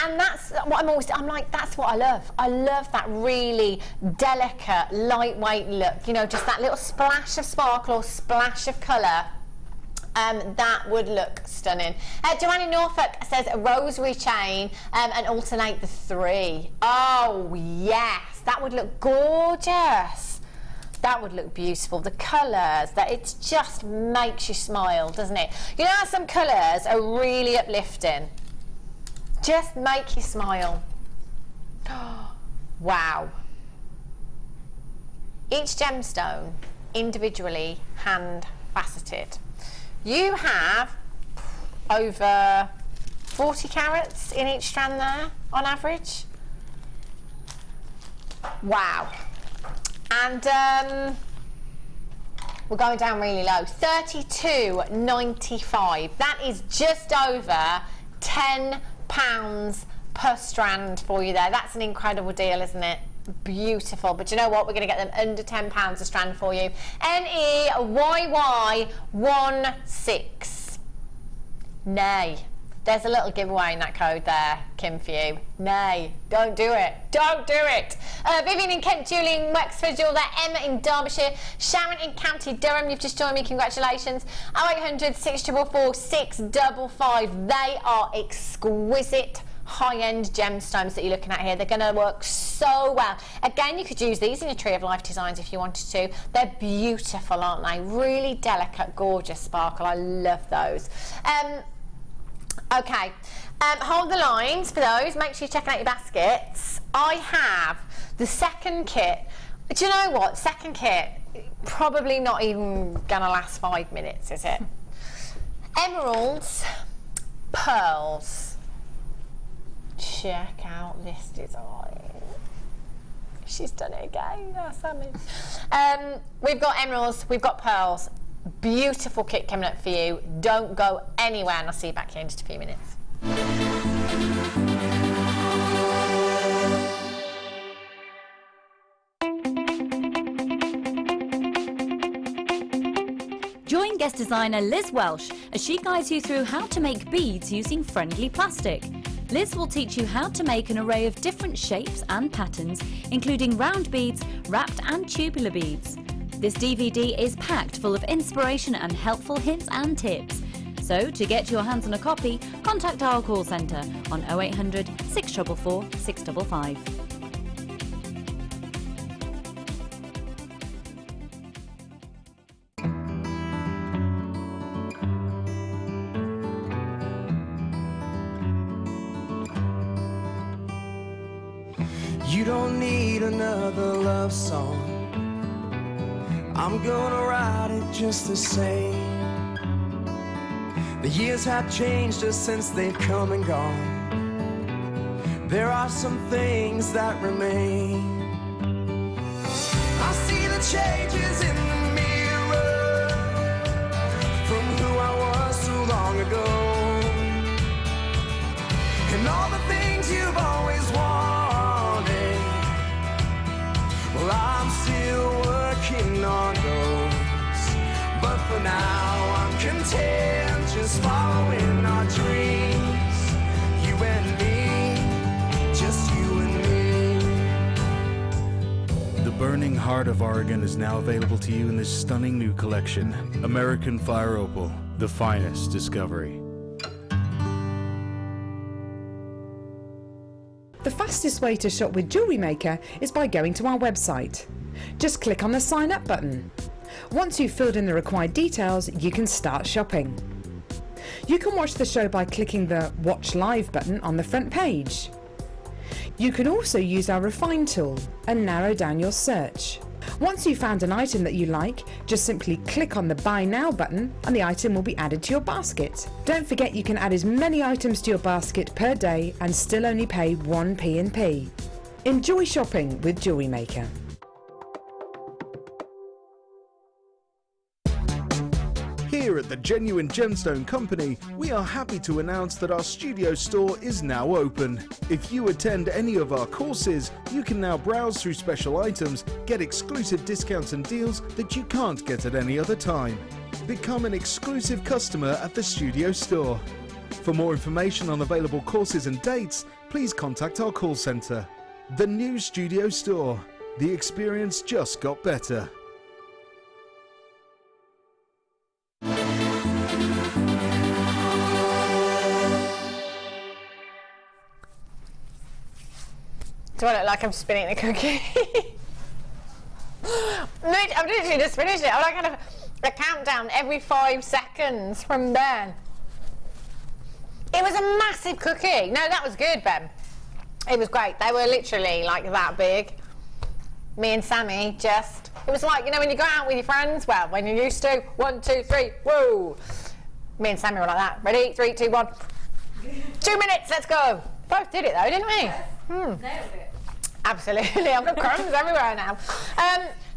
And that's what I'm like, that's what I love. I love that really delicate, lightweight look. You know, just that little splash of sparkle or splash of colour. That would look stunning. Joanna Norfolk says a rosary chain and alternate the 3. Oh, yes. That would look gorgeous. That would look beautiful. The colours, that it just makes you smile, doesn't it? You know how some colours are really uplifting? Just make you smile. Wow. Each gemstone individually hand faceted. You have over 40 carats in each strand there on average. Wow. And we're going down really low. £32.95. That is just over £10 per strand for you there. That's an incredible deal, isn't it? Beautiful. But you know what? We're going to get them under £10 a strand for you. NEYY16. Nay. There's a little giveaway in that code there, Kim, for you. Nay, don't do it. Don't do it. Vivian in Kent, Julie in Wexford, you're there. Emma in Derbyshire, Sharon in County Durham, you've just joined me. Congratulations. 0800 644 655. They are exquisite high-end gemstones that you're looking at here. They're going to work so well. Again, you could use these in your Tree of Life designs if you wanted to. They're beautiful, aren't they? Really delicate, gorgeous sparkle. I love those. Okay, hold the lines for those. Make sure you're checking out your baskets. I have the second kit. Do you know what? Second kit, probably not even going to last 5 minutes, is it? Emeralds, pearls. Check out this design. She's done it again. Oh, Sammy. We've got emeralds, we've got pearls. Beautiful kit coming up for you. Don't go anywhere, and I'll see you back here in just a few minutes. Join guest designer Liz Welsh as she guides you through how to make beads using friendly plastic. Liz will teach you how to make an array of different shapes and patterns, including round beads, wrapped and tubular beads. This DVD is packed full of inspiration and helpful hints and tips. So, to get your hands on a copy, contact our call centre on 0800 644 655. You don't need another love song. I'm gonna write it just the same. The years have changed us since they've come and gone. There are some things that remain. I see the changes in the mirror from who I was so long ago, and all the things you've always wanted. Well, I'm still working on those, but for now I'm content just following our dreams. You and me, just you and me. The Burning Heart of Oregon is now available to you in this stunning new collection, American Fire Opal, the finest discovery. The fastest way to shop with Jewellery Maker is by going to our website. Just click on the sign up button. Once you've filled in the required details, you can start shopping. You can watch the show by clicking the Watch Live button on the front page. You can also use our Refine tool and narrow down your search. Once you've found an item that you like, just simply click on the Buy Now button and the item will be added to your basket. Don't forget you can add as many items to your basket per day and still only pay 1 P&P. Enjoy shopping with Jewellery Maker. Here at At the Genuine Gemstone Company, we are happy to announce that our studio store is now open. If you attend any of our courses, you can now browse through special items, get exclusive discounts and deals that you can't get at any other time. Become an exclusive customer at the studio store. For more information on available courses and dates, please contact our call centre. The new studio store. The experience just got better. Do I look like I'm spinning the cookie? I've literally just finished it. I'm like kind of a countdown every 5 seconds from then. It was a massive cookie. No, that was good, Ben. It was great. They were literally like that big. Me and Sammy just, it was like, you know, when you go out with your friends, well, when you used to, 1, 2, 3, whoa. Me and Sammy were like that. Ready? 3, 2, 1. 2 minutes, let's go. Both did it though, didn't we? Nailed it. Absolutely, I've got crumbs everywhere now.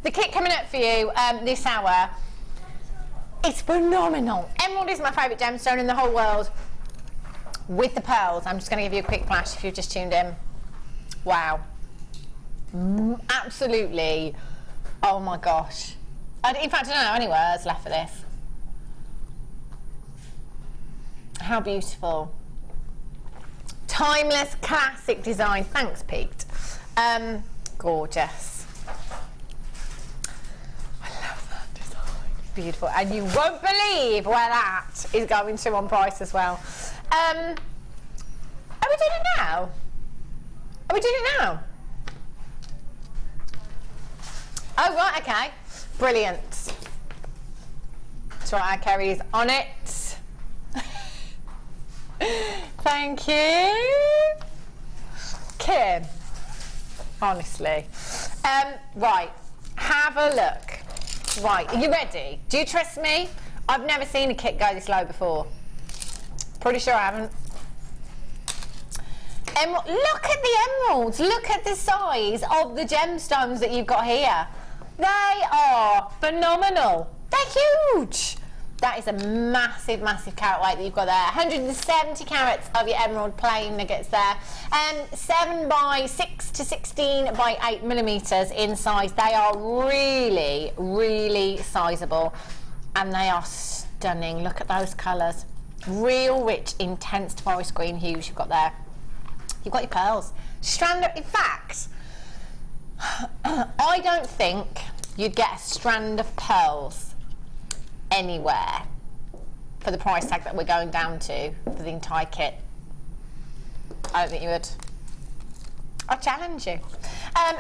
The kit coming up for you this hour, it's phenomenal. Emerald is my favourite gemstone in the whole world. With the pearls, I'm just going to give you a quick flash if you've just tuned in. Wow. Absolutely. Oh my gosh. In fact, I don't know any words left for this. How beautiful. Timeless, classic design. Thanks, Pete. Gorgeous. I love that design. Beautiful. And you won't believe where that is going to on price as well. Are we doing it now? Are we doing it now? Oh, right, okay. Brilliant. That's right, Kerry's on it. Thank you. Kim. Honestly. Right, have a look. Right, are you ready? Do you trust me? I've never seen a kit go this low before. Pretty sure I haven't. Look at the emeralds. Look at the size of the gemstones that you've got here. They are phenomenal. They're huge. That is a massive, massive carat weight that you've got there. 170 carats of your emerald plain nuggets there. 7 by 6 to 16 by 8 millimeters in size. They are really, really sizable. And they are stunning. Look at those colours. Real rich, intense forest green hues you've got there. You've got your pearls. Strand of, in fact, I don't think you'd get a strand of pearls anywhere for the price tag that we're going down to for the entire kit. I don't think you would. I challenge you.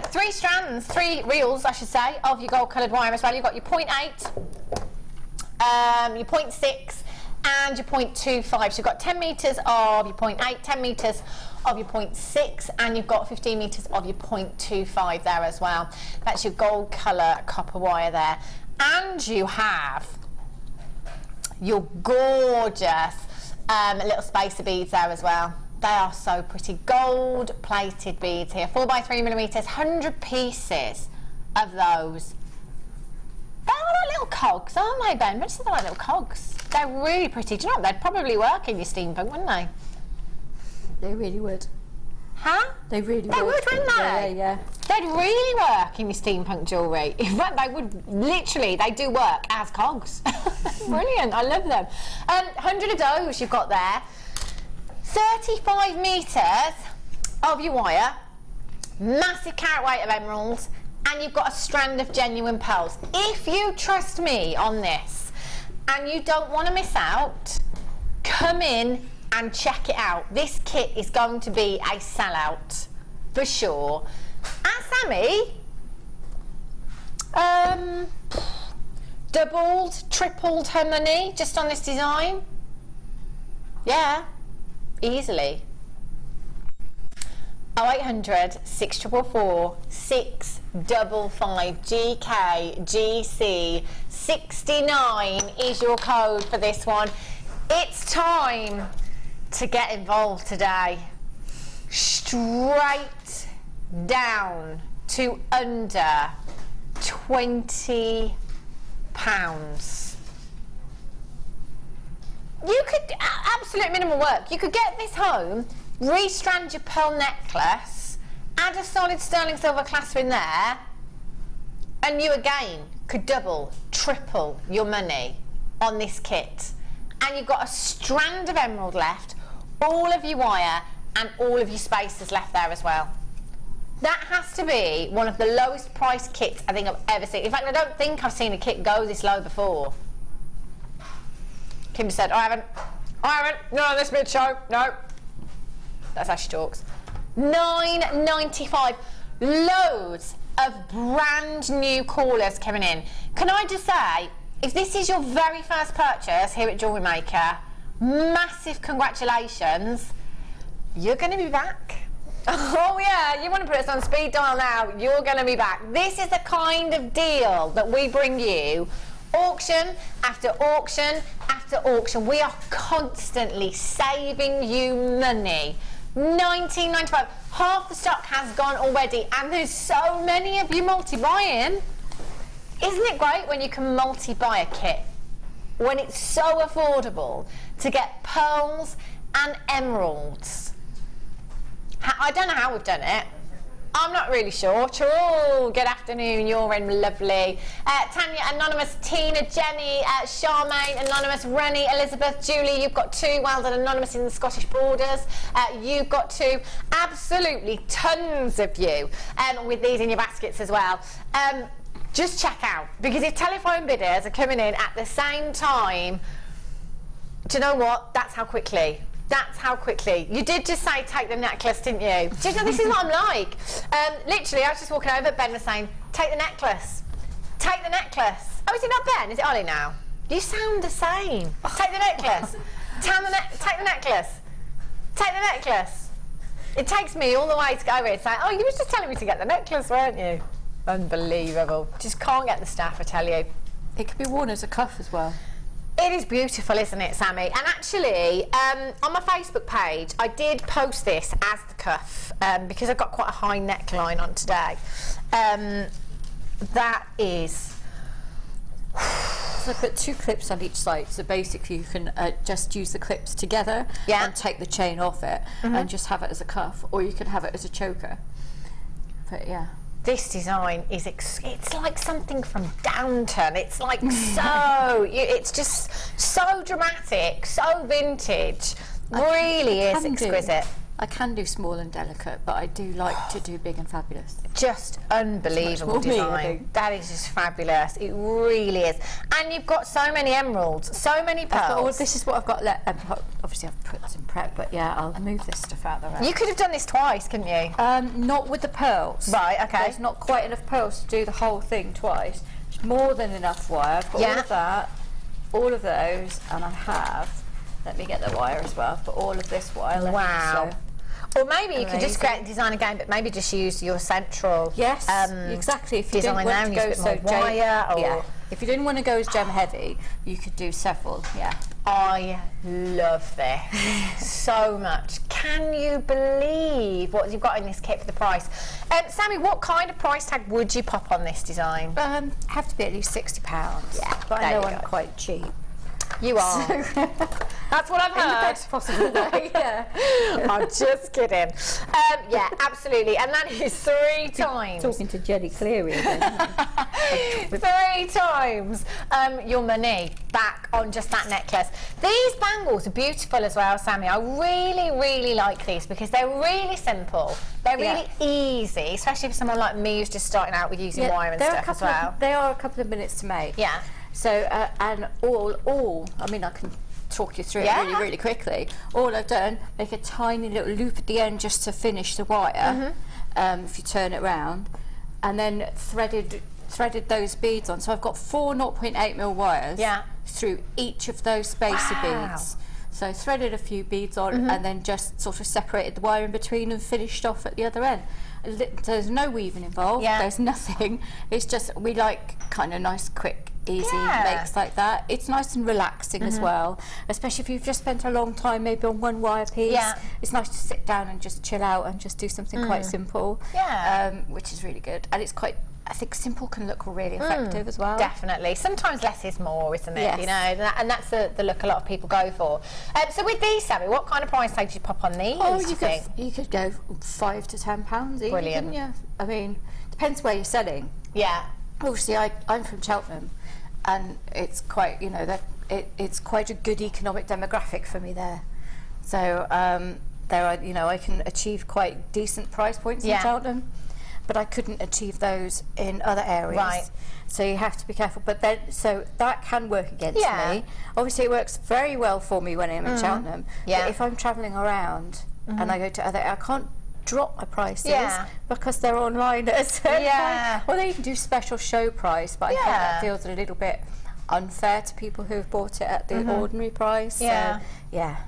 3 strands, 3 reels, I should say, of your gold coloured wire as well. You've got your 0.8, your 0.6, and your 0.25. So you've got 10 metres of your 0.8, 10 metres of your 0.6, and you've got 15 metres of your 0.25 there as well. That's your gold colour copper wire there. And you have your gorgeous little spacer beads there as well. They are so pretty. Gold plated beads here, 4 by 3 millimeters, 100 pieces of those. They're like little cogs, aren't they, Ben? But they're like little cogs. They're really pretty. Do you know what? They'd probably work in your steampunk, wouldn't they? They really would. Huh? They really would. They would, wouldn't they? Yeah. They'd really work in your steampunk jewellery. In fact, they would literally, they do work as cogs. Brilliant, I love them. 100 of those you've got there. 35 metres of your wire. Massive carat weight of emeralds. And you've got a strand of genuine pearls. If you trust me on this and you don't want to miss out, come in and check it out. This kit is going to be a sellout for sure. And Sammy doubled, tripled her money just on this design. Yeah, easily. 0800 644 655 GK GC 69 is your code for this one. It's time to get involved today. Straight down to under £20. You could, absolute minimal work. You could get this home, restrand your pearl necklace, add a solid sterling silver clasp in there, and you again could double, triple your money on this kit. And you've got a strand of emerald left, all of your wire, and all of your spacers left there as well. That has to be one of the lowest priced kits I think I've ever seen. In fact, I don't think I've seen a kit go this low before. Kim said, I haven't, not on this mid show, no. That's how she talks. $9.95, loads of brand new callers coming in. Can I just say, if this is your very first purchase here at Jewellery Maker, massive congratulations. You're going to be back. Oh yeah, you want to put us on speed dial now, you're going to be back. This is the kind of deal that we bring you. Auction after auction after auction. We are constantly saving you money. $19.95. Half the stock has gone already, and there's so many of you multi-buying. Isn't it great when you can multi-buy a kit? When it's so affordable to get pearls and emeralds. I don't know how we've done it. I'm not really sure. Charul, good afternoon, you're in, lovely. Tanya, Anonymous, Tina, Jenny, Charmaine, Anonymous, Rennie, Elizabeth, Julie, you've got 2, well done, Anonymous in the Scottish borders. You've got 2, absolutely tons of you with these in your baskets as well. Just check out, because if telephone bidders are coming in at the same time, do you know what? That's how quickly. That's how quickly. You did just say take the necklace, didn't you? Do you know, this is what I'm like. Literally, I was just walking over, Ben was saying, take the necklace. Take the necklace. Oh, is it not Ben? Is it Ollie now? You sound the same. Take the necklace. Take the necklace. Take the necklace. It takes me all the way to go over and say, oh, you were just telling me to get the necklace, weren't you? Unbelievable. Just can't get the staff, I tell you. It could be worn as a cuff as well. It is beautiful, isn't it, Sammy? And actually, on my Facebook page, I did post this as the cuff because I've got quite a high neckline on today. That is... So I put 2 clips on each side, so basically you can just use the clips together and take the chain off it and just have it as a cuff, or you can have it as a choker. But yeah. This design is, it's like something from Downton. It's like so, it's just so dramatic, so vintage. Really is exquisite. I can do small and delicate, but I do like to do big and fabulous. Just unbelievable design. That is just fabulous. It really is. And you've got so many emeralds, so many pearls. This is what I've got left. Obviously, I've put some prep, but yeah, I'll move this stuff out the way. You could have done this twice, couldn't you? Not with the pearls. Right, okay. There's not quite enough pearls to do the whole thing twice. It's more than enough wire. I've got all of that, all of those, and I have, let me get the wire as well, I've got all of this wire left. Wow. So. Or maybe you could just create a design again, but maybe just use your central exactly. If you design there and use a bit more wire. Or if you didn't want to go as gem heavy, you could do several. Yeah. I love this so much. Can you believe what you've got in this kit for the price? Sammy, what kind of price tag would you pop on this design? Have to be at least £60. Yeah, but I know I'm quite cheap. You are. That's what I've heard. In the best possible way, yeah. I'm just kidding. Yeah, absolutely. And that is 3 times. Talking to Jenny Cleary again. 3 times your money back on just that necklace. These bangles are beautiful as well, Sammy. I really, really like these because they're really simple. They're really easy, especially for someone like me who's just starting out with using wire and stuff as well. They are a couple of minutes to make. Yeah. So, and all, I mean, I can talk you through it really, really quickly. All I've done, make a tiny little loop at the end just to finish the wire, if you turn it round, and then threaded those beads on. So I've got 4 0.8mm wires through each of those spacer beads. So threaded a few beads on and then just sort of separated the wire in between and finished off at the other end. There's no weaving involved, there's nothing. It's just, we like kind of nice, quick, easy makes like that. It's nice and relaxing as well, especially if you've just spent a long time maybe on one wire piece. It's nice to sit down and just chill out and just do something quite simple, which is really good. And it's quite I think simple can look really effective as well. Definitely. Sometimes less is more, isn't it? Yes. You know, and that's the look a lot of people go for. So with these, Sammy, what kind of price tag did you pop on these? Oh, you could go £5 to £10 even. Brilliant. Couldn't you? I mean, depends where you're selling. Yeah. Obviously, I'm from Cheltenham, and it's quite, you know, it's quite a good economic demographic for me there. So there are, you know, I can achieve quite decent price points in Cheltenham, but I couldn't achieve those in other areas. Right. So you have to be careful. But then, so that can work against me. Obviously, it works very well for me when I'm in Cheltenham. Yeah. But if I'm travelling around and I go to other, I can't drop my prices because they're online at a certain point. Or they can do special show price, but I think that feels a little bit unfair to people who've bought it at the ordinary price. Yeah. So, yeah.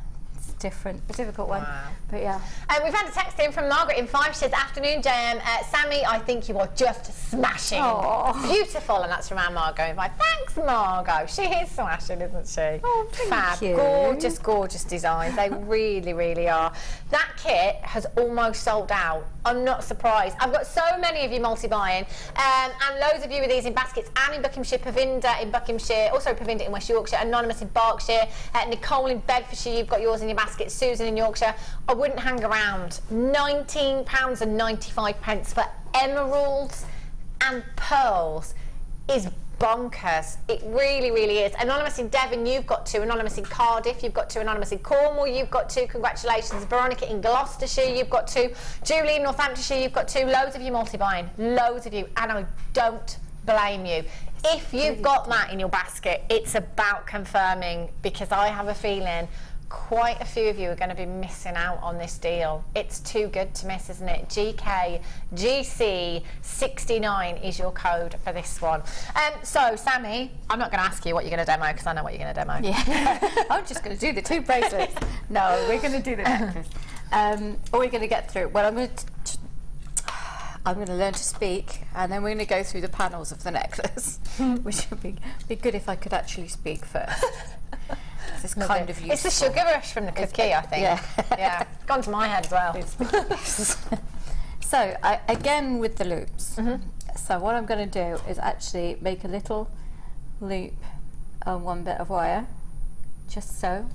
Different, a difficult one, but yeah. We've had a text in from Margaret in 5. She says, afternoon, JM. Sammy, I think you are just smashing. Aww. Beautiful, and that's from our Margot in 5. Thanks, Margot. She is smashing, isn't she? Oh, thank Fab. you. Gorgeous, gorgeous designs. They really, really are. That kit has almost sold out. I'm not surprised. I've got so many of you multi-buying, and loads of you with these in baskets. Anne in Buckinghamshire, Pavinda in Buckinghamshire, also Pavinda in West Yorkshire, Anonymous in Berkshire, Nicole in Bedfordshire, you've got yours in your basket. Susan in Yorkshire. I wouldn't hang around. £19.95 for emeralds and pearls is bonkers. It really, really is. Anonymous in Devon, you've got 2. Anonymous in Cardiff, you've got 2. Anonymous in Cornwall, you've got 2. Congratulations. Veronica in Gloucestershire, you've got 2. Julie in Northamptonshire, you've got 2. Loads of you multi-buying. Loads of you. And I don't blame you. If you've got that in your basket, it's about confirming, because I have a feeling quite a few of you are going to be missing out on this deal. It's too good to miss, isn't it? GKGC69 is your code for this one. So, Sammy, I'm not going to ask you what you're going to demo, because I know what you're going to demo. Yeah. I'm just going to do the 2 bracelets. No, we're going to do the necklace. Or we're going to get through. Well, I'm going to learn to speak, and then we're going to go through the panels of the necklace, which would be good if I could actually speak first. It's kind of useful. It's the sugar rush from the cookie, I think. Yeah. Gone to my head as well. So, again with the loops. So what I'm going to do is actually make a little loop on one bit of wire, just so.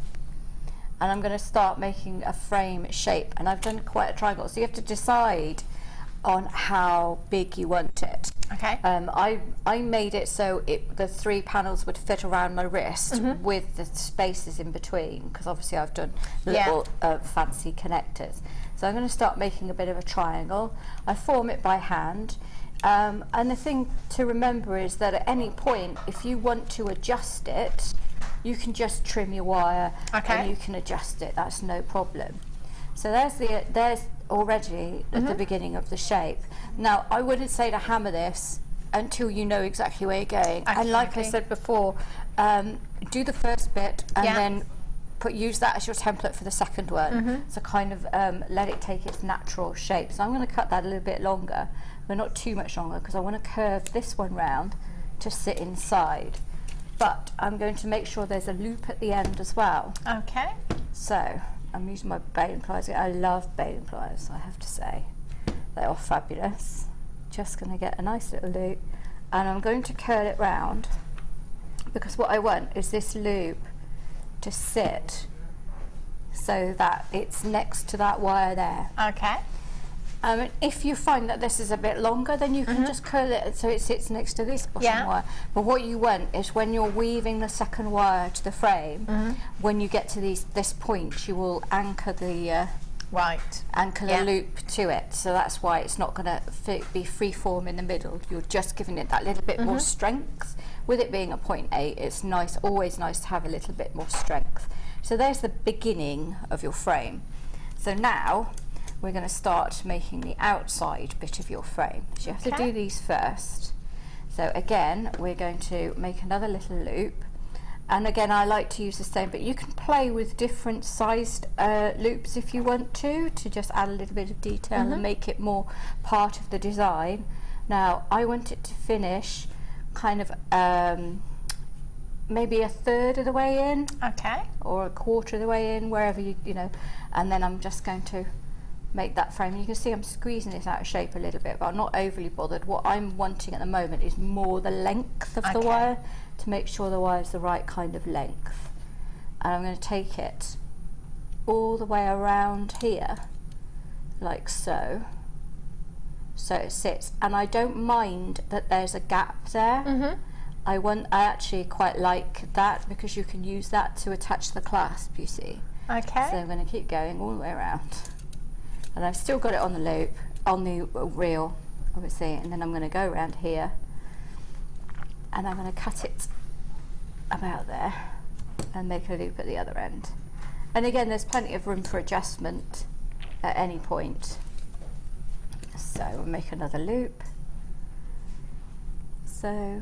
And I'm going to start making a frame shape. And I've done quite a triangle. So you have to decide on how big you want it. Okay. I made it so the 3 panels would fit around my wrist with the spaces in between, because obviously I've done little fancy connectors. So I'm going to start making a bit of a triangle. I form it by hand, and the thing to remember is that at any point, if you want to adjust it, you can just trim your wire and you can adjust it. That's no problem. So there's already at the beginning of the shape. Now, I wouldn't say to hammer this until you know exactly where you're going. And like I said before, do the first bit and then use that as your template for the second one. So kind of let it take its natural shape. So I'm going to cut that a little bit longer, but not too much longer, because I want to curve this one round to sit inside. But I'm going to make sure there's a loop at the end as well. Okay. So I'm using my Braided pliers. I love Braided pliers, I have to say. They are fabulous. Just going to get a nice little loop, and I'm going to curl it round, because what I want is this loop to sit so that it's next to that wire there. Okay. If you find that this is a bit longer, then you can just curl it so it sits next to this bottom wire. But what you want is when you're weaving the second wire to the frame, when you get to this point, you will anchor the loop to it. So that's why it's not going to be free form in the middle. You're just giving it that little bit more strength. With it being a 0.8, it's nice, always nice to have a little bit more strength. So there's the beginning of your frame. So now we're going to start making the outside bit of your frame. So you have to do these first. So again, we're going to make another little loop. And again, I like to use the same, but you can play with different sized loops if you want to just add a little bit of detail and make it more part of the design. Now, I want it to finish kind of maybe 1/3 of the way in. Okay. Or 1/4 of the way in, wherever you know. And then I'm just going to make that frame. And you can see I'm squeezing this out of shape a little bit, but I'm not overly bothered. What I'm wanting at the moment is more the length of the wire, to make sure the wire is the right kind of length. And I'm going to take it all the way around here, like so. So it sits, and I don't mind that there's a gap there. I actually quite like that, because you can use that to attach the clasp, you see. Okay. So I'm going to keep going all the way around, and I've still got it on the loop, on the reel, obviously, and then I'm going to go around here, and I'm going to cut it about there and make a loop at the other end. And again, there's plenty of room for adjustment at any point. So we'll make another loop. So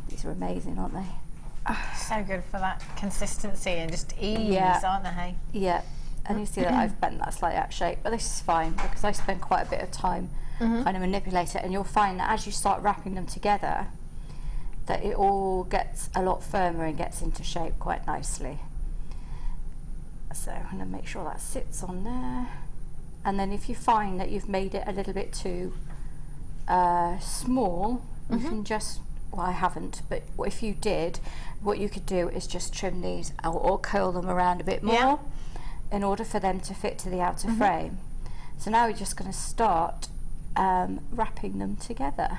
these are amazing, aren't they? So good for that consistency and just ease, aren't they? Yeah, and you see that I've bent that slightly out of shape, but this is fine because I spend quite a bit of time kind of manipulate it, and you'll find that as you start wrapping them together, that it all gets a lot firmer and gets into shape quite nicely. So I'm going to make sure that sits on there, and then if you find that you've made it a little bit too small, you can just, well, I haven't, but if you did, what you could do is just trim these or curl them around a bit more in order for them to fit to the outer frame. So now we're just going to start wrapping them together,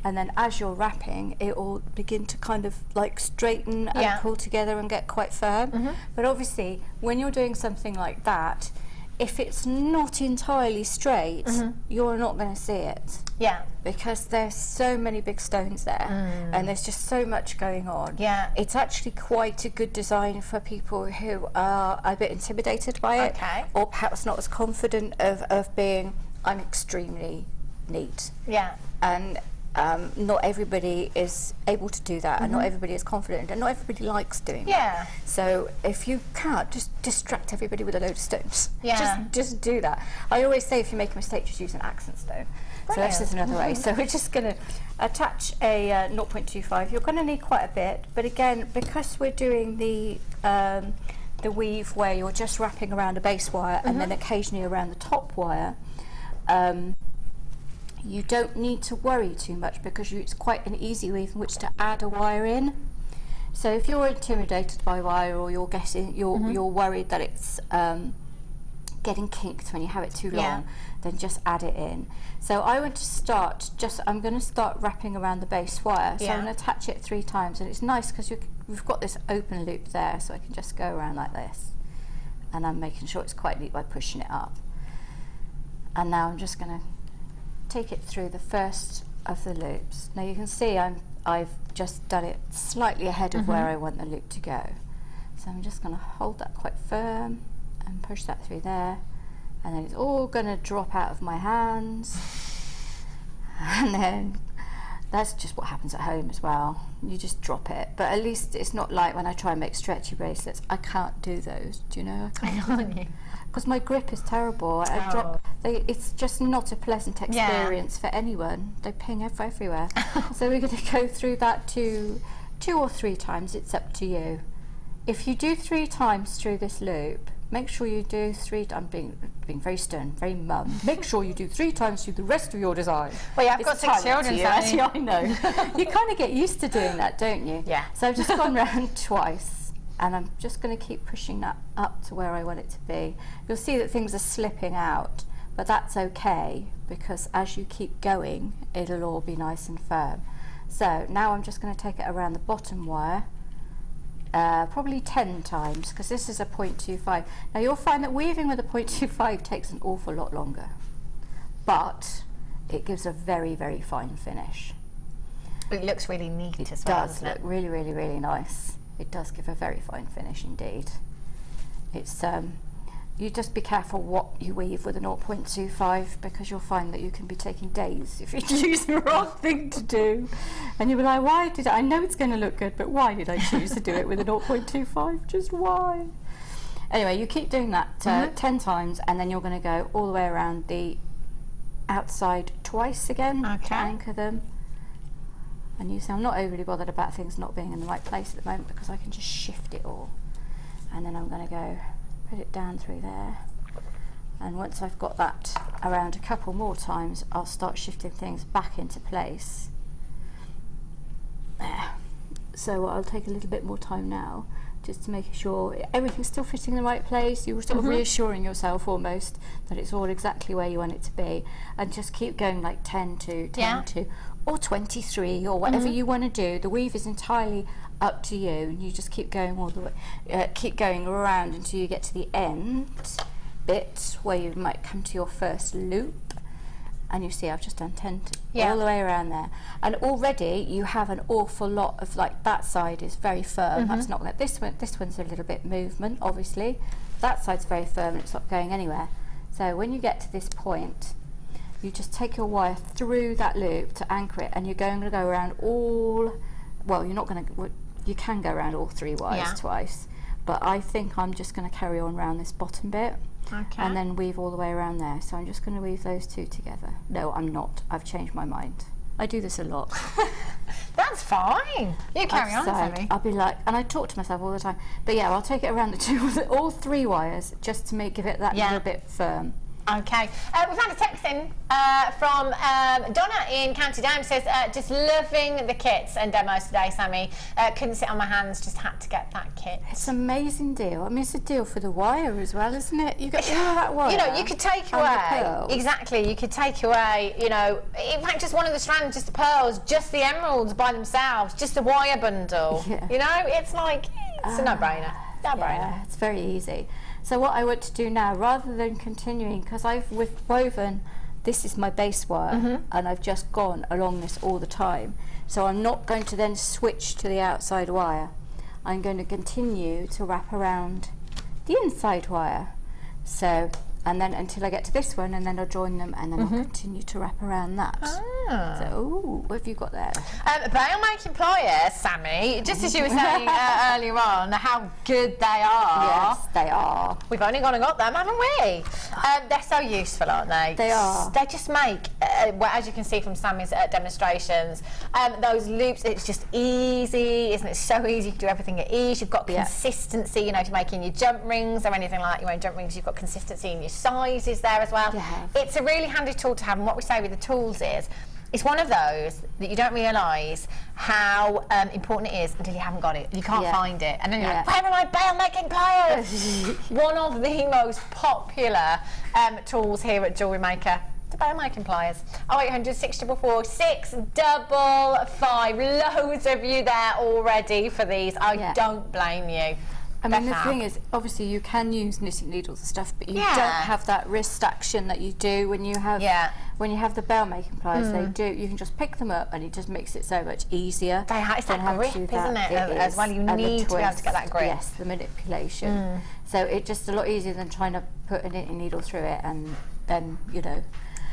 and then as you're wrapping, it will begin to kind of like straighten and pull together and get quite firm. But obviously when you're doing something like that, if it's not entirely straight, you're not going to see it. Yeah. Because there's so many big stones there, and there's just so much going on. Yeah. It's actually quite a good design for people who are a bit intimidated by it, or perhaps not as confident of being, I'm extremely neat. Yeah. And not everybody is able to do that, and not everybody is confident, and not everybody likes doing that. So if you can't, just distract everybody with a load of stones. Just do that. I always say if you make a mistake, just use an accent stone. Brilliant. So this is another way. So we're just going to attach a 0.25. You're going to need quite a bit, but again, because we're doing the weave where you're just wrapping around a base wire and then occasionally around the top wire, you don't need to worry too much, because it's quite an easy weave in which to add a wire in. So if you're intimidated by wire, or you're worried that it's getting kinked when you have it too long, then just add it in. So I want to start, I'm going to start wrapping around the base wire. So I'm going to attach it 3 times, and it's nice because we've got this open loop there, so I can just go around like this, and I'm making sure it's quite neat by pushing it up. And now I'm just going to take it through the first of the loops. Now you can see I've just done it slightly ahead of where I want the loop to go. So I'm just going to hold that quite firm and push that through there, and then it's all going to drop out of my hands. And then that's just what happens at home as well. You just drop it. But at least it's not like when I try and make stretchy bracelets. I can't do those. Do you know? I can't. Because my grip is terrible. It's just not a pleasant experience for anyone. They ping everywhere. So we're going to go through that 2 or 3 times. It's up to you. If you do 3 times through this loop, make sure you do 3. I'm being very stern, very mum. Make sure you do 3 times through the rest of your design. Well, yeah, I've got 6 children, so I know. You kind of get used to doing that, don't you? Yeah. So I've just gone round twice, and I'm just going to keep pushing that up to where I want it to be. You'll see that things are slipping out, but that's okay, because as you keep going, it'll all be nice and firm. So now I'm just going to take it around the bottom wire, probably 10 times, because this is a 0.25. Now you'll find that weaving with a 0.25 takes an awful lot longer, but it gives a very, very fine finish. It looks really neat as well. It does look really, really, really nice. It does give a very fine finish indeed. It's you just be careful what you weave with a 0.25, because you'll find that you can be taking days if you choose the wrong thing to do, and you'll be like, why did I know it's going to look good, but why did I choose to do it with a 0.25? Just why? Anyway, you keep doing that 10 times, and then you're going to go all the way around the outside twice again to anchor them. And you see, I'm not overly bothered about things not being in the right place at the moment, because I can just shift it all. And then I'm going to go put it down through there, And once I've got that around a couple more times, I'll start shifting things back into place. There. So I'll take a little bit more time now, just to make sure everything's still fitting in the right place. You're sort of reassuring yourself almost that it's all exactly where you want it to be, and just keep going like 10 to 10 to, or 23, or whatever you want to do. The weave is entirely up to you, and you just keep going all the way, keep going around until you get to the end bit where you might come to your first loop, and you see I've just done 10 all the way around there, and already you have an awful lot of, like, that side is very firm. That's not like this one's a little bit movement, obviously. That side's very firm and it's not going anywhere. So when you get to this point, you just take your wire through that loop to anchor it, and you're going to go around all, well, you're not going to, you can go around all 3 wires twice, but I think I'm just going to carry on around this bottom bit. Okay. And then weave all the way around there. So I'm just going to weave those 2 together. No, I'm not. I've changed my mind. I do this a lot. That's fine. You carry on, Sammy. I'll be like, and I talk to myself all the time. But yeah, I'll take it around all 3 wires just to give it that little bit firm. Okay, we've had a text in from Donna in County Down. Says, just loving the kits and demos today, Sammy. Couldn't sit on my hands, just had to get that kit. It's an amazing deal. I mean, it's a deal for the wire as well, isn't it? You get all that wire. You know, you could take away, exactly, you could take away, you know, in fact, just one of the strands, just the pearls, just the emeralds by themselves, just a wire bundle. You know, it's like, it's a no-brainer. Yeah, it's very easy. So what I want to do now, rather than continuing, because I've woven, this is my base wire, and I've just gone along this all the time, so I'm not going to then switch to the outside wire. I'm going to continue to wrap around the inside wire. So, and then until I get to this one, and then I'll join them, and then I'll continue to wrap around that. So, ooh, what have you got there? Bail making pliers, Sammy, just as you were saying earlier on, how good they are. Yes, they are. We've only gone and got them, haven't we? They're so useful, aren't they? They are. They just make, well, as you can see from Sammy's demonstrations, those loops, it's just easy, isn't it? It's so easy to do everything at ease. You've got consistency, you know, to making your jump rings or anything like your own jump rings, you've got consistency in your sizes there as well. It's a really handy tool to have, and what we say with the tools is, it's one of those that you don't realise how important it is until you haven't got it. You can't find it. And then you're like, where are my bail making pliers? One of the most popular tools here at Jewellery Maker. The bail making pliers. 0800 644 655. Loads of you there already for these. I don't blame you. I mean, the thing is, obviously you can use knitting needles and stuff, but you don't have that wrist action that you do when you have the bail making pliers. They do. You can just pick them up, and it just makes it so much easier. It's that grip, isn't it? As well, you need to be able to get that grip. Yes, the manipulation. So it's just a lot easier than trying to put a knitting needle through it, and then, you know.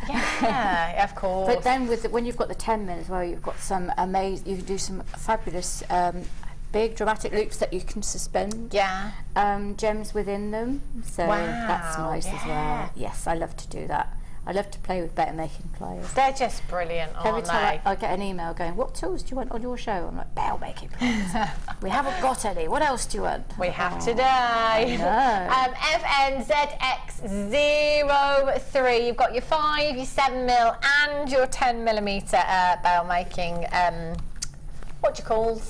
Yeah, of course. But then when you've got the 10 mil as well, you've got some amazing. You can do some fabulous. Big dramatic loops that you can suspend gems within them, so that's nice as well. Yes, I love to do that. I love to play with better making pliers. They're just brilliant, aren't Every time I get an email going, what tools do you want on your show? I'm like, bail making pliers. We haven't got any. What else do you want? We have today. FNZX03. You've got your 5, your 7 mil, and your 10 millimeter bail making. What do you call?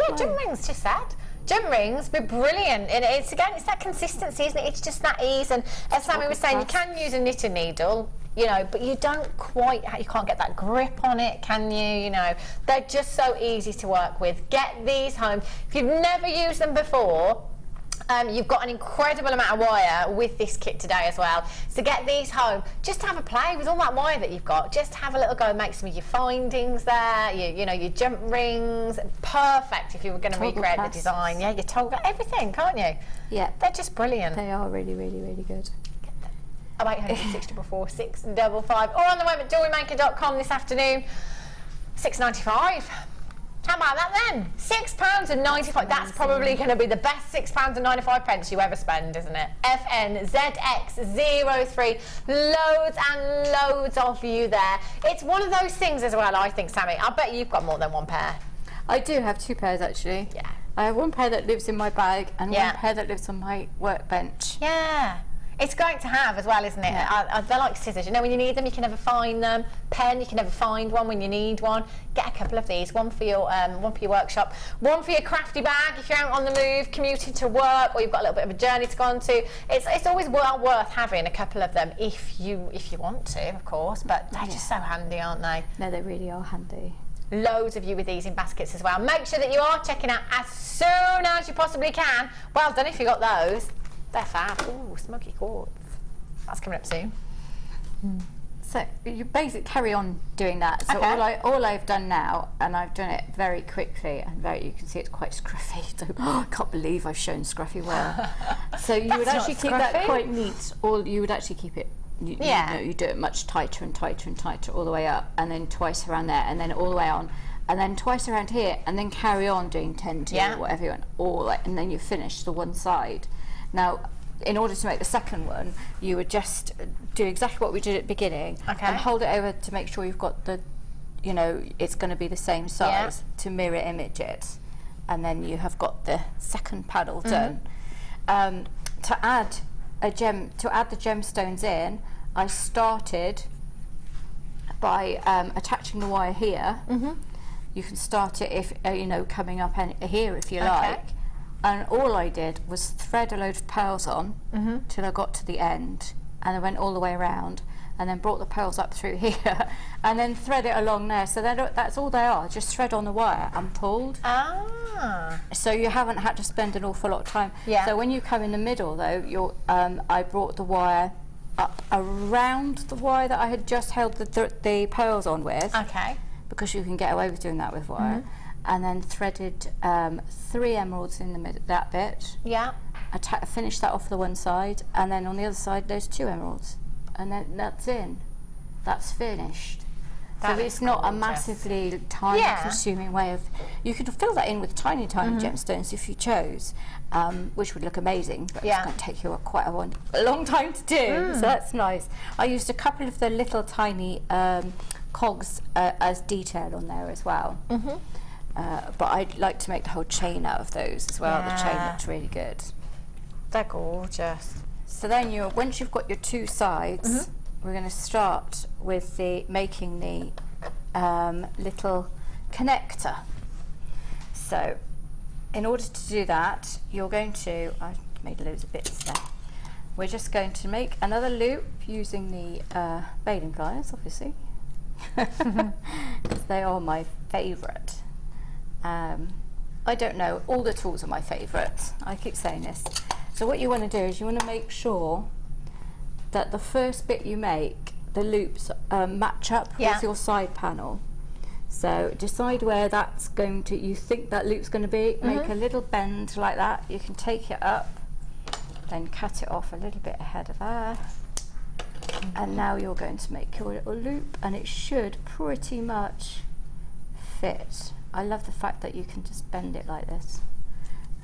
Yeah, jump rings, just said. Jump rings, but brilliant. And it's that consistency, isn't it? It's just that ease. And as Sammy was saying, you can use a knitting needle, you know, but you don't quite, you can't get that grip on it, can you? You know, they're just so easy to work with. Get these home. If you've never used them before, you've got an incredible amount of wire with this kit today as well. So get these home, just have a play with all that wire that you've got. Just have a little go and make some of your findings there. You know, your jump rings, perfect if you were going to recreate the design. Yeah, your toggle, everything, can't you? Yeah, they're just brilliant. They are really, really, really good. 0800 644 655, or on the web at jewellerymaker.com this afternoon. £6.95. How about that then? £6.95. That's probably going to be the best £6.95 you ever spend, isn't it? FNZX03. Loads and loads of you there. It's one of those things as well, I think, Sammy. I bet you've got more than one pair. I do have 2 pairs, actually. Yeah. I have one pair that lives in my bag and one pair that lives on my workbench. Yeah. It's great to have as well, isn't it? They're like scissors. You know, when you need them, you can never find them. Pen, you can never find one when you need one. Get a couple of these. One for your workshop. One for your crafty bag if you're out on the move, commuting to work, or you've got a little bit of a journey to go on to. It's always well worth having a couple of them if you want to, of course. But they're just so handy, aren't they? No, they really are handy. Loads of you with these in baskets as well. Make sure that you are checking out as soon as you possibly can. Well done if you got those. They're fab. Ooh, smoky quartz. That's coming up soon. So you basically carry on doing that. So all I've done now, and I've done it very quickly, and you can see it's quite scruffy. So, I can't believe I've shown scruffy well. So you would actually keep that quite neat, or you would actually keep it. You do it much tighter and tighter and tighter all the way up, and then twice around there, and then all the way on, and then twice around here, and then carry on doing 10 to whatever you want, and then you finish the one side. Now, in order to make the second one, you would just do exactly what we did at the beginning, and hold it over to make sure you've got the, it's going to be the same size to mirror image it, and then you have got the second paddle done. To add the gemstones in, I started by attaching the wire here. You can start it if coming up here if you like. And all I did was thread a load of pearls on till I got to the end, and I went all the way around, and then brought the pearls up through here, and then thread it along there. So that's all they are, just thread on the wire and pulled. So you haven't had to spend an awful lot of time. So when you come in the middle though, I brought the wire up around the wire that I had just held the pearls on with. Because you can get away with doing that with wire. And then threaded 3 emeralds in the middle, that bit. Finished that off the one side, and then on the other side there's 2 emeralds, and then that's in. That's finished. So it's not a massively time-consuming way of. You could fill that in with tiny gemstones if you chose, which would look amazing. But it's going to take you quite a long time to do. So that's nice. I used a couple of the little tiny cogs as detail on there as well. But I'd like to make the whole chain out of those as well. The chain looks really good. They're gorgeous. So then once you've got your 2 sides, we're going to start with making the little connector. So in order to do that, you're going to, I've made loads of bits there. We're just going to make another loop using the baling pliers, obviously, because they are my favourite. I don't know, all the tools are my favourite. I keep saying this. So what you want to do is you want to make sure that the first bit you make, the loops match up with your side panel. So decide where that's going to, you think that loop's going to be, make a little bend like that. You can take it up, then cut it off a little bit ahead of there. And now you're going to make your little loop, and it should pretty much fit. I love the fact that you can just bend it like this.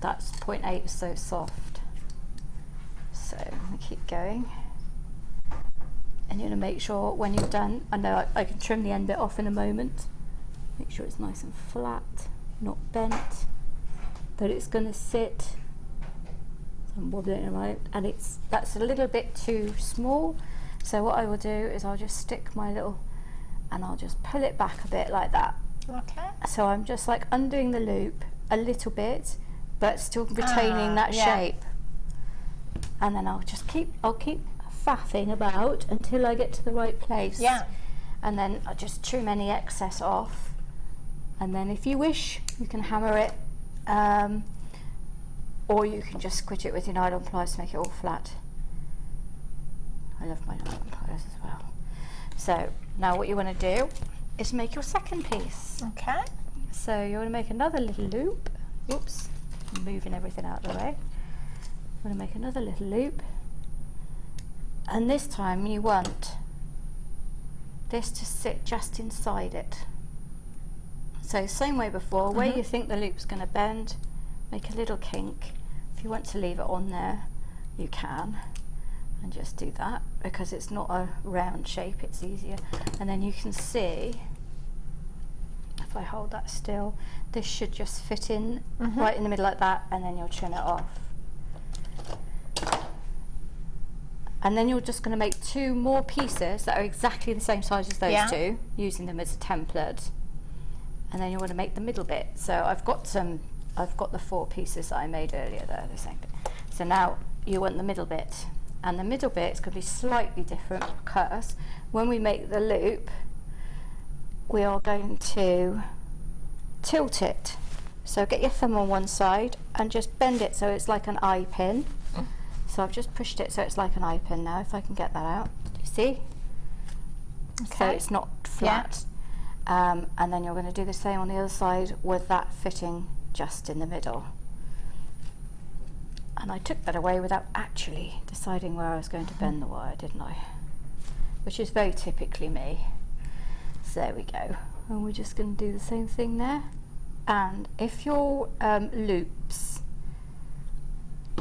That's 0.8 is so soft. So I'm going to keep going. And you're going to make sure when you're done, I know I can trim the end bit off in a moment. Make sure it's nice and flat, not bent, but it's going to sit. So I'm wobbling it around, and that's a little bit too small. So what I will do is I'll just stick my little, and I'll just pull it back a bit like that. So I'm just like undoing the loop a little bit, but still retaining that shape. And then I'll keep faffing about until I get to the right place. And then I'll just trim any excess off. And then if you wish, you can hammer it, or you can just squidge it with your nylon pliers to make it all flat. I love my nylon pliers as well. So now what you want to do is make your second piece. So you want to make another little loop. Oops, I'm moving everything out of the way. You want to make another little loop, and this time you want this to sit just inside it. So same way before, where you think the loop's going to bend, make a little kink. If you want to leave it on there, you can, and just do that, because it's not a round shape, it's easier. And then you can see, if I hold that still, this should just fit in right in the middle like that, and then you'll trim it off. And then you're just going to make 2 more pieces that are exactly the same size as those Yeah. 2, using them as a template. And then you want to make the middle bit. So I've got the 4 pieces that I made earlier there, the same bit. So now you want the middle bit. And the middle bit is going to be slightly different because when we make the loop, we are going to tilt it. So get your thumb on one side and just bend it so it's like an eye pin. So I've just pushed it so it's like an eye pin now, if I can get that out. Do you see? Okay. So it's not flat. And then you're going to do the same on the other side with that fitting just in the middle. And I took that away without actually deciding where I was going to bend the wire, didn't I? Which is very typically me. So there we go. And we're just going to do the same thing there. And if your loops,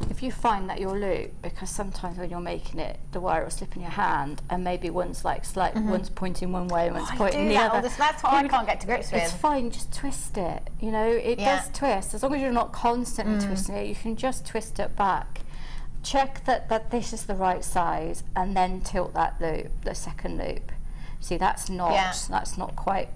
if you find that your loop, because sometimes when you're making it, the wire will slip in your hand, and maybe one's like one's pointing one way and one's pointing the other. That's what I can't get to grips with. It's fine, just twist it. You know, it does twist. As long as you're not constantly twisting it, you can just twist it back. Check that this is the right size, and then tilt that loop, the second loop. See, that's not quite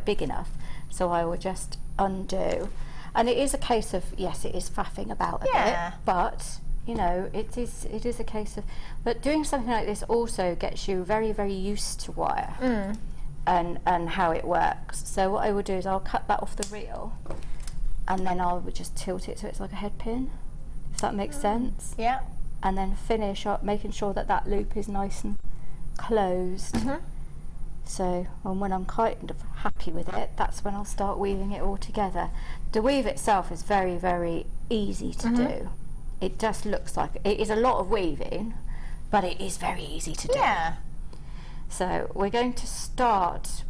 big enough. So I will just undo. And it is a case of, yes, it is faffing about a bit, but you know, it is a case of, but doing something like this also gets you very, very used to wire and how it works. So what I will do is I'll cut that off the reel, and then I'll just tilt it so it's like a head pin, if that makes sense. Yeah. And then finish up making sure that that loop is nice and closed. So when I'm kind of happy with it, that's when I'll start weaving it all together. The weave itself is very, very easy to do. It just looks like it is a lot of weaving, but it is very easy to do. So we're going to start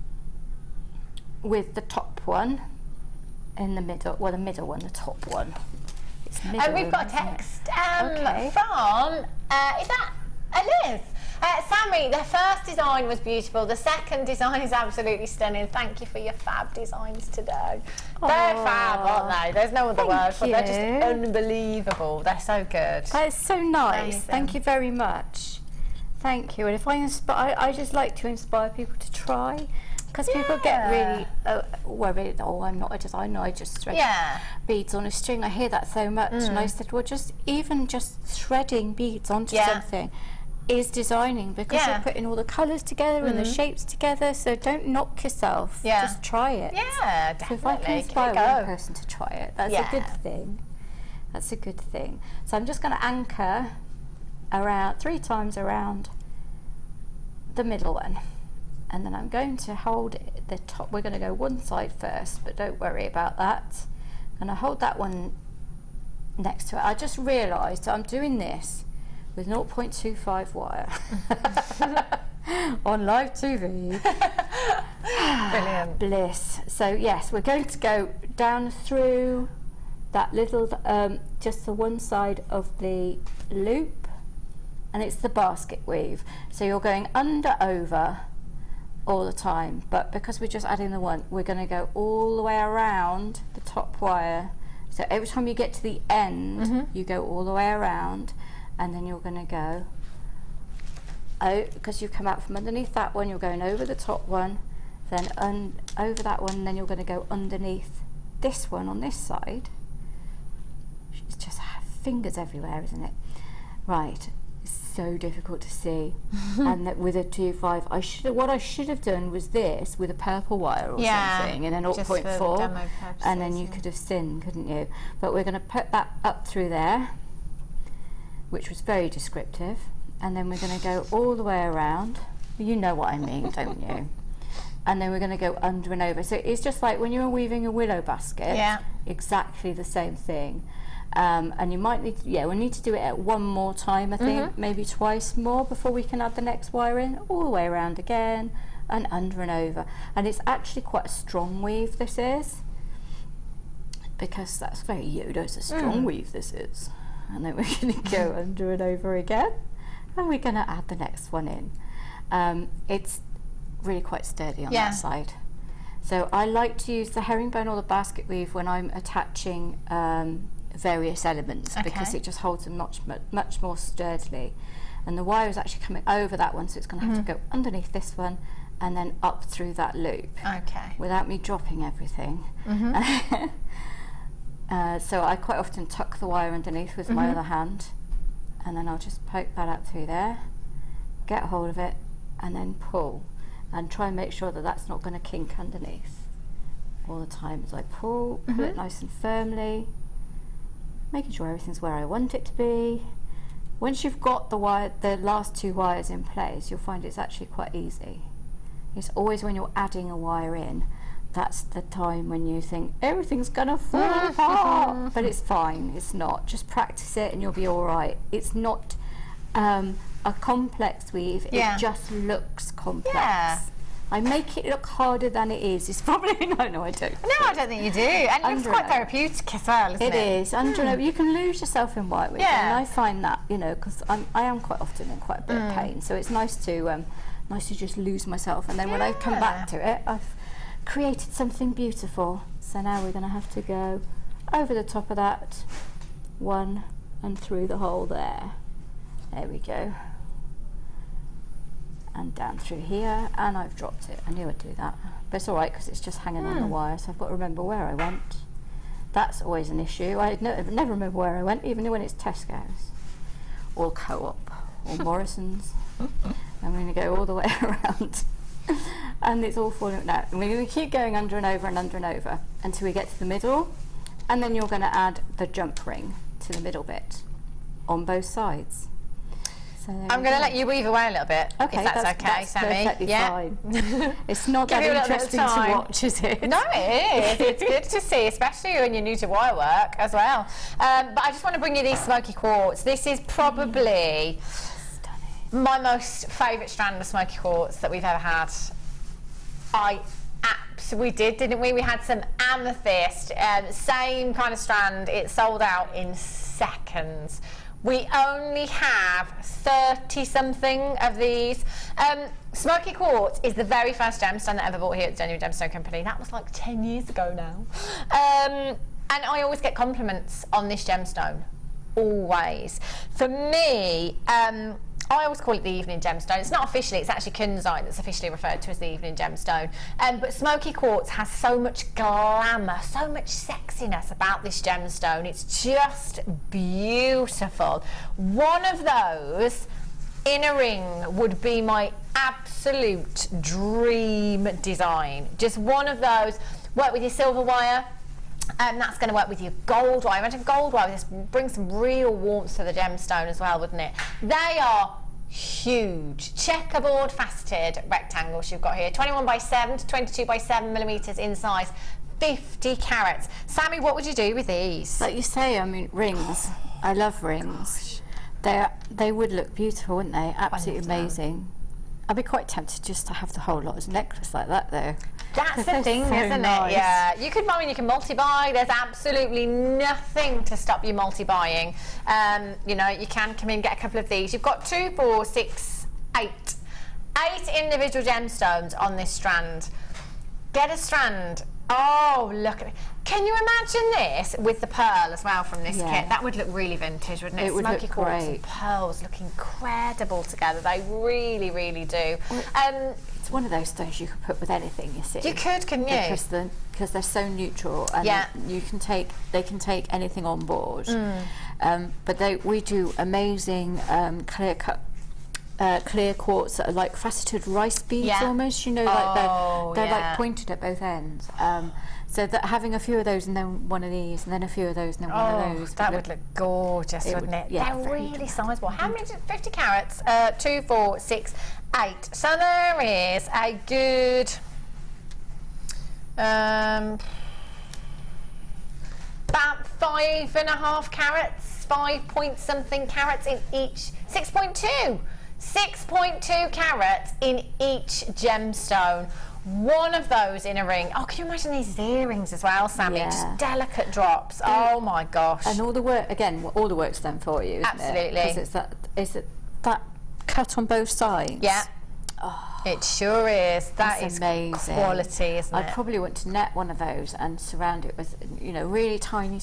with the top one in the middle, well, the middle one, the top one. It's middle And we've one, got a isn't it? text Okay. from, is that Liz? Sammy, the first design was beautiful. The second design is absolutely stunning. Thank you for your fab designs today. They're fab, aren't they? There's no other word for it. They're just unbelievable. They're so good. That is so nice. Amazing. Thank you very much. Thank you. And if I inspire, I just like to inspire people to try, because people get really worried. Oh, I'm not a designer. I just thread beads on a string. I hear that so much, and I said, well, just threading beads onto something is designing, because you're putting all the colours together and the shapes together. So don't knock yourself. Just try it. Yeah, definitely. So if I can inspire one person to try it, that's a good thing. That's a good thing. So I'm just going to anchor around 3 times around the middle one, and then I'm going to hold the top. We're going to go one side first, but don't worry about that. And I hold that one next to it. I just realised that I'm doing this with 0.25 wire on live TV. Brilliant. Bliss. So yes, we're going to go down through that little, just the one side of the loop, and it's the basket weave. So you're going under, over all the time, but because we're just adding the one, we're going to go all the way around the top wire. So every time you get to the end, you go all the way around, and then you're going to go out, because you've come out from underneath that one, you're going over the top one, then over that one, and then you're going to go underneath this one on this side. It's just fingers everywhere, isn't it? Right, it's so difficult to see. And that with a 2.5, what I should have done was this with a purple wire or something, and a 0.4, and then you could have seen, couldn't you? But we're going to put that up through there, which was very descriptive, and then we're going to go all the way around. You know what I mean, don't you? And then we're going to go under and over. So it's just like when you're weaving a willow basket, exactly the same thing. And you might need to, we need to do it at one more time, I think, maybe twice more before we can add the next wire in, all the way around again, and under and over. And it's actually quite a strong weave, this is, because that's very Yoda, it's a strong weave, this is. And then we're going to go under and over again, and we're going to add the next one in. It's really quite sturdy on that side. So I like to use the herringbone or the basket weave when I'm attaching various elements because it just holds them much more sturdily. And the wire is actually coming over that one, so it's going to have to go underneath this one and then up through that loop. Okay. Without me dropping everything. So I quite often tuck the wire underneath with my other hand, and then I'll just poke that out through there, get hold of it, and then pull, and try and make sure that that's not going to kink underneath all the time as I pull it nice and firmly, making sure everything's where I want it to be. Once you've got the last 2 wires in place, you'll find it's actually quite easy. It's always when you're adding a wire in, that's the time when you think everything's gonna fall apart, but it's fine, it's not. Just practice it and you'll be all right. It's not a complex weave, it just looks complex. I make it look harder than it is. It's probably, no, I don't. No, I don't think you do. And it's quite therapeutic as well, isn't it? It is. You can lose yourself in white weave, and I find that, you know, because I am quite often in quite a bit of pain, so it's nice to just lose myself, and then when I come back to it, I've created something beautiful. So now we're going to have to go over the top of that one and through the hole there. There we go. And down through here, and I've dropped it. I knew I'd do that, but it's all right because it's just hanging on the wire, so I've got to remember where I went. That's always an issue. I never remember where I went, even when it's Tesco's or Co-op or Morrison's. I'm going to go all the way around, and it's all falling now. We're going to keep going under and over and under and over until we get to the middle, and then you're going to add the jump ring to the middle bit on both sides. So I'm going to let you weave away a little bit, if that's okay, Sammy. Perfectly fine. It's not that interesting to watch, is it? No, it is. It's good to see, especially when you're new to wire work as well. But I just want to bring you these smoky quartz. This is probably my most favourite strand of smoky quartz that we've ever had. We did, didn't we? We had some amethyst, same kind of strand. It sold out in seconds. We only have 30-something of these. Smoky quartz is the very first gemstone that I ever bought here at the Jewellery Gemstone Company. That was like 10 years ago now. And I always get compliments on this gemstone, always. For me, I always call it the evening gemstone. It's not officially, it's actually kunzite that's officially referred to as the evening gemstone. But smoky quartz has so much glamour, so much sexiness about this gemstone. It's just beautiful. One of those in a ring would be my absolute dream design. Just one of those. Work with your silver wire. That's going to work with your gold wire. Imagine gold wire. This brings some real warmth to the gemstone as well, wouldn't it? They are huge, checkerboard faceted rectangles you've got here. 21 by 7 to 22 by 7 millimeters in size. 50 carats. Sammy, what would you do with these? Like you say, I mean, rings. I love rings. They would look beautiful, wouldn't they? Absolutely amazing. I'd be quite tempted just to have the whole lot as a necklace like that, though. That's the thing, isn't it? Yeah. You can multi-buy. There's absolutely nothing to stop you multi-buying. You know, you can come in and get a couple of these. You've got 2, 4, 6, 8. 8 individual gemstones on this strand. Get a strand. Oh, look at it. Can you imagine this with the pearl as well from this kit? That would look really vintage, wouldn't it? It would Smoky look quartz great. and pearls look incredible together. They really, really do. It's one of those stones you could put with anything, you see. You could, couldn't you? Because they're so neutral, and they can take anything on board. But we do amazing clear quartz that are like faceted rice beads almost, you know, like they're like pointed at both ends. So that having a few of those and then one of these and then a few of those and then one of those. That would look gorgeous, wouldn't it? Yeah, they're really sizable. How many? 50 carats, 2, 4, 6, 8. So there is a good about 5.5 carats, 5 point something carats in each. 6.2. 6.2 carats in each gemstone. One of those in a ring. Oh, can you imagine these earrings as well, Sammy? Just delicate drops. Oh my gosh. And all the work, again, all the work's done for you, isn't Absolutely. Because it's that cut on both sides. Yeah. Oh, it sure is. That is amazing. Quality, isn't it? I'd probably want to net one of those and surround it with, you know, really tiny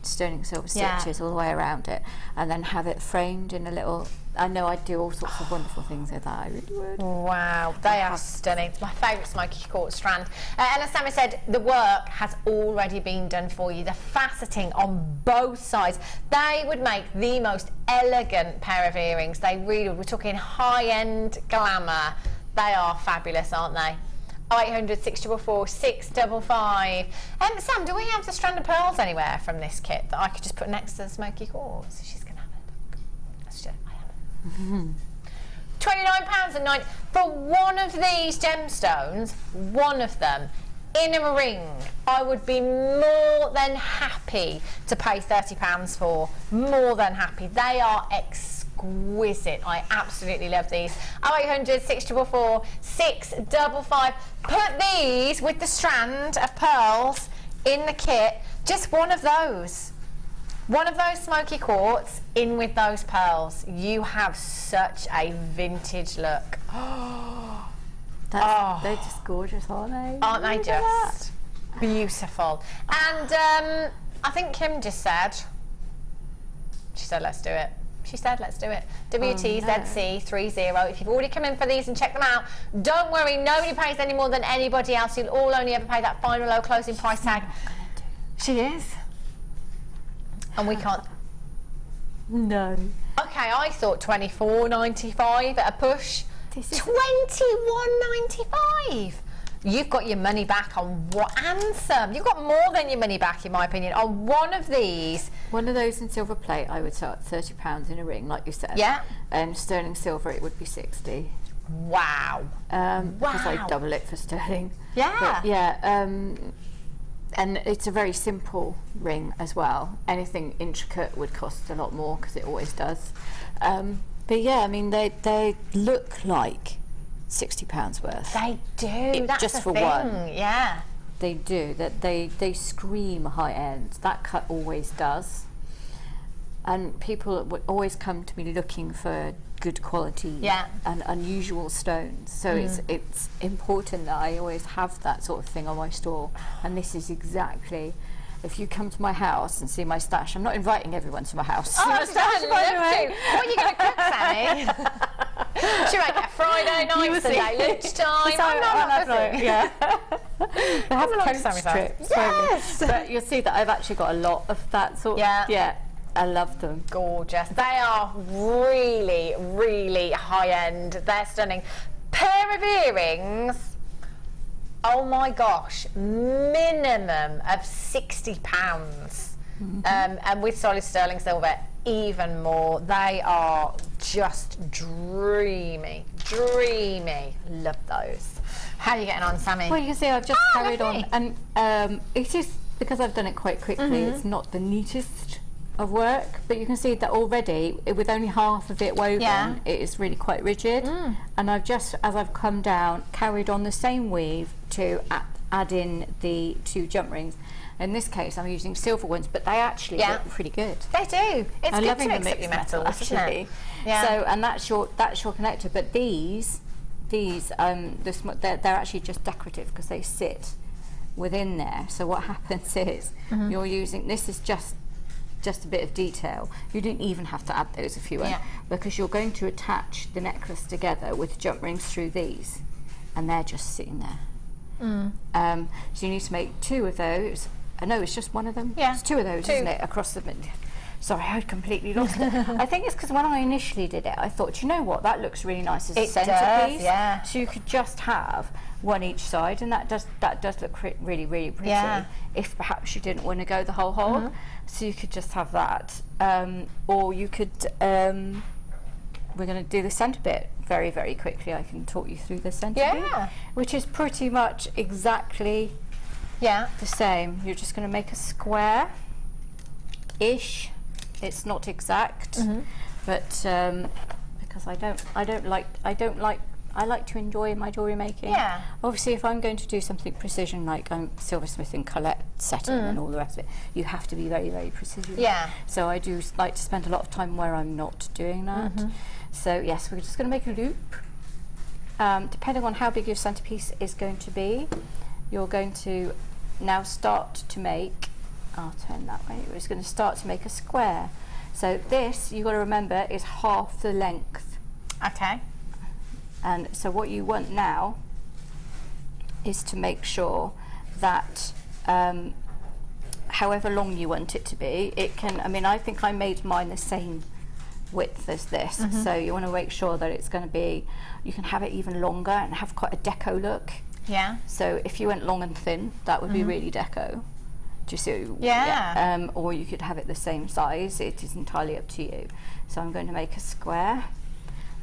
sterling silver stitches all the way around it, and then have it framed in a little. I know I'd do all sorts of wonderful things with that. I really would. Wow, they are stunning. It's my favourite smoky quartz strand. Ella Sammy said the work has already been done for you. The faceting on both sides. They would make the most elegant pair of earrings. They really would. We're talking high-end glamour. They are fabulous, aren't they? 0800 644 655. Sam, do we have the strand of pearls anywhere from this kit that I could just put next to the smoky quartz? She's going to have a look. Let's do it. £29.90 for one of these gemstones, one of them in a ring. I would be more than happy to pay £30 for. More than happy. They are exquisite. I absolutely love these. 0800 644 655. Put these with the strand of pearls in the kit. Just one of those. One of those smoky quartz in with those pearls. You have such a vintage look. They're just gorgeous, aren't they? Aren't they just beautiful? And I think Kim just said, she said, let's do it. She said, let's do it. WTZC30. If you've already come in for these and checked them out, don't worry, nobody pays any more than anybody else. You'll all only ever pay that final low closing price tag. She is. And we can't. No. Okay, I thought $24.95 at a push. $21.95. You've got your money back on what, and some. You've got more than your money back, in my opinion, on one of these. One of those in silver plate, I would sell at £30 in a ring, like you said. Yeah. And sterling silver, it would be 60. Wow. Because I double it for sterling. Yeah. But yeah. And it's a very simple ring as well. Anything intricate would cost a lot more, because it always does. But yeah, I mean, they look like £60 worth. They do. That's just the for thing. one. Yeah. They do. That they scream high end. That cut always does. And people would always come to me looking for good quality and unusual stones. So it's important that I always have that sort of thing on my store. And this is exactly. If you come to my house and see my stash, I'm not inviting everyone to my house. Oh, my stash, by the way. What are you going to cook, Sammy? Should I get Friday night, Sunday lunchtime? I'm not busy. Yeah. They have coast strips. Yes. But you'll see that I've actually got a lot of that sort. Yeah. I love them. Gorgeous. They are really, really high end. They're stunning. Pair of earrings. Oh my gosh, minimum of £60. And with solid sterling silver, even more. They are just dreamy, dreamy. Love those. How are you getting on, Sammy? Well, you can see I've just carried on, and it is, because I've done it quite quickly, it's not the neatest of work, but you can see that already, with only half of it woven, it is really quite rigid. And I've just, as I've come down, carried on the same weave to add in the 2 jump rings. In this case, I'm using silver ones, but they actually look pretty good. They do. It's I'm good loving to the mix up your metals, actually. isn't it? Yeah. So, and that's your connector. But they're actually just decorative, because they sit within there. So what happens is you're using, this is just a bit of detail. You didn't even have to add those if you were, because you're going to attach the necklace together with jump rings through these, and they're just sitting there. So you need to make 2 of those. I know it's just one of them. Yeah, it's 2 of those, isn't it? Across the. Sorry, I completely lost it. I think it's because when I initially did it, I thought, you know what, that looks really nice as a centerpiece. Yeah. So you could just have one each side, and that does look really, really pretty. Yeah. If perhaps you didn't want to go the whole hog, so you could just have that, or you could. We're going to do the centre bit very, very quickly. I can talk you through the centre bit, which is pretty much exactly the same. You're just going to make a square-ish. It's not exact, but because I like to enjoy my jewellery making. Yeah. Obviously, if I'm going to do something precision, like I'm silversmithing, collet setting, and all the rest of it, you have to be very, very precision. Yeah. So I do like to spend a lot of time where I'm not doing that. So yes, we're just going to make a loop. Depending on how big your centerpiece is going to be, you're going to now start to make I'll turn that way. We're just going to start to make a square. So this, you've got to remember, is half the length. Okay. And so what you want now is to make sure that however long you want it to be, it can, I mean, I think I made mine the same width as this. So you want to make sure that it's going to be, you can have it even longer and have quite a deco look. Yeah. So if you went long and thin, that would be really deco. Do you see? Yeah. Or you could have it the same size. It is entirely up to you. So I'm going to make a square,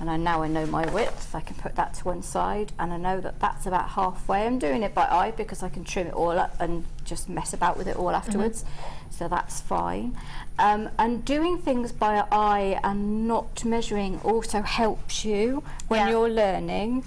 and I know my width. I can put that to one side, and I know that that's about halfway. I'm doing it by eye because I can trim it all up and just mess about with it all afterwards. So that's fine. And doing things by eye and not measuring also helps you when you're learning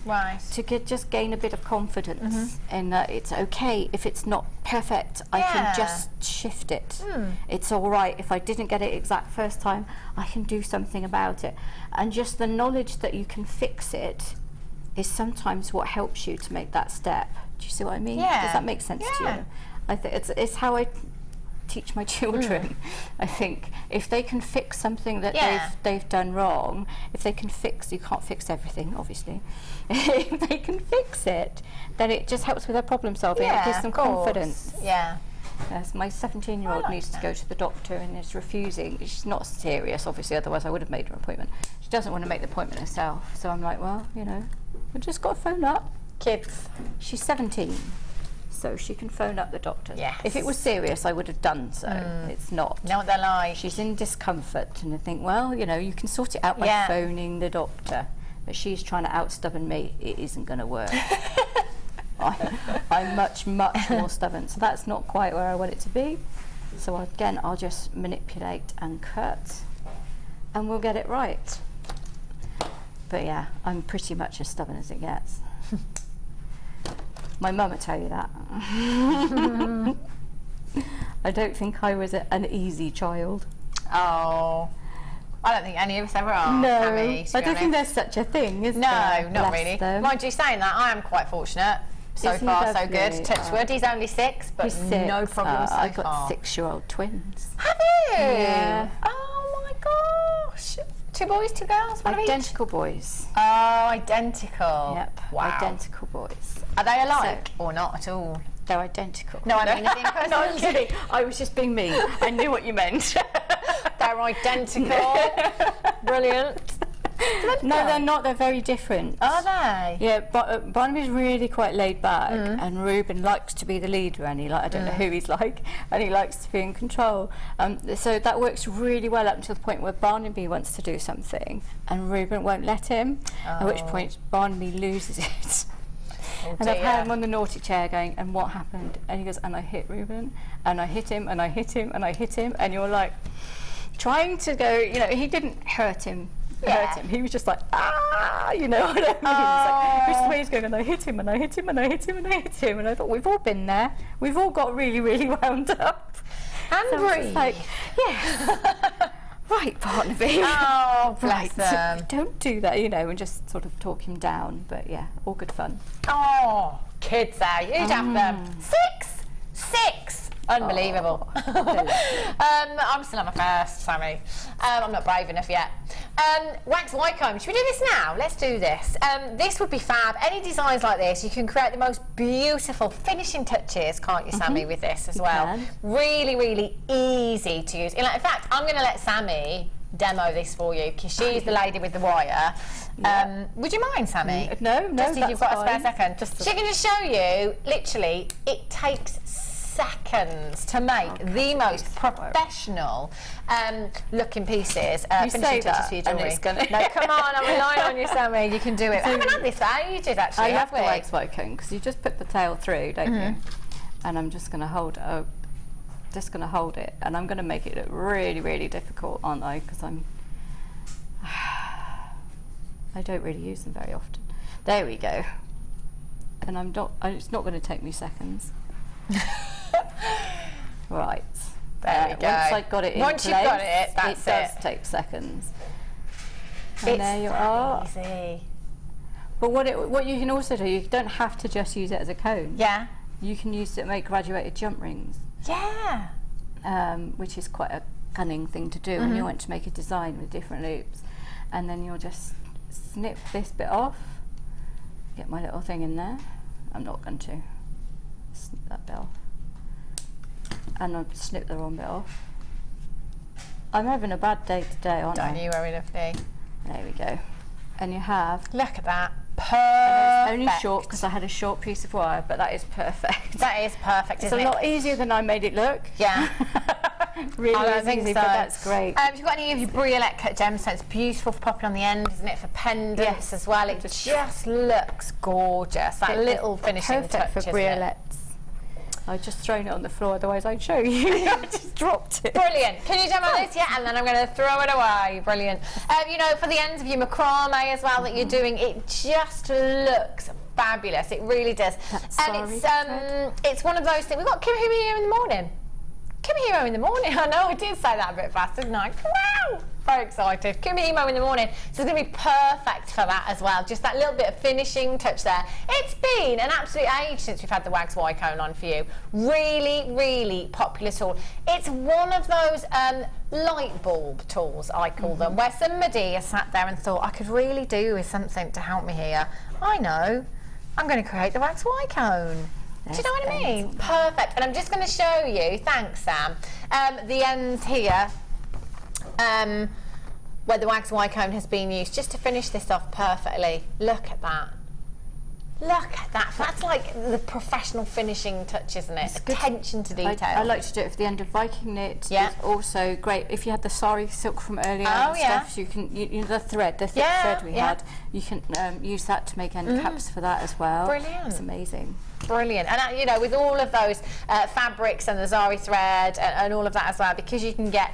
to just gain a bit of confidence in that it's okay if it's not perfect. I can just shift it. It's all right if I didn't get it exact first time. I can do something about it. And just the knowledge that you can fix it is sometimes what helps you to make that step. Do you see what I mean? Does that make sense to you? I think it's how I teach my children. I think if they can fix something that they've done wrong, if they can fix, you can't fix everything obviously, if they can fix it, then it just helps with their problem solving. It gives them confidence. Yes, my 17-year-old needs to go to the doctor and is refusing. She's not serious obviously, otherwise I would have made her appointment. She doesn't want to make the appointment herself, so I'm like, well, you know, we've just got to phone up. Kids. She's 17. So she can phone up the doctor. If it was serious, I would have done so. It's not. Know what they're like. She's in discomfort, and I think, well, you know, you can sort it out by phoning the doctor. But she's trying to out-stubborn me. It isn't going to work. I'm much more stubborn. So that's not quite where I want it to be. So again, I'll just manipulate and cut, and we'll get it right. But yeah, I'm pretty much as stubborn as it gets. My mum would tell you that. I don't think I was an easy child. Oh, I don't think any of us ever are. No, Tammy, I don't think there's such a thing, is there? No, not really. Mind you, saying that, I am quite fortunate. So far, so good. Touch wood. He's only 6, but no problems so I've far. got 6-year-old twins. Have you? Yeah. Oh my gosh. 2 boys, 2 girls, one Identical boys. Oh, identical. Yep. Wow. Identical boys. Are they alike or not at all? They're identical. No, I mean as in person. No, I'm kidding. I was just being mean. I knew what you meant. They're identical. Brilliant. No, they're not. They're very different. Are they? Yeah, but Barnaby's really quite laid back, and Reuben likes to be the leader, and I don't know who he's like, and he likes to be in control. So that works really well up until the point where Barnaby wants to do something, and Reuben won't let him. At which point Barnaby loses it. And I've had him on the naughty chair going, and what happened? And he goes, and I hit Reuben, and I hit him, and I hit him, and I hit him, and you're like trying to go. You know, he didn't hurt him. He was just like, ah, you know what I mean? It's like, which way he's going, and I hit him, and I hit him, and I hit him, and I hit him, and I thought, we've all been there. We've all got really, really wound up. Angry. So like, yes. Right, Barnaby. Oh, bless them. Don't do that, you know, and just sort of talk him down. But yeah, all good fun. Oh, kids there. You'd have them. 6. Unbelievable. Oh, I'm still on my first, Sammy. I'm not brave enough yet. Wax white comb. Should we do this now? Let's do this. This would be fab. Any designs like this, you can create the most beautiful finishing touches, can't you, Sammy, with this as well? Really, really easy to use. In fact, I'm going to let Sammy demo this for you because she's the lady with the wire. Would you mind, Sammy? No, just if you've got a spare second. Just she can just show you, literally, it takes seconds to make the most professional looking pieces, finishing touches for your jewellery. No, come on, I'm relying on you, Sammy. You can do it. I haven't had this for ages, actually. I love the wax white comb because you just put the tail through, don't you? And I'm just going to hold it. And I'm going to make it look really, really difficult, aren't I? Because I don't really use them very often. There we go. And it's not going to take me seconds. Right. There we go. Once I've got it in place, you've got it, that's it does take seconds. And there you are. Easy. But what you can also do, you don't have to just use it as a cone. Yeah. You can use it to make graduated jump rings. Yeah. which is quite a cunning thing to do when you want to make a design with different loops. And then you'll just snip this bit off, get my little thing in there. I'm not going to snip that bit off. And I'll snip the wrong bit off. I'm having a bad day today, aren't I? Don't you worry, lovely. There we go. And you have... Look at that. Perfect. And it's only short because I had a short piece of wire, but that is perfect. That is perfect, It's isn't a it? lot easier than I made it look. Yeah. Really I is think easy, so. but that's great. If you've got any of your briolette cut gemstones, it's beautiful for popping on the end, isn't it? For pendants as well. It just looks gorgeous. That little finishing touch, perfect for isn't it? briolettes. I've just thrown it on the floor, otherwise I'd show you. I just dropped it. Brilliant. Can you demo this? Yeah, and then I'm going to throw it away. Brilliant. You know, for the ends of your macrame as well that you're doing, it just looks fabulous. It really does. And it's one of those things. We've got Kim Humi here in the morning. Kim Himo in the morning. I know I did say that a bit fast, didn't I? Wow! Very excited. Kim Himo in the morning. So it's going to be perfect for that as well. Just that little bit of finishing touch there. It's been an absolute age since we've had the wax Y-cone on for you. Really, really popular tool. It's one of those light bulb tools, I call them, where somebody has sat there and thought, I could really do with something to help me here. I know. I'm going to create the wax Y-cone. Do you know what I mean? Perfect. And I'm just going to show you, thanks Sam, the ends here where the wax Y-cone has been used, just to finish this off perfectly. Look at that. Look at that. That's like the professional finishing touch, isn't it? Attention to detail. I like to do it for the end of Viking knit. Yeah. It's also great if you had the sari silk from earlier and stuff. So you can, you know, the thread, the thick thread we had, you can use that to make end caps for that as well. Brilliant. It's amazing. Brilliant. And you know, with all of those fabrics and the zari thread and all of that as well, because you can get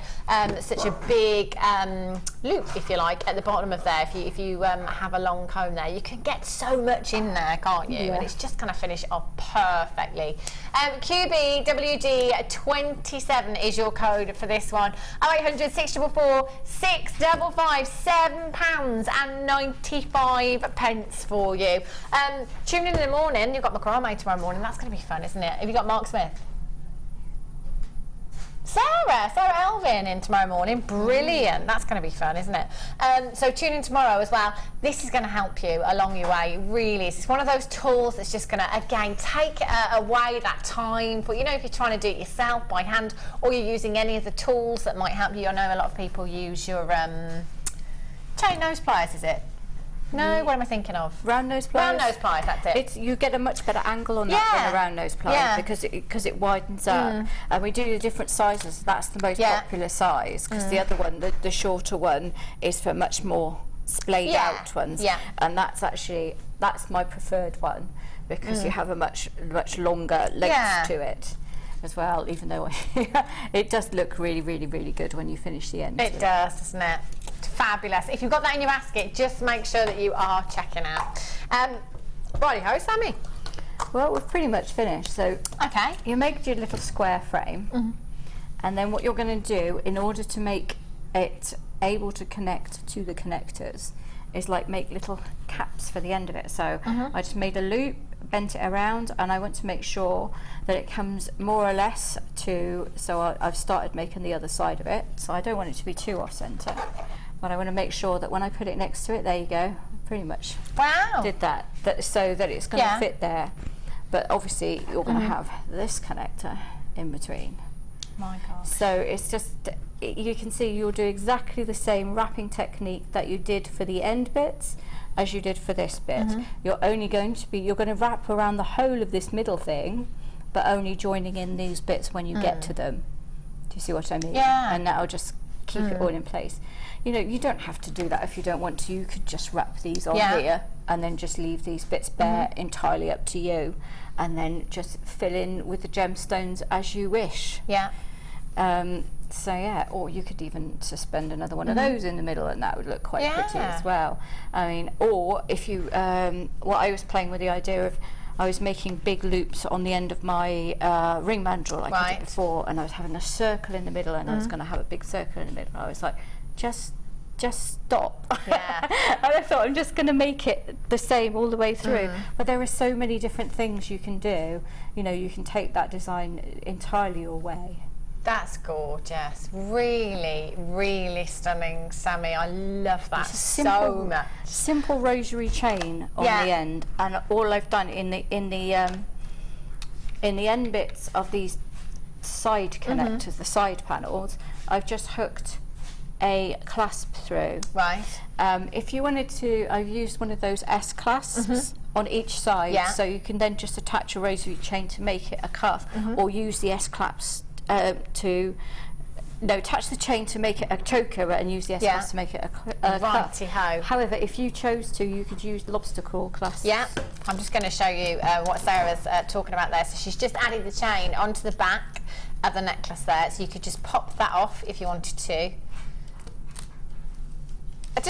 such a big loop, if you like, at the bottom of there. If you have a long comb there, you can get so much in there, can't you? Yeah. And it's just going to finish it off perfectly. QBWD27 is your code for this one. 0800 644 655, £7.95 for you. Tune in the morning. You've got macrame tomorrow morning. That's going to be fun, isn't it? Have you got Mark Smith? Sarah Elvin in tomorrow morning. Brilliant. That's going to be fun, isn't it? So tune in tomorrow as well. This is going to help you along your way. It really is. It's one of those tools that's just going to, again, take away that time for, you know, if you're trying to do it yourself by hand or you're using any of the tools that might help you. I know a lot of people use your chain nose pliers, is it? No, what am I thinking of? Round nose pliers. Round nose pliers, that's it. You get a much better angle on that than a round nose plier because it widens up. And we do the different sizes. That's the most popular size because the other one, the shorter one, is for much more splayed out ones. Yeah. And that's my preferred one because you have a much longer length to it as well, even though it does look really, really, really good when you finish the end. It does, doesn't it? Fabulous. If you've got that in your basket, just make sure that you are checking out. Righty-ho, Sammy. Well, we've pretty much finished. So you make your little square frame, and then what you're going to do in order to make it able to connect to the connectors is like make little caps for the end of it. So I just made a loop, bent it around, and I want to make sure that it comes more or less to, so I've started making the other side of it, so I don't want it to be too off centre, but I want to make sure that when I put it next to it, there you go, pretty much did that so that it's going to fit there. But obviously you're going to have this connector in between. My God. So it's just, you can see you'll do exactly the same wrapping technique that you did for the end bits as you did for this bit. You're going to wrap around the whole of this middle thing, but only joining in these bits when you get to them. Do you see what I mean? Yeah. And that'll just keep it all in place. You know, you don't have to do that if you don't want to. You could just wrap these on here and then just leave these bits bare, entirely up to you, and then just fill in with the gemstones as you wish. Yeah. So yeah, or you could even suspend another one of those in the middle, and that would look quite pretty as well. I mean, or if you, what I was playing with the idea of, I was making big loops on the end of my ring mandrel like I did before, and I was having a circle in the middle, and I was going to have a big circle in the middle. I was like, just stop. Yeah. And I thought, I'm just going to make it the same all the way through. But there are so many different things you can do. You know, you can take that design entirely your way. That's gorgeous. Really, really stunning, Sammy. I love that so much. Simple rosary chain on the end, and all I've done in the end bits of these side connectors, the side panels, I've just hooked a clasp through. Right. If you wanted to, I've used one of those S clasps on each side, so you can then just attach a rosary chain to make it a cuff, or use the S clasps attach the chain to make it a choker and use the S clasp to make it a cuff. However, if you chose to, you could use lobster claw clasps. Yeah, I'm just going to show you what Sarah's talking about there. So she's just added the chain onto the back of the necklace there, so you could just pop that off if you wanted to. I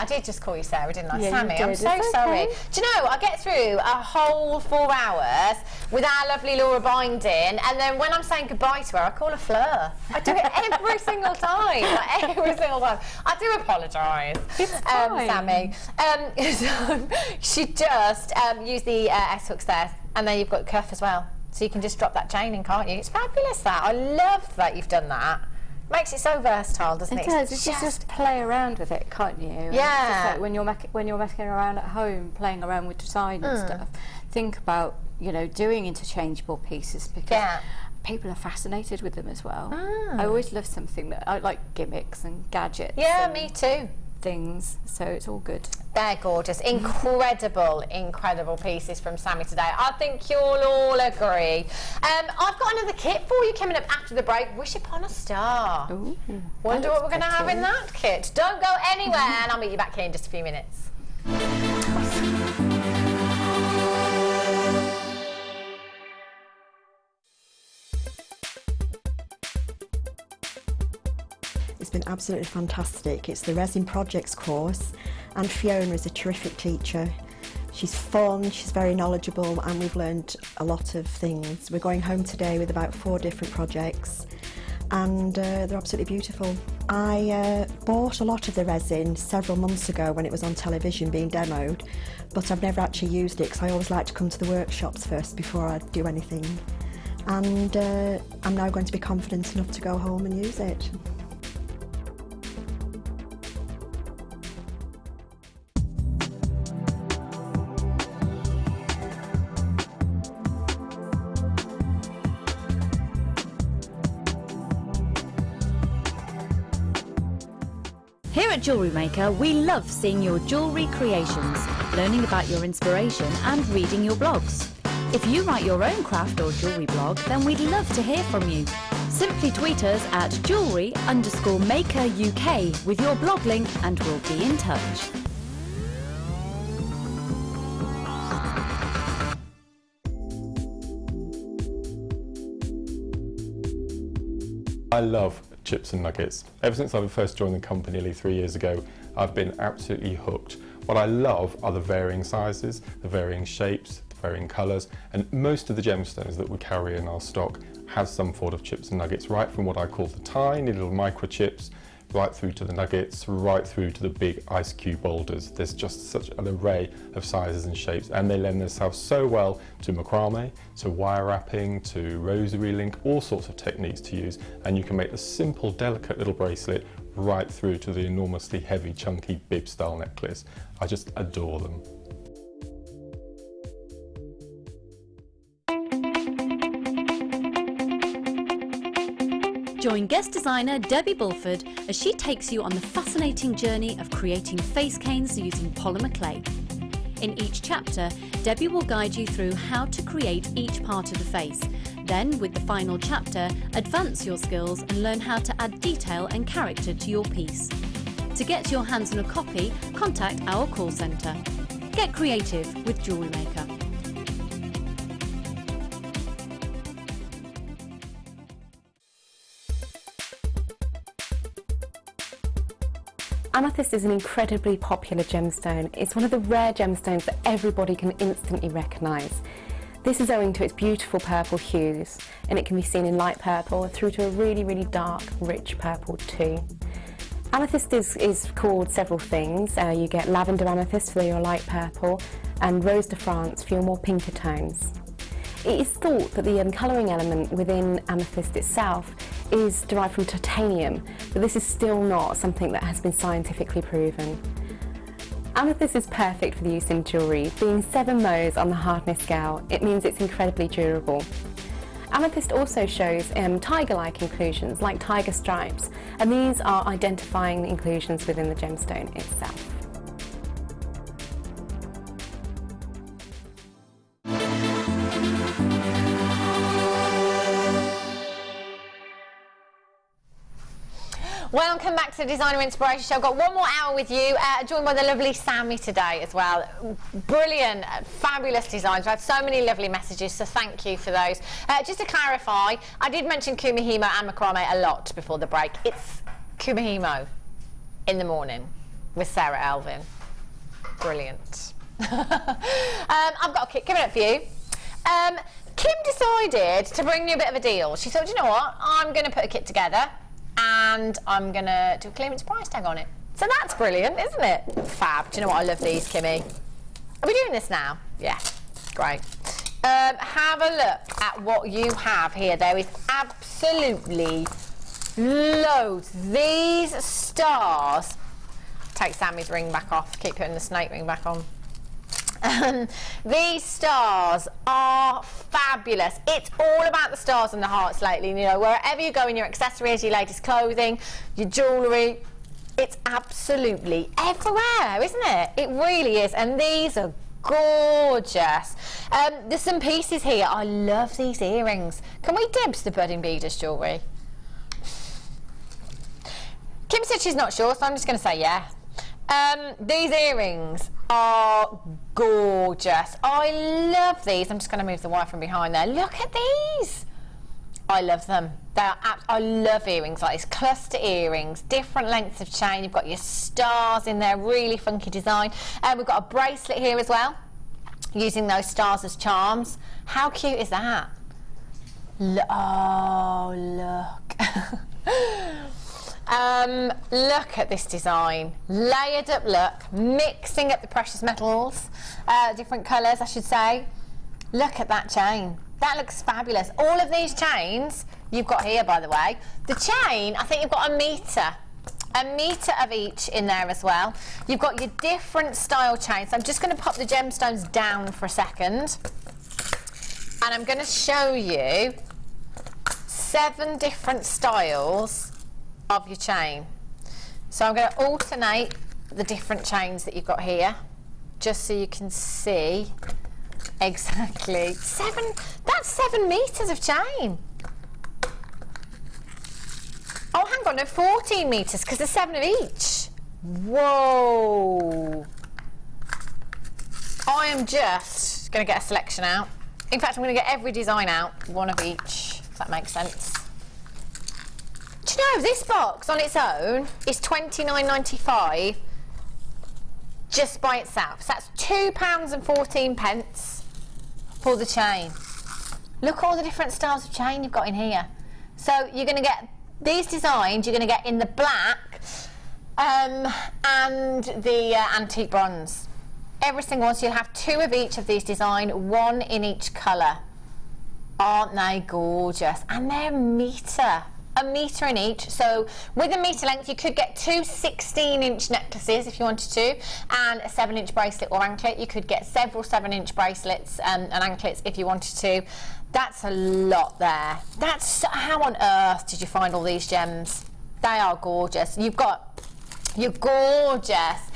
did just call you Sarah, didn't I? Yeah, Sammy, I'm so it's sorry. okay. Do you know, I get through a whole 4 hours with our lovely Laura binding, and then when I'm saying goodbye to her, I call her Fleur. I do it every single time. Like, every single time. I do apologise, Sammy. So she just used the S hooks there, and then you've got the cuff as well. So you can just drop that chain in, can't you? It's fabulous, that. I love that you've done that. Makes it so versatile, doesn't it? It does. You just play around with it, can't you? Yeah. It's just like when you're messing around at home, playing around with design and stuff. Think about doing interchangeable pieces, because people are fascinated with them as well. I always love something that I like, gimmicks and gadgets. Yeah, me too. Things, so it's all good. They're gorgeous. Incredible pieces from Sammy today. I think you'll all agree. I've got another kit for you coming up after the break. Wish upon a star. Ooh, wonder what we're going to have in that kit. Don't go anywhere, and I'll meet you back here in just a few minutes. It's been absolutely fantastic. It's the Resin Projects course, and Fiona is a terrific teacher. She's fun, she's very knowledgeable, and we've learned a lot of things. We're going home today with about 4 different projects, and they're absolutely beautiful. I bought a lot of the resin several months ago when it was on television being demoed, but I've never actually used it because I always like to come to the workshops first before I do anything. And I'm now going to be confident enough to go home and use it. Here at Jewellery Maker, we love seeing your jewellery creations, learning about your inspiration and reading your blogs. If you write your own craft or jewellery blog, then we'd love to hear from you. Simply tweet us at jewellery_maker UK with your blog link and we'll be in touch. I love chips and nuggets. Ever since I first joined the company nearly 3 years ago, I've been absolutely hooked. What I love are the varying sizes, the varying shapes, the varying colours, and most of the gemstones that we carry in our stock have some form of chips and nuggets, right from what I call the tiny little microchips, right through to the nuggets, right through to the big ice cube boulders. There's just such an array of sizes and shapes, and they lend themselves so well to macrame, to wire wrapping, to rosary link, all sorts of techniques to use, and you can make the simple, delicate little bracelet right through to the enormously heavy, chunky bib style necklace. I just adore them. Join guest designer Debbie Bulford as she takes you on the fascinating journey of creating face canes using polymer clay. In each chapter, Debbie will guide you through how to create each part of the face. Then, with the final chapter, advance your skills and learn how to add detail and character to your piece. To get your hands on a copy, contact our call centre. Get creative with Jewellery Maker. Amethyst is an incredibly popular gemstone. It's one of the rare gemstones that everybody can instantly recognise. This is owing to its beautiful purple hues, and it can be seen in light purple through to a really, really dark, rich purple too. Amethyst is called several things. You get lavender amethyst for your light purple, and rose de France for your more pinker tones. It is thought that the colouring element within amethyst itself is derived from titanium, but this is still not something that has been scientifically proven. Amethyst is perfect for the use in jewellery. Being 7 Mohs on the hardness scale, it means it's incredibly durable. Amethyst also shows tiger-like inclusions, like tiger stripes, and these are identifying the inclusions within the gemstone itself. Welcome back to the Designer Inspiration Show. I've got one more hour with you, joined by the lovely Sammy today as well. Brilliant, fabulous designs. We've had so many lovely messages, so thank you for those. Just to clarify, I did mention Kumihimo and Macrame a lot before the break. It's Kumihimo in the morning with Sarah Elvin. Brilliant. I've got a kit coming up for you. Kim decided to bring you a bit of a deal. She thought, you know what, I'm going to put a kit together and I'm going to do a clearance price tag on it. So that's brilliant, isn't it? Fab. Do you know what? I love these, Kimmy. Are we doing this now? Yeah. Great. Have a look at what you have here. There is absolutely loads. These stars. Take Sammy's ring back off. Keep putting the snake ring back on. These stars are fabulous. It's all about the stars and the hearts lately. You know, wherever you go in your accessories, your latest clothing, your jewellery, it's absolutely everywhere, isn't it? It really is. And these are gorgeous. There's some pieces here. I love these earrings. Can we dibs the budding beaders jewellery? Kim said she's not sure, so I'm just going to say yeah. These earrings are gorgeous. I love these. I'm just going to move the wire from behind there. Look at these. I love them. I love earrings like this. Cluster earrings, different lengths of chain. You've got your stars in there, really funky design. We've got a bracelet here as well, using those stars as charms. How cute is that? Oh, look. Look at this design, layered up look, mixing up the precious metals, different colours I should say. Look at that chain, that looks fabulous. All of these chains you've got here, by the way, the chain, I think you've got a metre of each in there as well. You've got your different style chains. So I'm just going to pop the gemstones down for a second and I'm going to show you 7 different styles of your chain. So I'm going to alternate the different chains that you've got here just so you can see exactly that's 7 meters of chain. Oh, hang on, no, 14 meters because there's 7 of each. Whoa. I am just going to get a selection out. In fact, I'm going to get every design out, 1 of each, if that makes sense. Do you know, this box on its own is £29.95 just by itself. So that's £2.14 for the chain. Look at all the different styles of chain you've got in here. So you're going to get these designs, you're going to get in the black and the antique bronze. Every single one, so you'll have 2 of each of these designs, 1 in each colour. Aren't they gorgeous? And they're a metre in each. So with a metre length you could get 2 16-inch necklaces if you wanted to, and a 7-inch bracelet or anklet. You could get several 7-inch bracelets and anklets if you wanted to. That's a lot there. How on earth did you find all these gems? They are gorgeous. You've got your gorgeous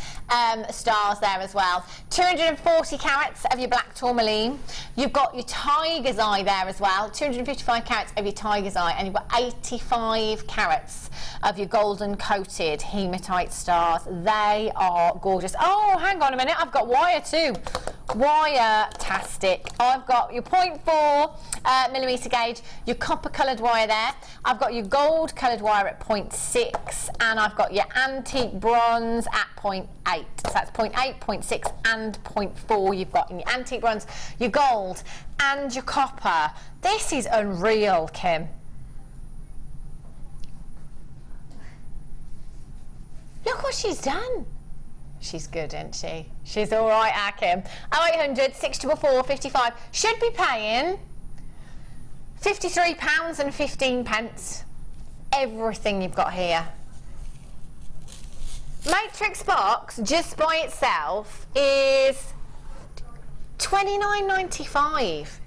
stars there as well. 240 carats of your black tourmaline. You've got your tiger's eye there as well. 255 carats of your tiger's eye, and you've got 85 carats of your golden coated hematite stars. They are gorgeous. Oh, hang on a minute, I've got wire too. Wire-tastic. I've got your 0.4 millimetre gauge, your copper coloured wire there. I've got your gold coloured wire at 0.6, and I've got your antique bronze at 0.8. So that's 0.8, 0.6 and 0.4 you've got in your antique bronze, your gold and your copper. This is unreal, Kim. Look what she's done. She's good, isn't she? She's all right, our Kim. 0800 644 55. Should be paying £53.15 everything you've got here. Matrix box, just by itself, is $29.95.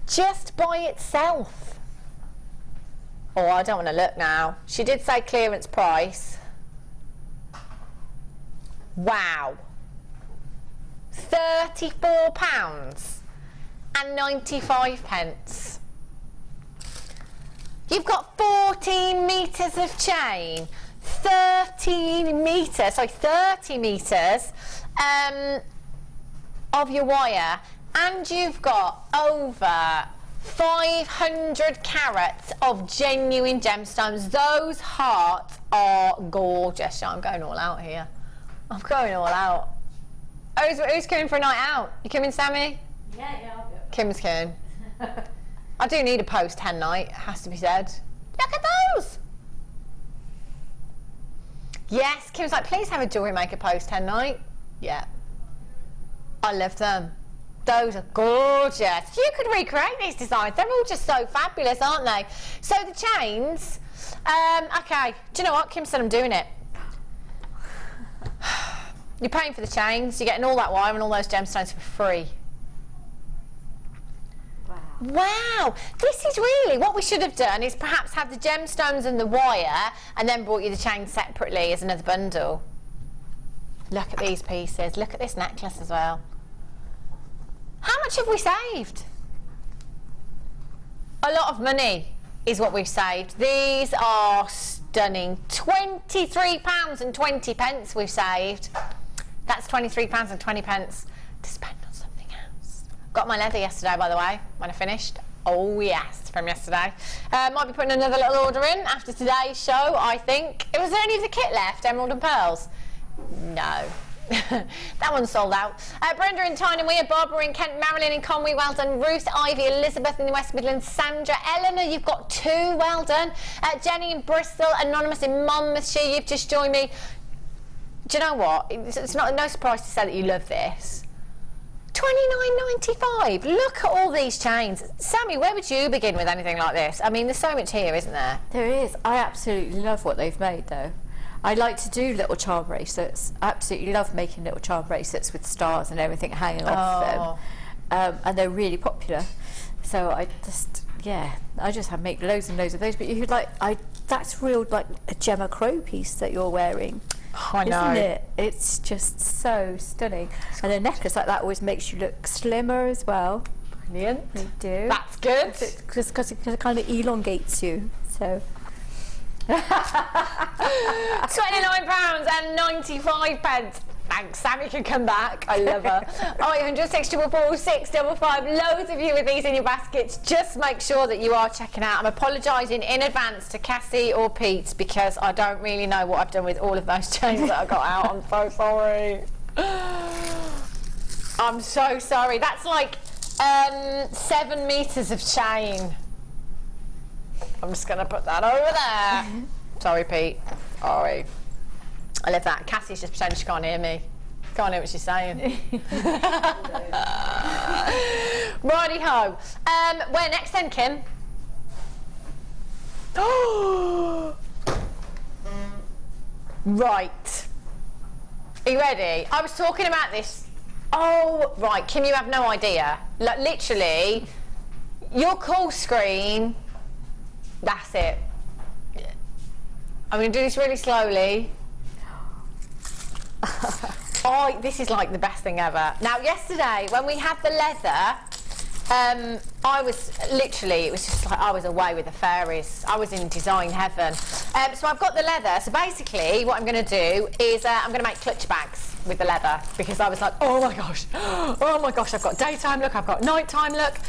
Just by itself. Oh, I don't want to look now. She did say clearance price. Wow. £34.95. You've got 14 metres of chain, 30 metres of your wire, and you've got over 500 carats of genuine gemstones. Those hearts are gorgeous. I'm going all out here. I'm going all out. Who's coming for a night out? You coming, Sammy? Yeah, I'll go. Kim's coming. I do need a post hen night, has to be said. Look at those! Yes, Kim's like, please have a Jewellery Maker post hen night. Yeah. I love them. Those are gorgeous. You could recreate these designs. They're all just so fabulous, aren't they? So the chains, okay, do you know what? Kim said I'm doing it. You're paying for the chains, you're getting all that wire and all those gemstones for free. Wow, this is really what we should have done, is perhaps have the gemstones and the wire and then brought you the chain separately as another bundle. Look at these pieces, look at this necklace as well. How much have we saved? A lot of money is what we've saved. These are stunning. £23.20 we've saved. That's £23.20 to spend on something else. Got my leather yesterday, by the way, when I finished. Oh yes, from yesterday. Might be putting another little order in after today's show, I think. Was there any of the kit left, Emerald and Pearls? No. That one's sold out. Brenda in Tyne and Weir, Barbara in Kent, Marilyn in Conway, well done. Ruth, Ivy, Elizabeth in the West Midlands, Sandra, Eleanor, you've got 2, well done. Jenny in Bristol, Anonymous in Monmouthshire, you've just joined me. Do you know what? It's not no surprise to say that you love this. £29.95. Look at all these chains. Sammy, where would you begin with anything like this? I mean, there's so much here, isn't there? There is. I absolutely love what they've made, though. I like to do little charm bracelets. I absolutely love making little charm bracelets with stars and everything hanging off them. And they're really popular. So I just make loads and loads of those. But you like, that's real, like a Gemma Crow piece that you're wearing. I know. Isn't it? It's just so stunning. And a necklace like that always makes you look slimmer as well. Brilliant. They do. That's good. Just because it kind of elongates you. So. £29.95. Thanks, Sammy can come back. I love her. 0800 644 655. Loads of you with these in your baskets. Just make sure that you are checking out. I'm apologising in advance to Cassie or Pete because I don't really know what I've done with all of those chains that I got out. I'm so sorry. I'm so sorry. That's like 7 metres of chain. I'm just going to put that over there. Sorry, Pete. Sorry. I love that. Cassie's just pretending she can't hear me. Can't hear what she's saying. Righty-ho. Where next then, Kim? Right. Are you ready? I was talking about this. Oh, right. Kim, you have no idea. Like, literally, your call screen... That's it. I'm going to do this really slowly. This is like the best thing ever. Now, yesterday, when we had the leather, I was literally, it was just like I was away with the fairies. I was in design heaven. So I've got the leather. So basically, what I'm going to do is I'm going to make clutch bags with the leather because I was like, oh my gosh, I've got daytime look, I've got nighttime look.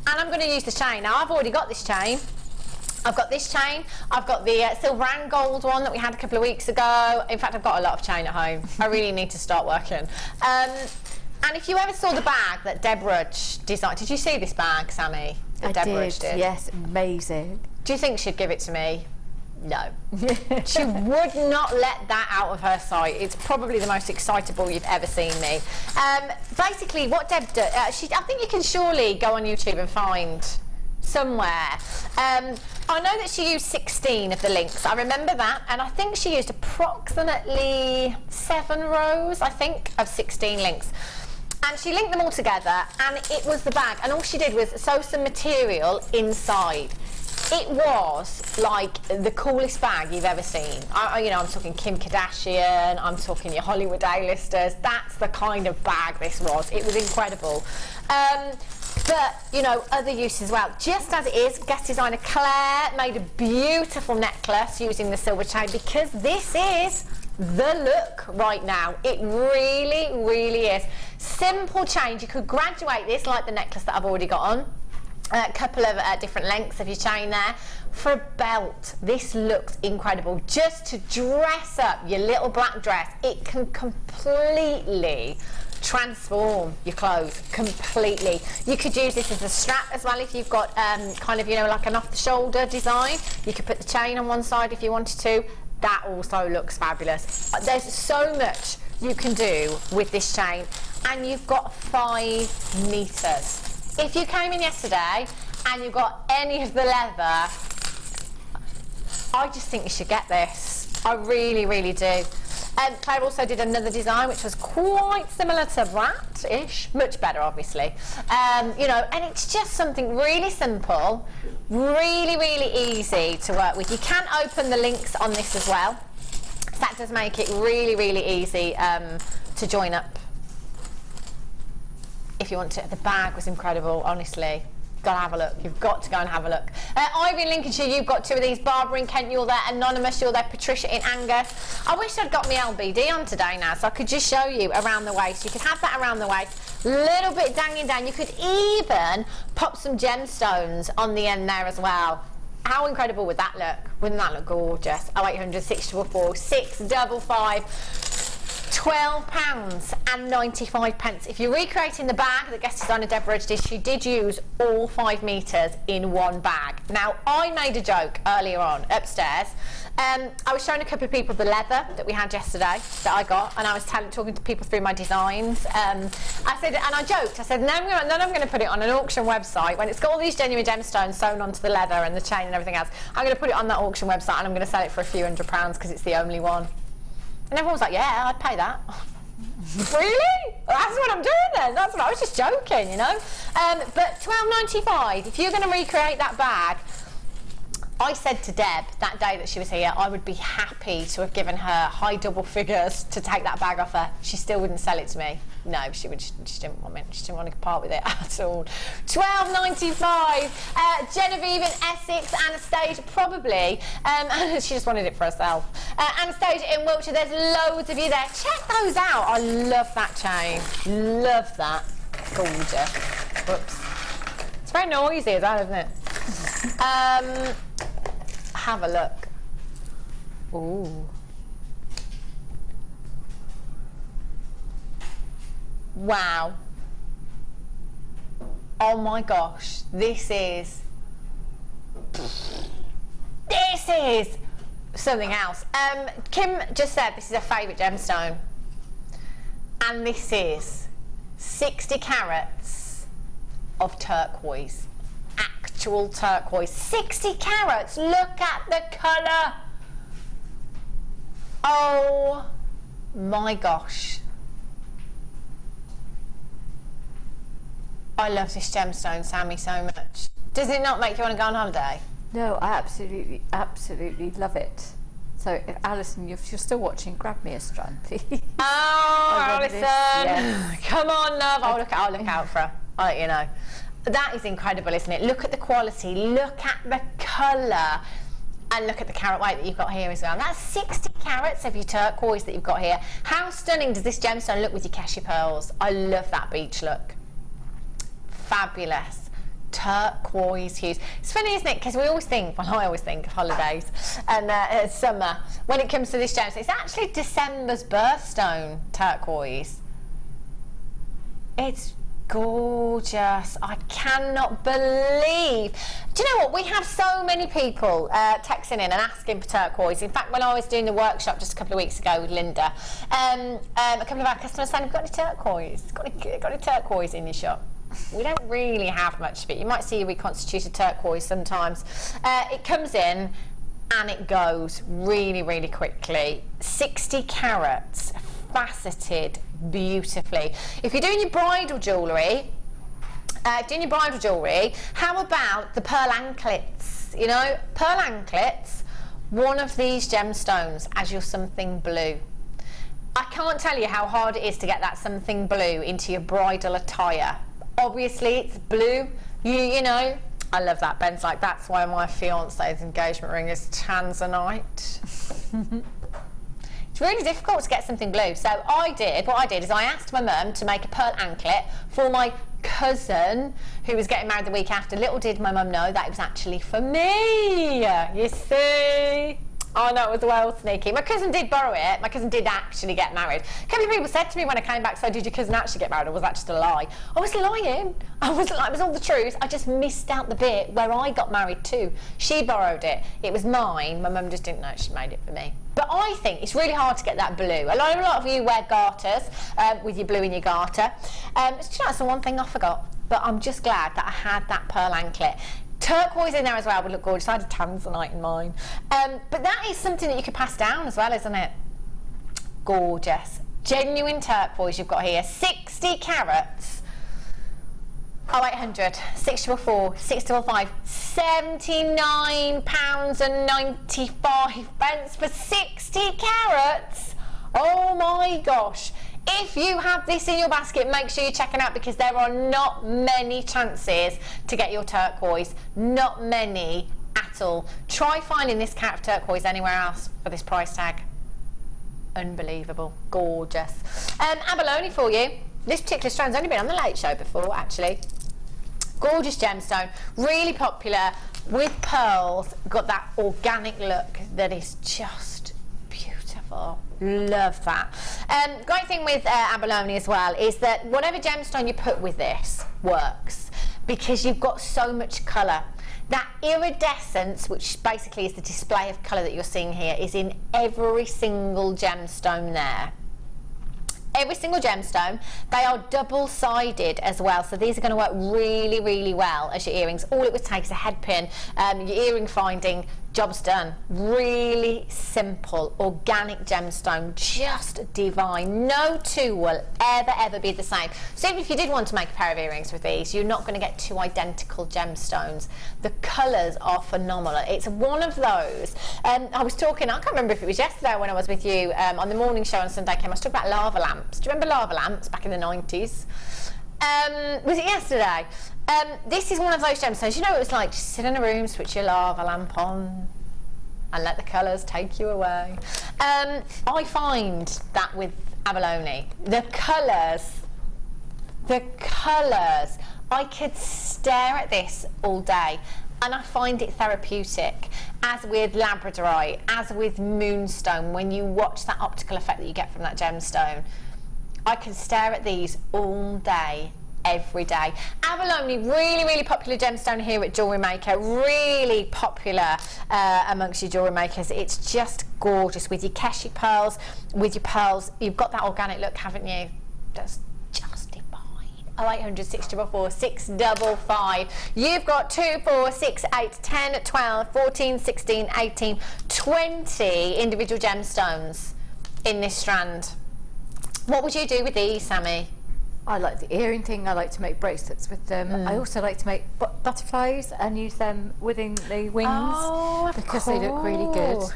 And I'm going to use the chain. Now, I've already got this chain. I've got this chain, I've got the silver and gold one that we had a couple of weeks ago. In fact, I've got a lot of chain at home. I really need to start working. And if you ever saw the bag that Deborah designed, did you see this bag, Sammy? That Deborah did? Yes, amazing. Do you think she'd give it to me? No. She would not let that out of her sight. It's probably the most excitable you've ever seen me. Basically, what Deb does, I think you can surely go on YouTube and find somewhere. I know that she used 16 of the links. I remember that, and I think she used approximately 7 rows, I think, of 16 links. And she linked them all together, and it was the bag. And all she did was sew some material inside. It was like the coolest bag you've ever seen. You know, I'm talking Kim Kardashian, I'm talking your Hollywood A-listers. That's the kind of bag this was. It was incredible. But, you know, other uses as well. Just as it is, guest designer Claire made a beautiful necklace using the silver chain, because this is the look right now. It really, really is. Simple change. You could graduate this like the necklace that I've already got on. A couple of different lengths of your chain there. For a belt, this looks incredible. Just to dress up your little black dress, it can completely transform your clothes completely. You could use this as a strap as well if you've got kind of, you know, like an off-the-shoulder design. You could put the chain on one side if you wanted to. That also looks fabulous. There's so much you can do with this chain, and you've got 5 meters. If you came in yesterday and you got any of the leather, I just think you should get this. I really, really do. Claire also did another design which was quite similar to that-ish, much better obviously. You know, and it's just something really simple, really, really easy to work with. You can open the links on this as well. So that does make it really, really easy to join up if you want to. The bag was incredible, honestly. Gotta have a look. You've got to go and have a look. Ivy in Lincolnshire, you've got 2 of these. Barbara in Kent, you're there. Anonymous, you're there. Patricia in Angus. I wish I'd got my LBD on today now, so I could just show you around the waist. You could have that around the waist, little bit dangling down. You could even pop some gemstones on the end there as well. How incredible would that look? Wouldn't that look gorgeous? 0800 644 655. £12.95. If you're recreating the bag that guest designer Deborah did, she did use all 5 meters in one bag. Now, I made a joke earlier on upstairs. I was showing a couple of people the leather that we had yesterday that I got, and I was talking to people through my designs. I said, and I joked, I said, then I'm going to put it on an auction website when it's got all these genuine gemstones sewn onto the leather and the chain and everything else. I'm going to put it on that auction website, and I'm going to sell it for a few £100s because it's the only one. And everyone was like, yeah, I'd pay that. Really? That's what I'm doing then. That's what I was just joking, you know. But £12.95, if you're going to recreate that bag, I said to Deb that day that she was here, I would be happy to have given her high double figures to take that bag off her. She still wouldn't sell it to me. No, she didn't want me. She didn't want to part with it at all. £12.95. Genevieve in Essex, Anastasia probably. She just wanted it for herself. Anastasia in Wiltshire. There's loads of you there. Check those out. I love that chain. Love that. Gorgeous. Whoops. It's very noisy as well, isn't it? Have a look. Ooh. Wow. Oh my gosh. This is something else. Kim just said this is her favourite gemstone. And this is 60 carats of turquoise. Actual turquoise. 60 carats. Look at the colour. Oh my gosh. I love this gemstone, Sammy, so much. Does it not make you want to go on holiday? No, I absolutely love it. So, if Alison, if you're still watching, grab me a strand, please. Oh, Alison! Yes. Come on, love. I'll look out for her. I'll let you know. That is incredible, isn't it? Look at the quality. Look at the colour. And look at the carat weight that you've got here as well. That's 60 carats of your turquoise that you've got here. How stunning does this gemstone look with your cashew pearls? I love that beach look. Fabulous. Turquoise hues. It's funny, isn't it? Because we always think, well, I always think of holidays and summer. When it comes to this gemstone, it's actually December's birthstone turquoise. It's gorgeous. I cannot believe. Do you know what? We have so many people texting in and asking for turquoise. In fact, when I was doing the workshop just a couple of weeks ago with Linda, a couple of our customers saying, have you got any turquoise? Got any turquoise in your shop? We don't really have much of it. You might see a reconstituted turquoise sometimes. It comes in and it goes really, really quickly. 60 carats, faceted beautifully. If you're doing your bridal jewellery, how about the pearl anklets? You know, pearl anklets, one of these gemstones as your something blue. I can't tell you how hard it is to get that something blue into your bridal attire. Obviously it's blue, you know, I love that. Ben's like, that's why my fiance's engagement ring is tanzanite. It's really difficult to get something blue. So what I did is I asked my mum to make a pearl anklet for my cousin who was getting married the week after. Little did my mum know that it was actually for me, you see. Oh no, it was well sneaky. My cousin did borrow it. My cousin did actually get married. A couple of people said to me when I came back, so did your cousin actually get married, or was that just a lie? I was lying. It was all the truth. I just missed out the bit where I got married too. She borrowed it. It was mine. My mum just didn't know she made it for me. But I think it's really hard to get that blue. A lot of you wear garters with your blue in your garter. That's the one thing I forgot. But I'm just glad that I had that pearl anklet. Turquoise in there as well would look gorgeous. I had a tanzanite in mine. But that is something that you could pass down as well, isn't it? Gorgeous. Genuine turquoise you've got here. 60 carats. 0800 644 655 £79.95 for 60 carats. Oh my gosh. If you have this in your basket, make sure you're checking out, because there are not many chances to get your turquoise. Not many at all. Try finding this carat of turquoise anywhere else for this price tag. Unbelievable. Gorgeous. Abalone for you. This particular strand's only been on the Late Show before, actually. Gorgeous gemstone. Really popular with pearls. Got that organic look that is just beautiful. Love that. Great thing with abalone as well is that whatever gemstone you put with this works, because you've got so much colour. That iridescence, which basically is the display of colour that you're seeing here, is in every single gemstone there. Every single gemstone. They are double-sided as well, so these are going to work really, really well as your earrings. All it would take is a head pin, your earring finding, job's done. Really simple, organic gemstone, just divine. No two will ever be the same. So even if you did want to make a pair of earrings with these, you're not going to get two identical gemstones. The colours are phenomenal. It's one of those. I was talking, I can't remember if it was yesterday when I was with you on the morning show on Sunday came, I was talking about lava lamps. Do you remember lava lamps back in the 90s? Was it yesterday? This is one of those gemstones. You know, it was like, just sit in a room, switch your lava lamp on and let the colours take you away. I find that with abalone, the colours, I could stare at this all day and I find it therapeutic, as with labradorite, as with moonstone. When you watch that optical effect that you get from that gemstone, I can stare at these all day, every day. Abalone, really popular gemstone here at Jewellery Maker. Really popular amongst your jewellery makers. It's just gorgeous with your Keshi pearls, with your pearls. You've got that organic look, haven't you? That's just divine. 0800 644 655. You've got 2, 4, 6, 8, 10, 12, 14, 16, 18, 20 individual gemstones in this strand. What would you do with these, Sammy? I like the earring thing. I like to make bracelets with them. I also like to make butterflies and use them within the wings because they look really good.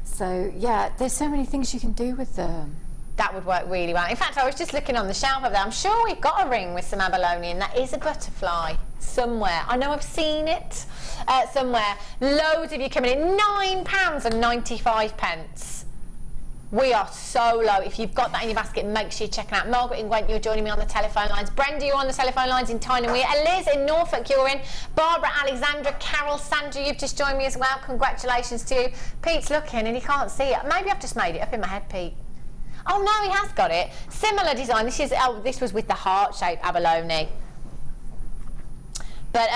So yeah, there's so many things you can do with them. That would work really well. In fact, I was just looking on the shelf over there. I'm sure we've got a ring with some abalone in. That is a butterfly somewhere. I know I've seen it somewhere. Loads of you coming in. £9.95. We are so low. If you've got that in your basket, make sure you're checking out. Margaret in Gwent, you're joining me on the telephone lines. Brenda, you're on the telephone lines in Tyne Weir. Liz in Norfolk, you're in. Barbara, Alexandra, Carol, Sandra, you've just joined me as well. Congratulations to you. Pete's looking and he can't see it. Maybe I've just made it up in my head, Pete. Oh no, he has got it. Similar design. This was with the heart-shaped abalone. But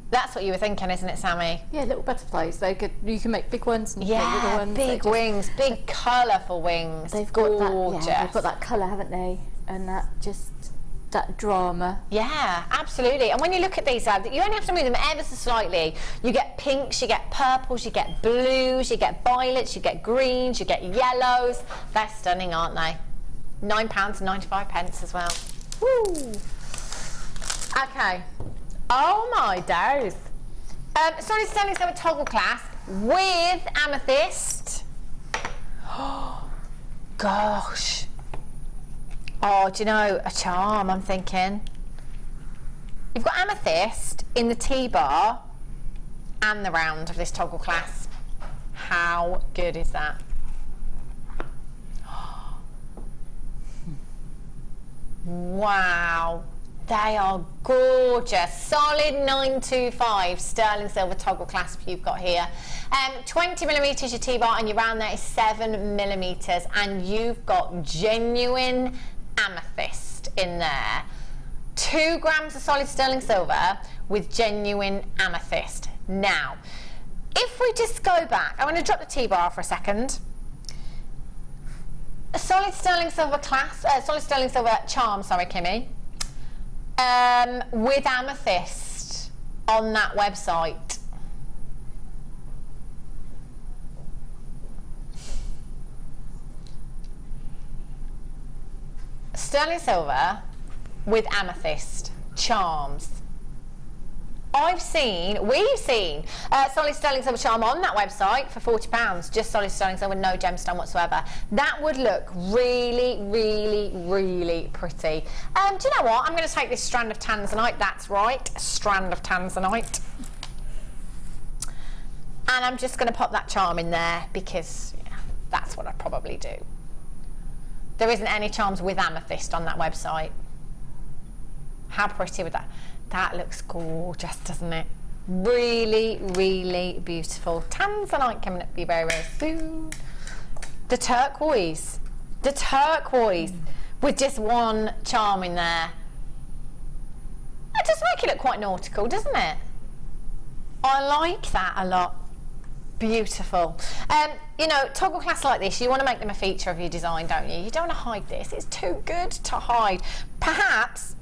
that's what you were thinking, isn't it, Sammy? Yeah, little butterflies. They could. You can make big ones and make little ones. Big wings, big colourful wings. They've got gorgeous. They've got that colour, haven't they? And that just that drama. Yeah, absolutely. And when you look at these, you only have to move them ever so slightly. You get pinks, you get purples, you get blues, you get violets, you get greens, you get yellows. They're stunning, aren't they? £9.95 as well. Woo! Okay. Oh my days. Solid sterling silver toggle clasp with amethyst. Oh, gosh. Oh, do you know, a charm, I'm thinking. You've got amethyst in the T-bar and the round of this toggle clasp. How good is that? Wow, they are gorgeous. Solid 925 sterling silver toggle clasp you've got here. 20mm your T-bar and your round there is 7mm, and you've got genuine amethyst in there. 2 grams of solid sterling silver with genuine amethyst. Now, if we just go back, I'm going to drop the T-bar for a second. A solid sterling silver solid sterling silver charm, sorry, Kimmy, with amethyst on that website. Sterling silver with amethyst charms. We've seen solid sterling silver charm on that website for £40, just solid sterling silver, no gemstone whatsoever. That would look really, really, really pretty. Do you know what? I'm going to take this strand of tanzanite, that's right, a strand of tanzanite. And I'm just going to pop that charm in there because that's what I'd probably do. There isn't any charms with amethyst on that website. How pretty would that? That looks gorgeous, doesn't it? Really, really beautiful. Tanzanite coming up for you very, very soon. The turquoise with just one charm in there. That does make it look quite nautical, doesn't it? I like that a lot. Beautiful. You know, toggle clasps like this, you want to make them a feature of your design, don't you? You don't want to hide this. It's too good to hide. Perhaps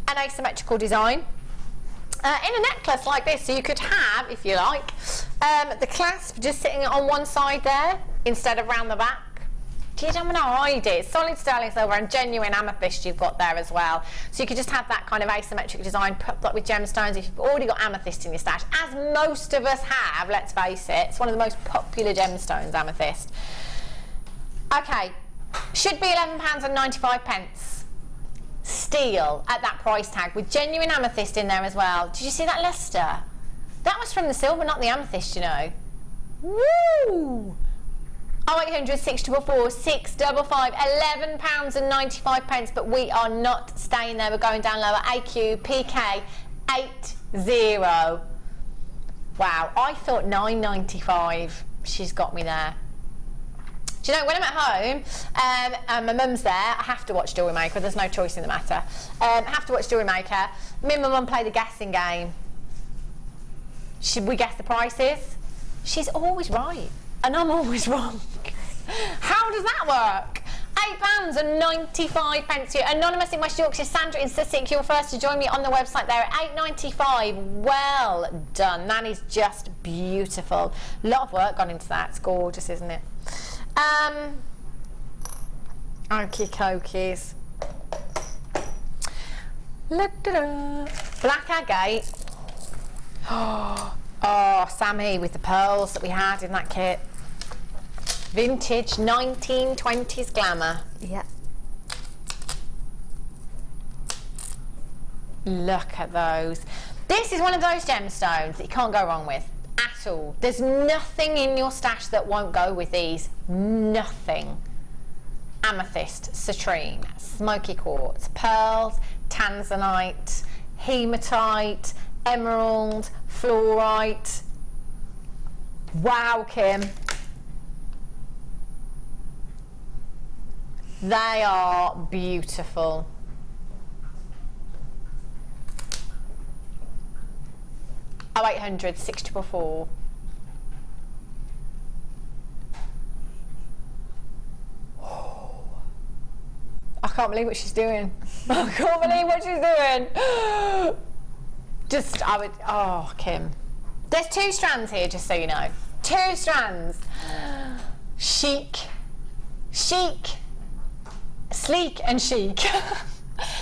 an asymmetrical design in a necklace like this, so you could have, if you like, the clasp just sitting on one side there instead of round the back. You don't want to hide it. Solid sterling silver and genuine amethyst you've got there as well, so you could just have that kind of asymmetric design put like with gemstones if you've already got amethyst in your stash, as most of us have. Let's face it, it's one of the most popular gemstones, amethyst. Okay, should be £11.95. Steel at that price tag with genuine amethyst in there as well. Did you see that luster? That was from the silver, not the amethyst, you know. Woo! 0800 644 655, £11.95, but we are not staying there. We're going down lower. AQ PK 80. Wow, I thought £9.95. She's got me there. Do you know, when I'm at home and my mum's there, I have to watch Jewellery Maker. There's no choice in the matter. I have to watch Jewellery Maker. Me and my mum play the guessing game. Should we guess the prices? She's always right, and I'm always wrong. How does that work? £8.95 here. Anonymous in West Yorkshire, Sandra in Sussex, you're first to join me on the website there at £8.95. Well done. That is just beautiful. A lot of work gone into that. It's gorgeous, isn't it? Okie cokies. Black agate. Oh, Sammy with the pearls that we had in that kit. Vintage 1920s glamour. Yeah. Look at those. This is one of those gemstones that you can't go wrong with at all. There's nothing in your stash that won't go with these. Nothing. Amethyst, citrine, smoky quartz, pearls, tanzanite, hematite, emerald, fluorite. Wow, Kim. They are beautiful. Oh, 0800 644. I can't believe what she's doing. I can't believe what she's doing. Oh, Kim. There's 2 strands here, just so you know. 2 strands. Chic. Chic. Sleek and chic.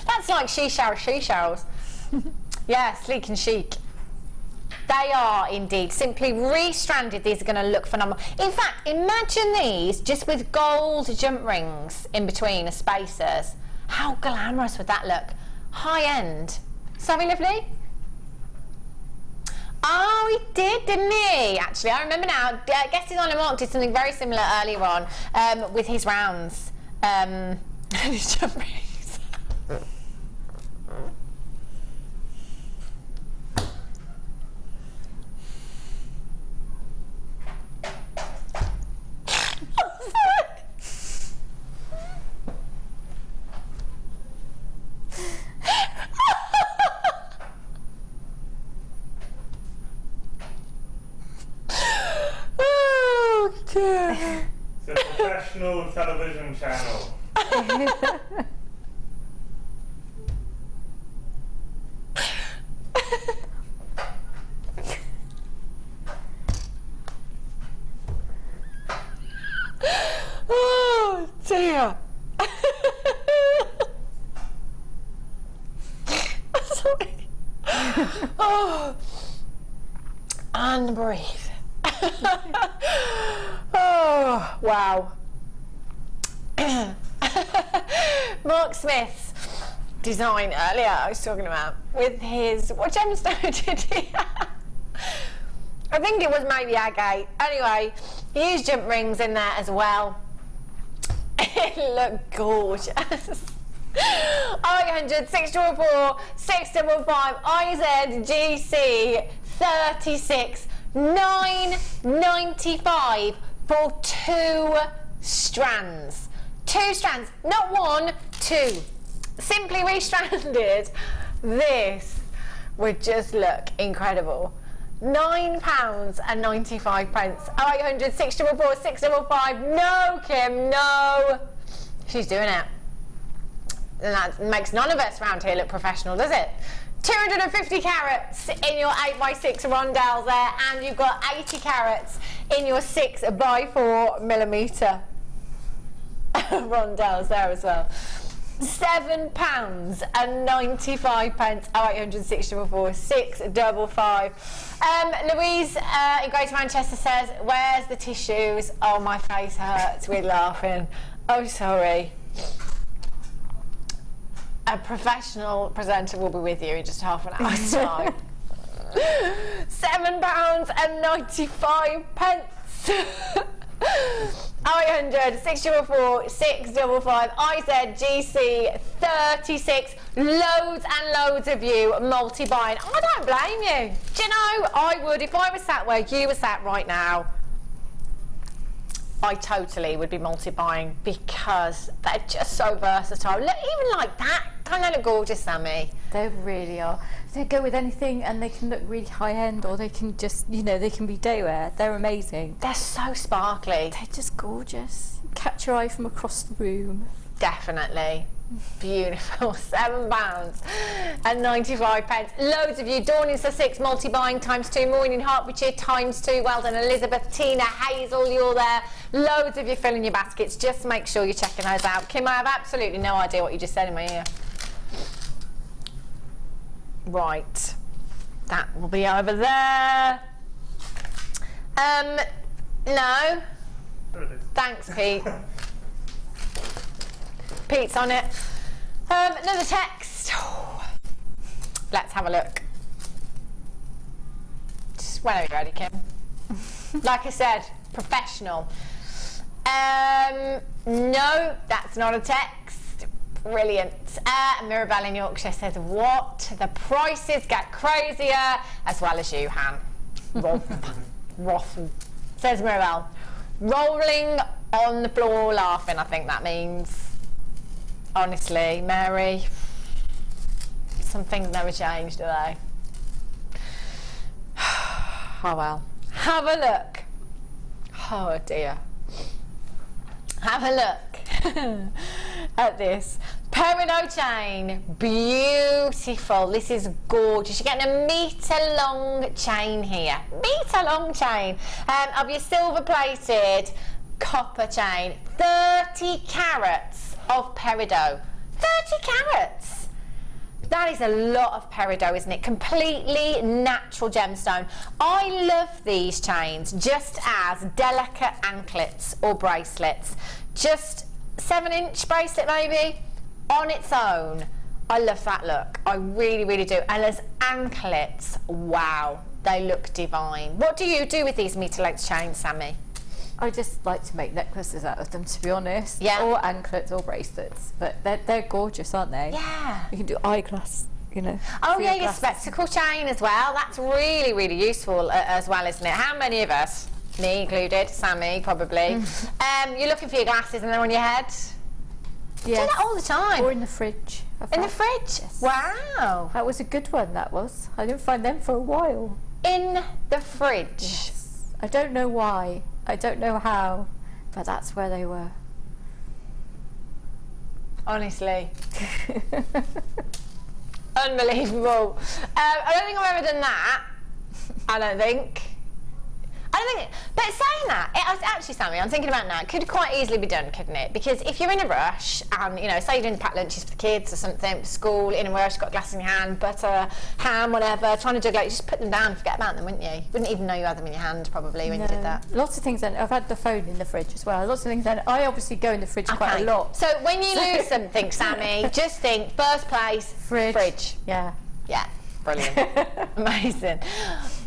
That's like seashells. Yeah, sleek and chic. They are indeed. Simply re-stranded, these are going to look phenomenal. In fact, imagine these just with gold jump rings in between as spacers. How glamorous would that look? High end. Sorry, lovely? Oh, he did, didn't he? Actually, I remember now. Guest Designer Mark did something very similar earlier on with his rounds. His jump rings. Oh dear. It's a professional television channel. Oh dear. Sorry. Oh. And breathe. Oh, wow. Mark Smith's design earlier I was talking about with his, what gemstone did he have? I think it was maybe agate. Anyway, he used jump rings in there as well. It looked gorgeous. 0800 644 655 IZGC 36 9.95 for 2 strands. 2 strands, not 1, 2. Simply re-stranded. This would just look incredible. £9.95. 0800 644 655. No, Kim, no. She's doing it. And that makes none of us around here look professional, does it? 250 carats in your 8x6 rondelles there, and you've got 80 carats in your 6x4 millimetre rondelles there as well. £7.95. 0800 644 655. Louise in Greater Manchester says, "Where's the tissues? Oh, my face hurts with laughing. Oh, sorry." A professional presenter will be with you in just half an hour's time. £7.95. 0800 644 655 IZGC 36. Loads and loads of you multi-buying. I don't blame you. Do you know, I would, if I was sat where you were sat right now, I totally would be multi-buying because they're just so versatile. Look, even like that, don't they look gorgeous, Sammy? They really are. They go with anything and they can look really high-end, or they can just, you know, they can be day wear. They're amazing. They're so sparkly. They're just gorgeous. Catch your eye from across the room. Definitely. Beautiful. £7.95. Loads of you. Dawn in Sussex, multi-buying ×2. Maureen in Hertfordshire ×2. Well done, Elizabeth. Tina, Hazel, you're there. Loads of you filling your baskets. Just make sure you're checking those out. Kim, I have absolutely no idea what you just said in my ear. Right. That will be over there. No. Thanks, Pete. Pete's on it. Another text. Let's have a look. Just whenever you're ready, Kim. Like I said, professional. No, that's not a text. Brilliant. Mirabelle in Yorkshire says, "What? The prices get crazier," as well as you, Han. Waffle. Says Mirabelle. Rolling on the floor laughing, I think that means. Honestly, Mary, some things never change, do they? Oh well. Have a look. Oh dear. Have a look at this Peridot chain, beautiful. This is gorgeous. You're getting a metre long chain here. Metre long chain of your silver plated copper chain. 30 carats of peridot. 30 carats. That is a lot of peridot, isn't it? Completely natural gemstone. I love these chains just as delicate anklets or bracelets. Just 7-inch bracelet maybe. On its own, I love that look. I really, really do. And as anklets, wow, they look divine. What do you do with these metre-length chains, Sammy? I just like to make necklaces out of them, to be honest. Yeah. Or anklets or bracelets. But they're gorgeous, aren't they? Yeah. You can do eyeglass, you know. Oh yeah, your spectacle chain as well. That's really, really useful as well, isn't it? How many of us, me included, Sammy probably, you're looking for your glasses and they're on your head? Yes. Do that all the time. Or in the fridge. In the fridge? Yes. Wow. That was a good one, that was. I didn't find them for a while. In the fridge? Yes. I don't know why. I don't know how. But that's where they were. Honestly. Unbelievable. I don't think I've ever done that. I don't think. But saying that, actually, Sammy, I'm thinking about now, it could quite easily be done, couldn't it? Because if you're in a rush and, you know, say you're doing packed lunches for the kids or something, for school, in a rush, got a glass in your hand, butter, ham, whatever, trying to juggle, you just put them down and forget about them, wouldn't you? You wouldn't even know you had them in your hand, probably, when you did that. Lots of things, then I've had the phone in the fridge as well. Lots of things, then I obviously go in the fridge quite a lot. So when you lose something, Sammy, just think, first place, fridge. Yeah. Yeah. Brilliant. Amazing.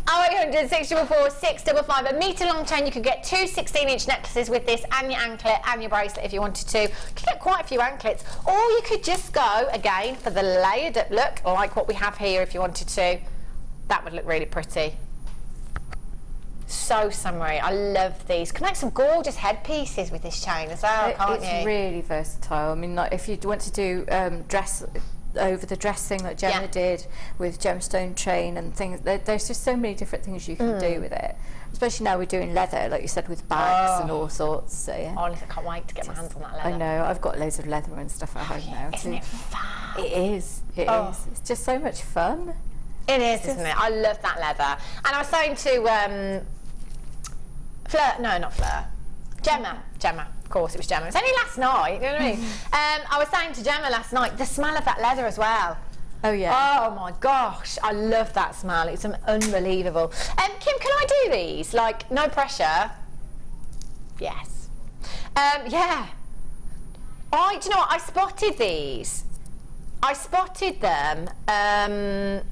0800 644 655. A metre long chain. You could get 2 16-inch necklaces with this, and your anklet and your bracelet if you wanted to. You could get quite a few anklets, or you could just go again for the layered up look, like what we have here if you wanted to. That would look really pretty. So summery. I love these. You can make some gorgeous headpieces with this chain as well, can't you? It's really versatile. I mean, like, if you want to do dress over the dressing like Gemma did with gemstone chain and things, there's just so many different things you can do with it, especially now we're doing leather, like you said, with bags and all sorts. So yeah, honestly, I can't wait to get my hands on that leather. I know, I've got loads of leather and stuff at home now. Isn't it fab? It is. It is. It's just so much fun. It is, isn't it? I love that leather. And I was saying to Gemma, of course it was Gemma. It was only last night, you know what I mean? I was saying to Gemma last night, the smell of that leather as well. Oh yeah. Oh my gosh, I love that smell. It's unbelievable. Kim, can I do these? Like, no pressure? Yes. Yeah. Do you know what? I spotted these. I spotted them, and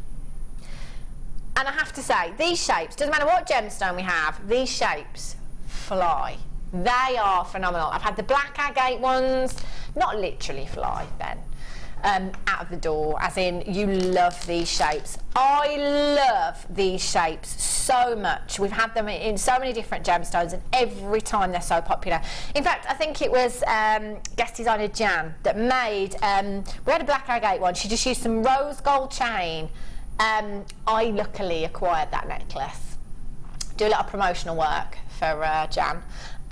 I have to say, these shapes, doesn't matter what gemstone we have, these shapes fly. They are phenomenal. I've had the black agate ones, not literally fly, Ben, out of the door, as in you love these shapes. I love these shapes so much. We've had them in so many different gemstones, and every time they're so popular. In fact, I think it was guest designer Jan that made, we had a black agate one. She just used some rose gold chain. I luckily acquired that necklace. Do a lot of promotional work for Jan.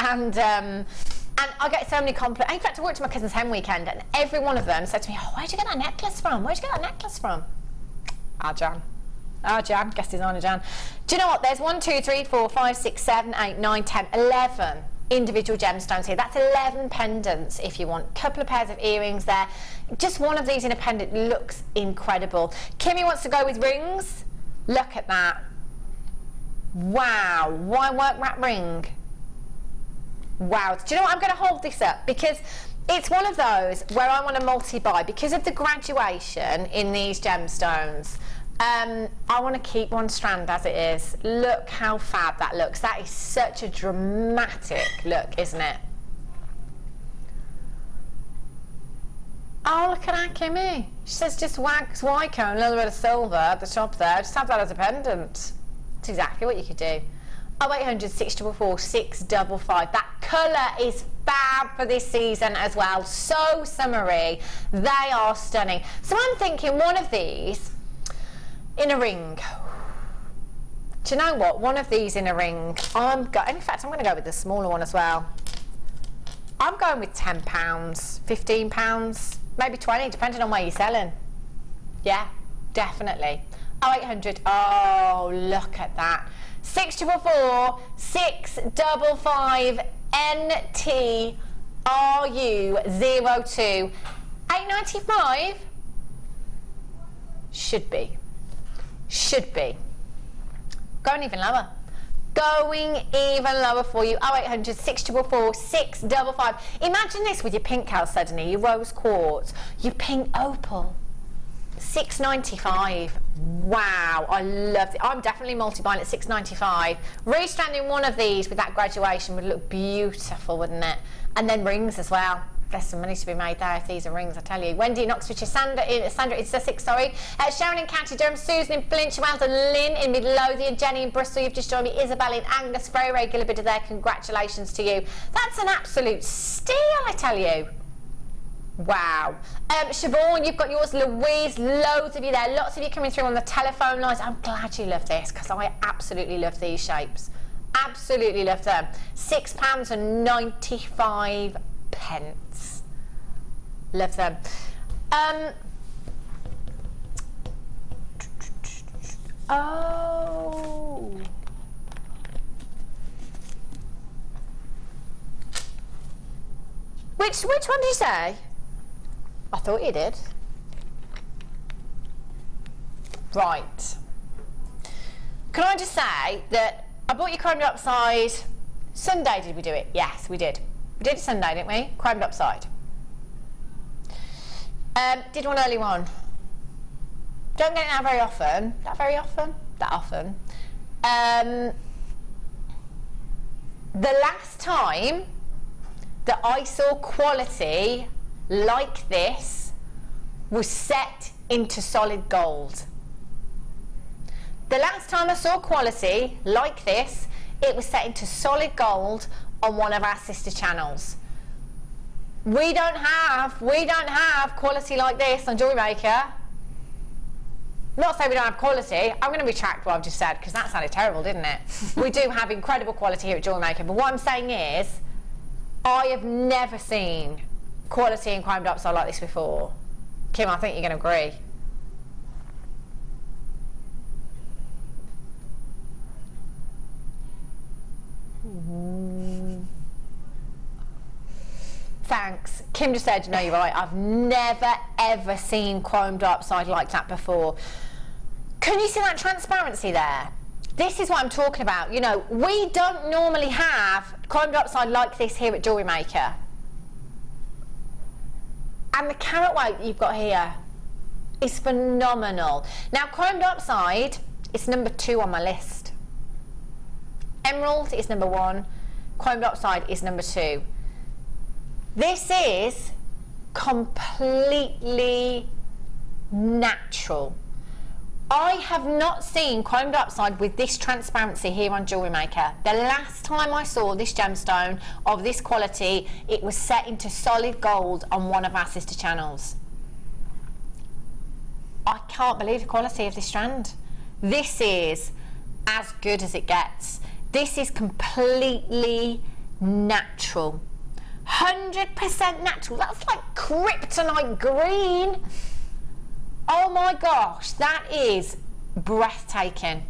And I get so many compliments. In fact, I worked at my cousin's hen weekend, and every one of them said to me, "Oh, where'd you get that necklace from? Where'd you get that necklace from?" Jan, guest designer Jan. Do you know what? There's 1, 2, 3, 4, 5, 6, 7, 8, 9, 10, 11 individual gemstones here. That's 11 pendants if you want. A couple of pairs of earrings there. Just one of these in a pendant looks incredible. Kimmy wants to go with rings. Look at that. Wow. Why work wrap ring? Wow. Do you know what? I'm going to hold this up because it's one of those where I want to multi-buy because of the graduation in these gemstones. I want to keep one strand as it is. Look how fab that looks. That is such a dramatic look, isn't it? Oh, look at that, Kimmy. She says just wax Wyco and a little bit of silver at the top there. Just have that as a pendant. That's exactly what you could do. 0800 644 655. That colour is fab for this season as well. So summery. They are stunning. So I'm thinking one of these in a ring. Do you know what? One of these in a ring. In fact, I'm going to go with the smaller one as well. I'm going with £10, £15, maybe 20, depending on where you're selling. Yeah, definitely. 0800, oh, look at that. 644 655 NTRU02. 895? Should be. Going even lower. Going even lower for you. 0800 644 655. Imagine this with your pink chalcedony, your rose quartz, your pink opal. 695. Wow, I love it. I'm definitely multi-buying at 695. Restranding one of these with that graduation would look beautiful, wouldn't it? And then rings as well. There's some money to be made there if these are rings, I tell you. Wendy in Oxfordshire, Sandra in Sussex, sorry. Sharon in County Durham, Susan in Flint, Welden, Lynn in Midlothian, Jenny in Bristol, you've just joined me, Isabel in Angus, very regular bidder there, congratulations to you. That's an absolute steal, I tell you. Wow. Siobhan, you've got yours. Louise, loads of you there. Lots of you coming through on the telephone lines. I'm glad you love this because I absolutely love these shapes. Absolutely love them. £6.95. Love them. Oh. Which one did you say? I thought you did. Right. Can I just say that I bought you chromed upside Sunday, did we do it? Yes, we did. We did it Sunday, didn't we? Chromed upside. Did one early one. Don't get it that very often. That often. The last time that I saw quality like this was set into solid gold. The last time I saw quality like this, it was set into solid gold on one of our sister channels. We don't have quality like this on Jewellery Maker. Not saying we don't have quality. I'm going to retract what I've just said because that sounded terrible, didn't it? We do have incredible quality here at Jewellery Maker, but what I'm saying is I have never seen quality in chromed upside like this before. Kim, I think you're going to agree. Thanks. Kim just said, no, you're right. I've never ever seen chromed upside like that before. Can you see that transparency there? This is what I'm talking about. You know, we don't normally have chromed upside like this here at Jewellery Maker. And the carat weight you've got here is phenomenal. Now, chromed upside is number 2 on my list. Emerald is number 1. Chromed upside is number 2. This is completely natural. I have not seen chromed upside with this transparency here on Jewellery Maker. The last time I saw this gemstone of this quality, it was set into solid gold on one of our sister channels. I can't believe the quality of this strand. This is as good as it gets. This is completely natural. 100% natural. That's like kryptonite green. Oh my gosh, that is breathtaking.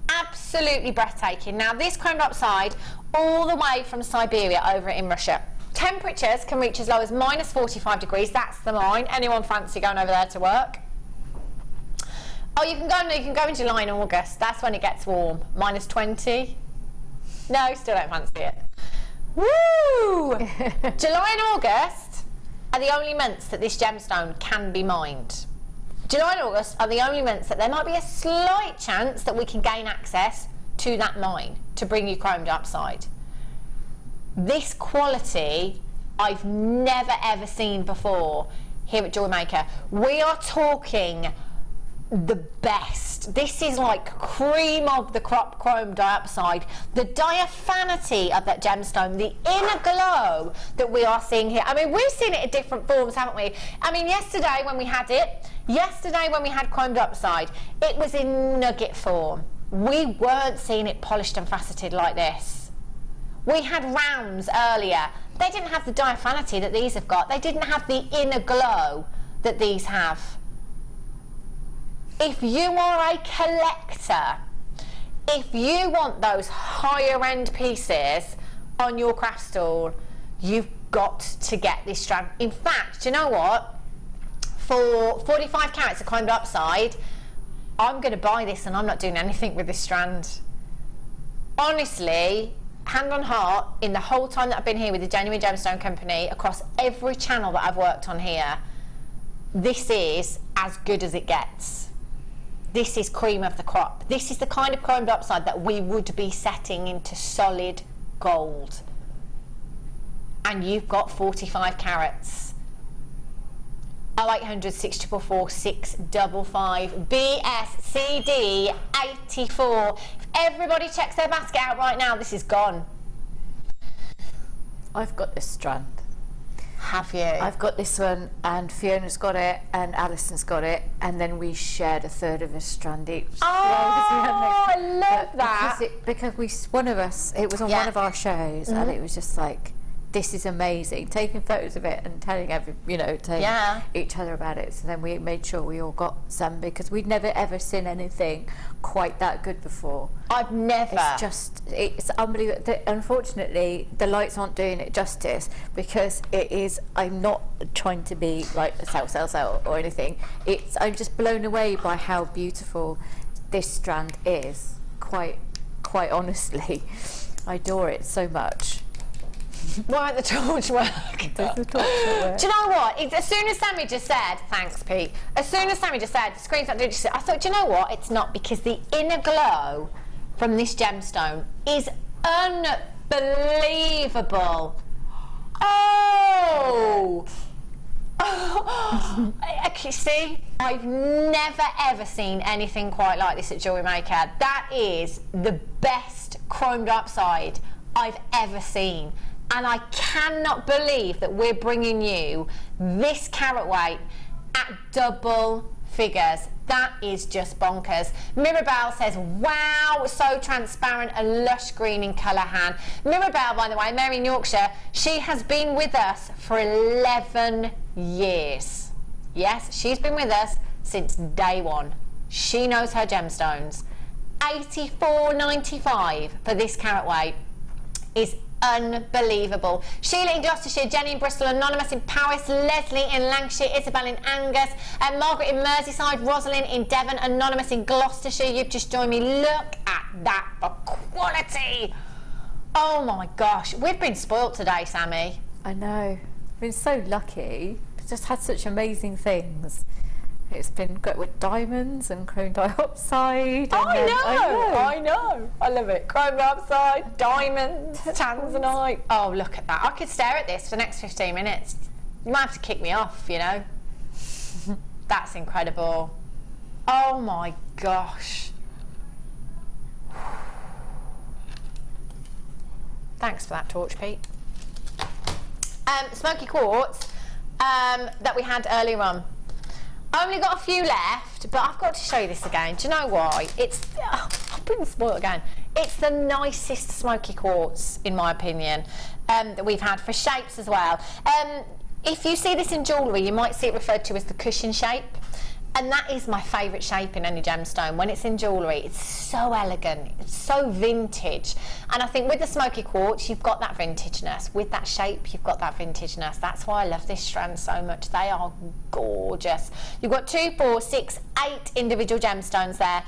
Absolutely breathtaking. Now this chromed upside all the way from Siberia over in Russia. Temperatures can reach as low as -45 degrees. That's the line. Anyone fancy going over there to work? Oh, you can go in July and August. That's when it gets warm. -20. No, still don't fancy it. Woo! July and August are the only months that this gemstone can be mined. July and August are the only months that there might be a slight chance that we can gain access to that mine to bring you chromed upside. This quality I've never ever seen before here at Jewellery Maker. We are talking the best. This is like cream of the crop chrome diopside. The diaphanity of that gemstone, the inner glow that we are seeing here. I mean, we've seen it in different forms, haven't we? I mean, yesterday when we had chromed upside, it was in nugget form. We weren't seeing it polished and faceted like this. We had rounds earlier. They didn't have the diaphanity that these have got. They didn't have the inner glow that these have. If you are a collector, if you want those higher end pieces on your craft stall, you've got to get this strand. In fact, do you know what? For 45 carats of combed upside, I'm going to buy this and I'm not doing anything with this strand. Honestly, hand on heart, in the whole time that I've been here with the Genuine Gemstone Company, across every channel that I've worked on here, this is as good as it gets. This is cream of the crop. This is the kind of combed upside that we would be setting into solid gold. And you've got 45 carats. 0800 644 655 BSCD 84. If everybody checks their basket out right now, this is gone. I've got this strand. Have you? I've got this one, and Fiona's got it, and Alison's got it, and then we shared a third of a strand each. Oh, I love that. Because one of us, it was on one of our shows, and it was just like, this is amazing. Taking photos of it and telling each other about it. So then we made sure we all got some, because we'd never ever seen anything quite that good before. I've never. It's unbelievable. Unfortunately, the lights aren't doing it justice, because it is. I'm not trying to be like sell or anything. I'm just blown away by how beautiful this strand is. Quite honestly, I adore it so much. Why won't the torch work? Does the torch not work? Do you know what? As soon as Sammy just said, thanks Pete, as soon as Sammy just said, the screen's not doing it, I thought, do you know what? It's not, because the inner glow from this gemstone is unbelievable. Oh! Okay, see, I've never ever seen anything quite like this at Jewellery Maker. That is the best chromed upside I've ever seen. And I cannot believe that we're bringing you this carat weight at double figures. That is just bonkers. Mirabelle says, wow, so transparent, a lush green in colour, Han. Mirabelle, by the way, Mary in Yorkshire, she has been with us for 11 years. Yes, she's been with us since day one. She knows her gemstones. $84.95 for this carat weight is unbelievable. Sheila in Gloucestershire, Jenny in Bristol, Anonymous in Paris, Leslie in Lancashire, Isabel in Angus, and Margaret in Merseyside, Rosalind in Devon, Anonymous in Gloucestershire. You've just joined me. Look at that for quality. Oh my gosh, we've been spoilt today, Sammy. I know. I've been so lucky. We've just had such amazing things. It's been great with diamonds and chrome dioxide. I know. I love it. Chrome dioxide, diamonds, tanzanite. Oh, look at that. I could stare at this for the next 15 minutes. You might have to kick me off, you know. That's incredible. Oh my gosh. Thanks for that torch, Pete. Smoky quartz that we had earlier on. I only got a few left, but I've got to show you this again. Do you know why? I've been spoiled again. It's the nicest smoky quartz, in my opinion, that we've had for shapes as well. If you see this in jewellery, you might see it referred to as the cushion shape. And that is my favourite shape in any gemstone. When it's in jewellery, it's so elegant, it's so vintage. And I think with the smoky quartz, you've got that vintageness. With that shape, you've got that vintageness. That's why I love this strand so much. They are gorgeous. You've got 2, 4, 6, 8 individual gemstones there.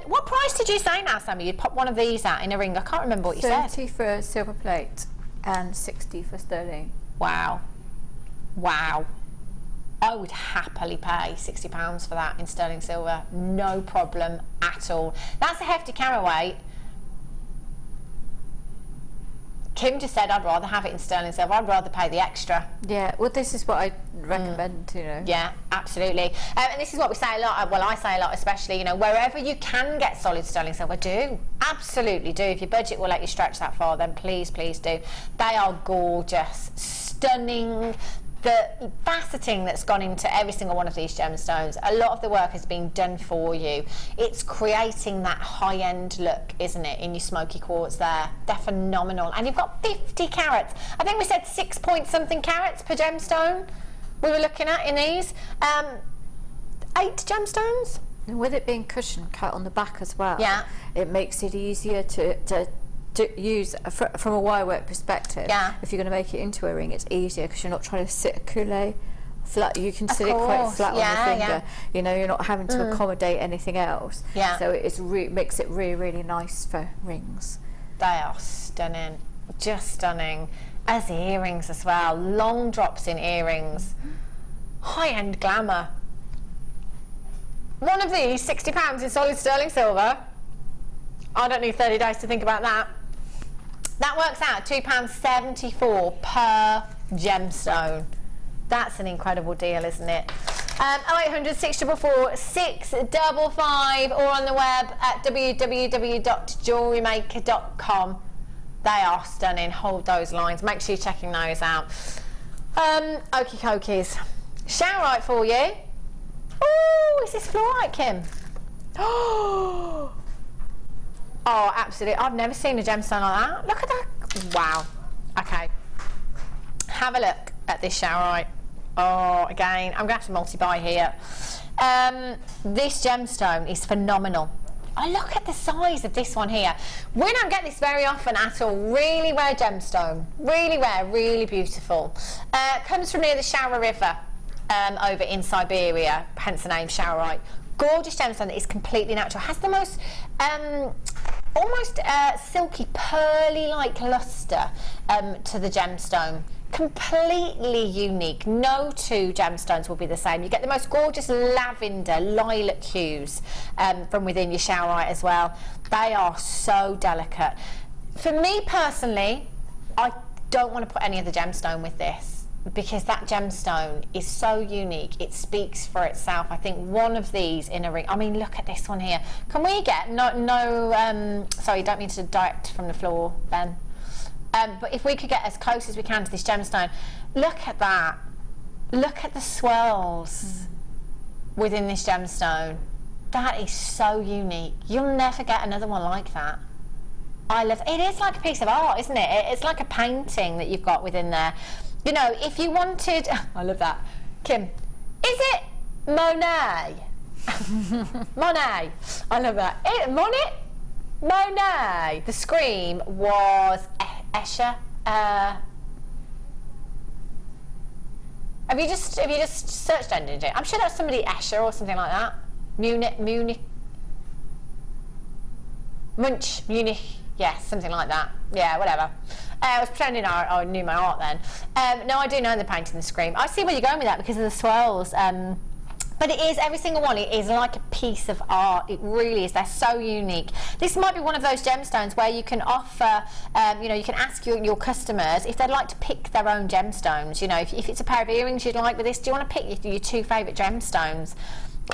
What price did you say now, Sammy? You'd pop one of these out in a ring. I can't remember what you said. 30 for a silver plate and 60 for sterling. Wow. Wow. I would happily pay £60 for that in sterling silver, no problem at all. That's a hefty carat weight. Kim just said I'd rather have it in sterling silver. I'd rather pay the extra. Yeah, well, this is what I recommend, you know. Yeah, absolutely. And this is what we say a lot, well, I say a lot especially, you know, wherever you can get solid sterling silver, do. Absolutely do. If your budget will let you stretch that far, then please, please do. They are gorgeous, stunning, the faceting that's gone into every single one of these gemstones, a lot of the work has been done for you. It's creating that high-end look, isn't it, in your smoky quartz there. They're phenomenal. And you've got 50 carats. I think we said 6 point something carats per gemstone we were looking at in these. 8 gemstones. And with it being cushion cut on the back as well, yeah, it makes it easier to use from a wire work perspective. Yeah. If you're going to make it into a ring, it's easier because you're not trying to sit a coulee flat. You can sit it quite flat on the finger. Yeah. You know, you're not having to accommodate anything else. Yeah. So it's makes it really, really nice for rings. They are stunning, just stunning. As earrings as well, long drops in earrings, high-end glamour. One of these, £60 in solid sterling silver. I don't need 30 days to think about that. That works out £2.74 per gemstone. That's an incredible deal, isn't it? 0800 644 655 or on the web at www.jewellerymaker.com. They are stunning. Hold those lines. Make sure you're checking those out. Okie dokies. Showerite for you. Oh, is this fluorite, Kim? Oh, absolutely. I've never seen a gemstone like that. Look at that. Wow. Okay. Have a look at this showerite. Oh, again, I'm going to have to multi-buy here. This gemstone is phenomenal. Oh, look at the size of this one here. We don't get this very often at all. Really rare gemstone. Really rare, really beautiful. Comes from near the Shower River over in Siberia, hence the name showerite. Gorgeous gemstone that is completely natural. Has the most almost silky, pearly-like luster to the gemstone. Completely unique. No two gemstones will be the same. You get the most gorgeous lavender, lilac hues from within your showerite as well. They are so delicate. For me personally, I don't want to put any of the gemstone with this because that gemstone is so unique. It speaks for itself. I think one of these in a ring. I mean, look at this one here. Can we get sorry, don't mean to direct from the floor, Ben. But if we could get as close as we can to this gemstone, look at that. Look at the swirls within this gemstone. That is so unique. You'll never get another one like that. I love it. It is like a piece of art, isn't it? It's like a painting that you've got within there. You know, if you wanted... I love that. Kim, is it Monet? Monet. I love that. Monet? Monet. The Scream was Escher. Have you just searched under it? I'm sure that's somebody Escher or something like that. Munich, yes, something like that. Yeah, whatever. I was pretending I knew my art then. No, I do know the painting The Scream. I see where you're going with that because of the swirls. But it is, every single one, it is like a piece of art. It really is. They're so unique. This might be one of those gemstones where you can offer, you know, you can ask your customers if they'd like to pick their own gemstones. You know, if it's a pair of earrings you'd like with this, do you want to pick your 2 favourite gemstones?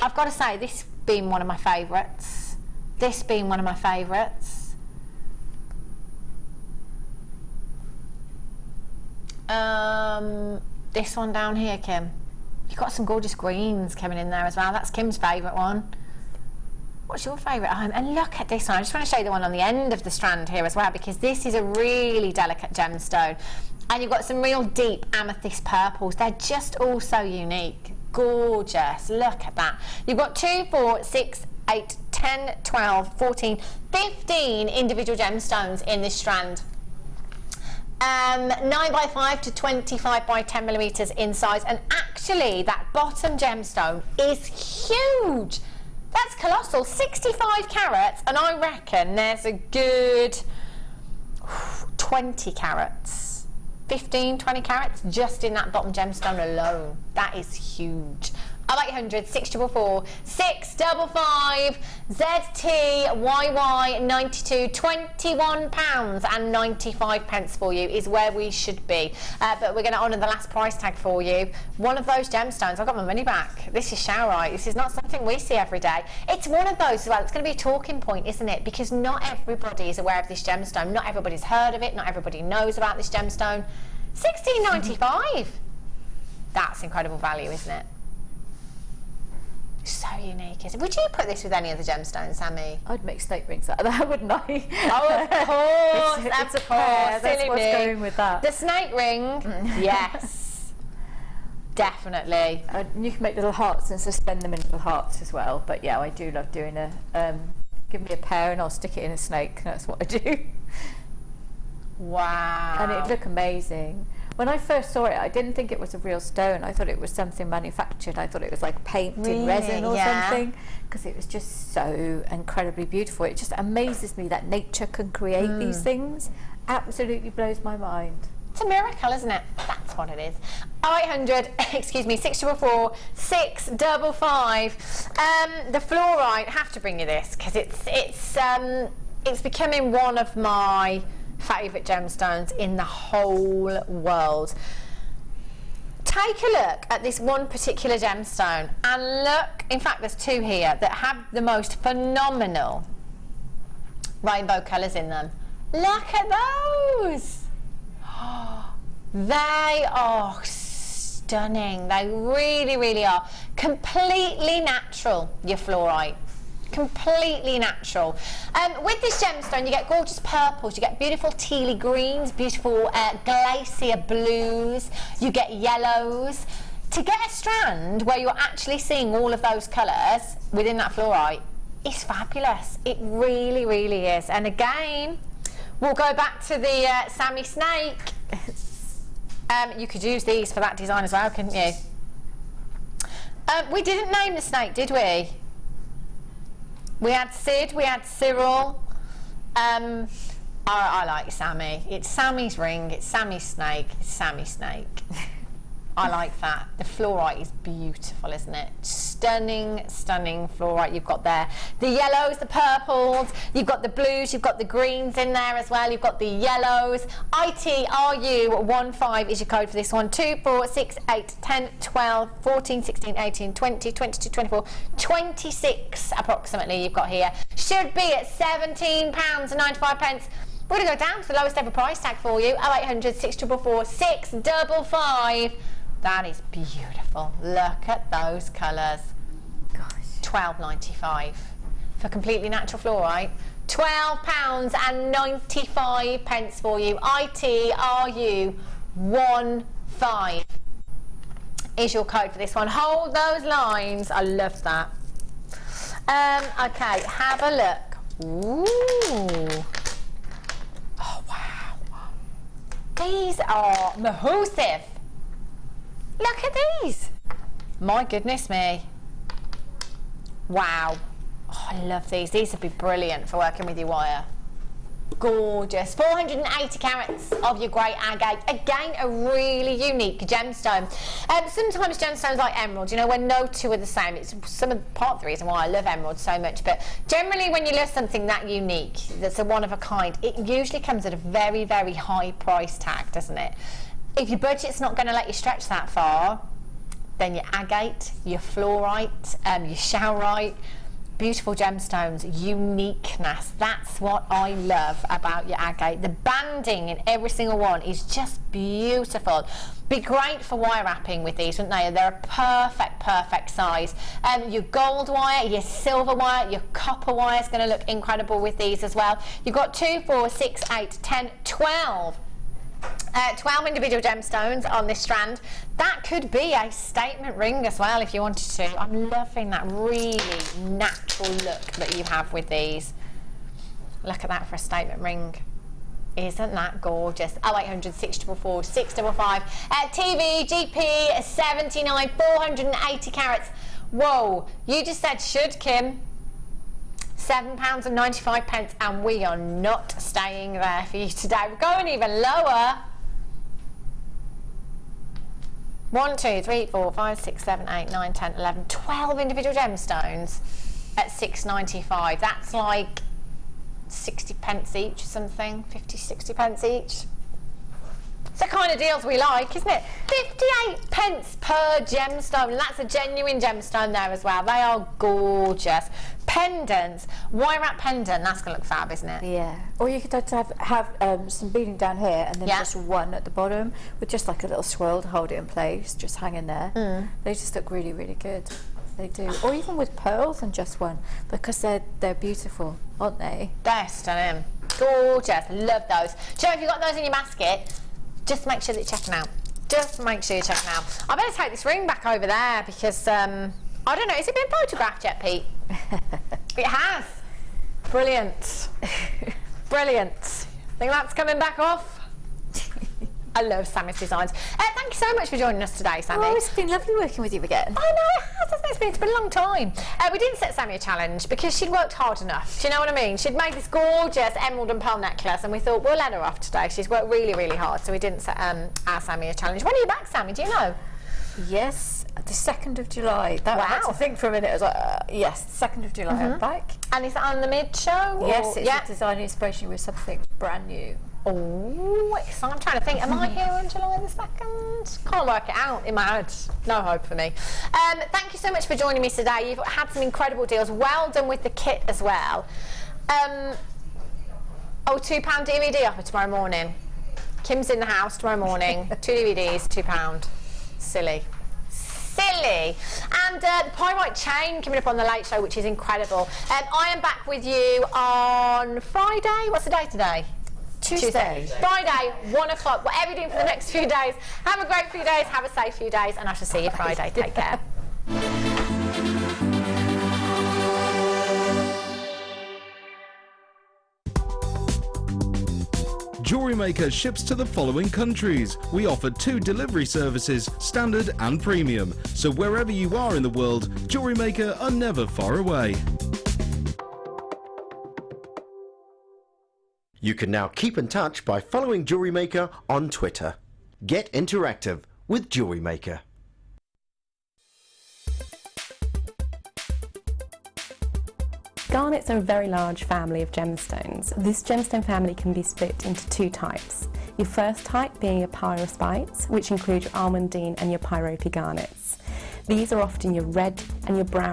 I've got to say, this being one of my favourites. This being one of my favourites. This one down here, Kim. You've got some gorgeous greens coming in there as well. That's Kim's favourite one. What's your favourite? And look at this one. I just want to show you the one on the end of the strand here as well, because this is a really delicate gemstone. And you've got some real deep amethyst purples. They're just all so unique. Gorgeous. Look at that. You've got 2, 4, 6, 8, 10, 12, 14, 15 individual gemstones in this strand. 9x5 to 25 by 10 millimeters in size, and actually that bottom gemstone is huge. That's colossal. 65 carats, and I reckon there's a good 20 carats, 15, 20 carats just in that bottom gemstone alone. That is huge. 0800 644 655 ZTYY92, £21.95 for you is where we should be. But we're going to honour the last price tag for you. One of those gemstones, I got my money back. This is showerite. This is not something we see every day. It's one of those, well, it's going to be a talking point, isn't it? Because not everybody is aware of this gemstone. Not everybody's heard of it. Not everybody knows about this gemstone. £16.95. That's incredible value, isn't it? So unique, isn't it? Would you put this with any other gemstones, Sammy? I'd make snake rings out of that, wouldn't I? Oh, of course, it's a pair. That's silly what's me. going with that. The snake ring, yes, definitely. You can make little hearts and suspend them in little hearts as well. But yeah, I do love doing a. Give me a pair and I'll stick it in a snake. That's what I do. Wow. And it'd look amazing. When I first saw it, I didn't think it was a real stone. I thought it was something manufactured. I thought it was like paint in resin or something, because it was just so incredibly beautiful. It just amazes me that nature can create these things. Absolutely blows my mind. It's a miracle, isn't it? That's what it is. 0800, excuse me, 644 655. The fluorite, have to bring you this because it's becoming one of my favourite gemstones in the whole world. Take a look at this one particular gemstone and look, in fact there's two here that have the most phenomenal rainbow colours in them. Look at those! They are stunning. They really, really are. Completely natural, your fluorite. Completely natural. With this gemstone you get gorgeous purples, you get beautiful tealy greens, beautiful glacier blues, you get yellows. To get a strand where you're actually seeing all of those colours within that fluorite is fabulous. It really, really is. And again, we'll go back to the Sammy snake. You could use these for that design as well, couldn't you? We didn't name the snake, did we? We had Sid, we had Cyril. I like Sammy. It's Sammy's ring, it's Sammy's snake, it's Sammy's snake. I like that. The fluorite is beautiful, isn't it? Stunning, stunning fluorite you've got there. The yellows, the purples, you've got the blues, you've got the greens in there as well, you've got the yellows. ITRU15 is your code for this one. 2, 4, 6, 8, 10, 12, 14, 16, 18, 20, 22, 24, 26 approximately you've got here. Should be at £17.95. We're going to go down to the lowest ever price tag for you. 0800 644 655. That is beautiful. Look at those colours. Gosh. £12.95 for completely natural fluorite. £12.95 for you. ITRU15 is your code for this one. Hold those lines. I love that. Okay, have a look. Ooh. Oh wow. These are massive. Look at these. My goodness me. Wow. Oh, I love these. These would be brilliant for working with your wire. Gorgeous. 480 carats of your grey agate. Again, a really unique gemstone. Sometimes gemstones like emeralds, you know, when no two are the same, it's part of the reason why I love emeralds so much. But generally when you love something that unique, that's a one of a kind, it usually comes at a very, very high price tag, doesn't it? If your budget's not going to let you stretch that far, then your agate, your fluorite, your shellrite, beautiful gemstones, uniqueness. That's what I love about your agate. The banding in every single one is just beautiful. Be great for wire wrapping with these, wouldn't they? They're a perfect size. Your gold wire, your silver wire, your copper wire is going to look incredible with these as well. You've got 2, 4, 6, 8, 10, 12. 12 individual gemstones on this strand. That could be a statement ring as well if you wanted to. I'm loving that really natural look that you have with these. Look at that for a statement ring. Isn't that gorgeous? 0800 644 655. TV, GP, 79, 480 carats. Whoa, you just said should, Kim. £7.95, and we are not staying there for you today. We're going even lower. 1, 2, 3, 4, 5, 6, 7, 8, 9, 10, 11, 12 individual gemstones at £6.95. That's like 60 pence each or something, 50, 60 pence each. It's the kind of deals we like, isn't it? 58 pence per gemstone, and that's a genuine gemstone there as well. They are gorgeous. Pendants, wire wrap pendant, that's going to look fab, isn't it? Yeah. Or you could have some beading down here and then just one at the bottom with just like a little swirl to hold it in place, just hanging there. They just look really, really good. They do. Or even with pearls and just one, because they're beautiful, aren't they? They're stunning. Gorgeous. Love those. Do you know, if you've got those in your basket, just make sure that you're checking out. Just make sure you're checking out. I better take this ring back over there because, I don't know, has it been photographed yet, Pete? It has. Brilliant. Brilliant. Think that's coming back off? I love Sammy's designs. Thank you so much for joining us today, Sammy. Oh, it's been lovely working with you again. I know it has, hasn't it? It's been a long time. We didn't set Sammy a challenge because she'd worked hard enough. Do you know what I mean? She'd made this gorgeous emerald and pearl necklace, and we thought we'll let her off today. She's worked really, really hard, so we didn't set our Sammy a challenge. When are you back, Sammy? Do you know? Yes, the 2nd of July. I had to think for a minute. I was like, yes, the 2nd of July I'm back. And is that on the mid-show? Yes, it's a design inspiration with something brand new. Oh, I'm trying to think. Am I here on July the 2nd? Can't work it out in my head. No hope for me. Thank you so much for joining me today. You've had some incredible deals. Well done with the kit as well. £2 DVD offer tomorrow morning. Kim's in the house tomorrow morning. 2 DVDs, £2. Silly. Silly. And the pyrite chain coming up on the Late Show, which is incredible. I am back with you on Friday. What's the day today? Tuesday. Friday, 1 o'clock. Whatever you're doing for the next few days, have a great few days, have a safe few days, and I shall see you Friday. Take care. Jewellery Maker ships to the following countries. We offer 2 delivery services, standard and premium. So wherever you are in the world, Jewellery Maker are never far away. You can now keep in touch by following Jewellery Maker on Twitter. Get interactive with Jewellery Maker. Garnets are a very large family of gemstones. This gemstone family can be split into 2 types. Your first type being your pyrospites, which include your almondine and your pyrope garnets. These are often your red and your brown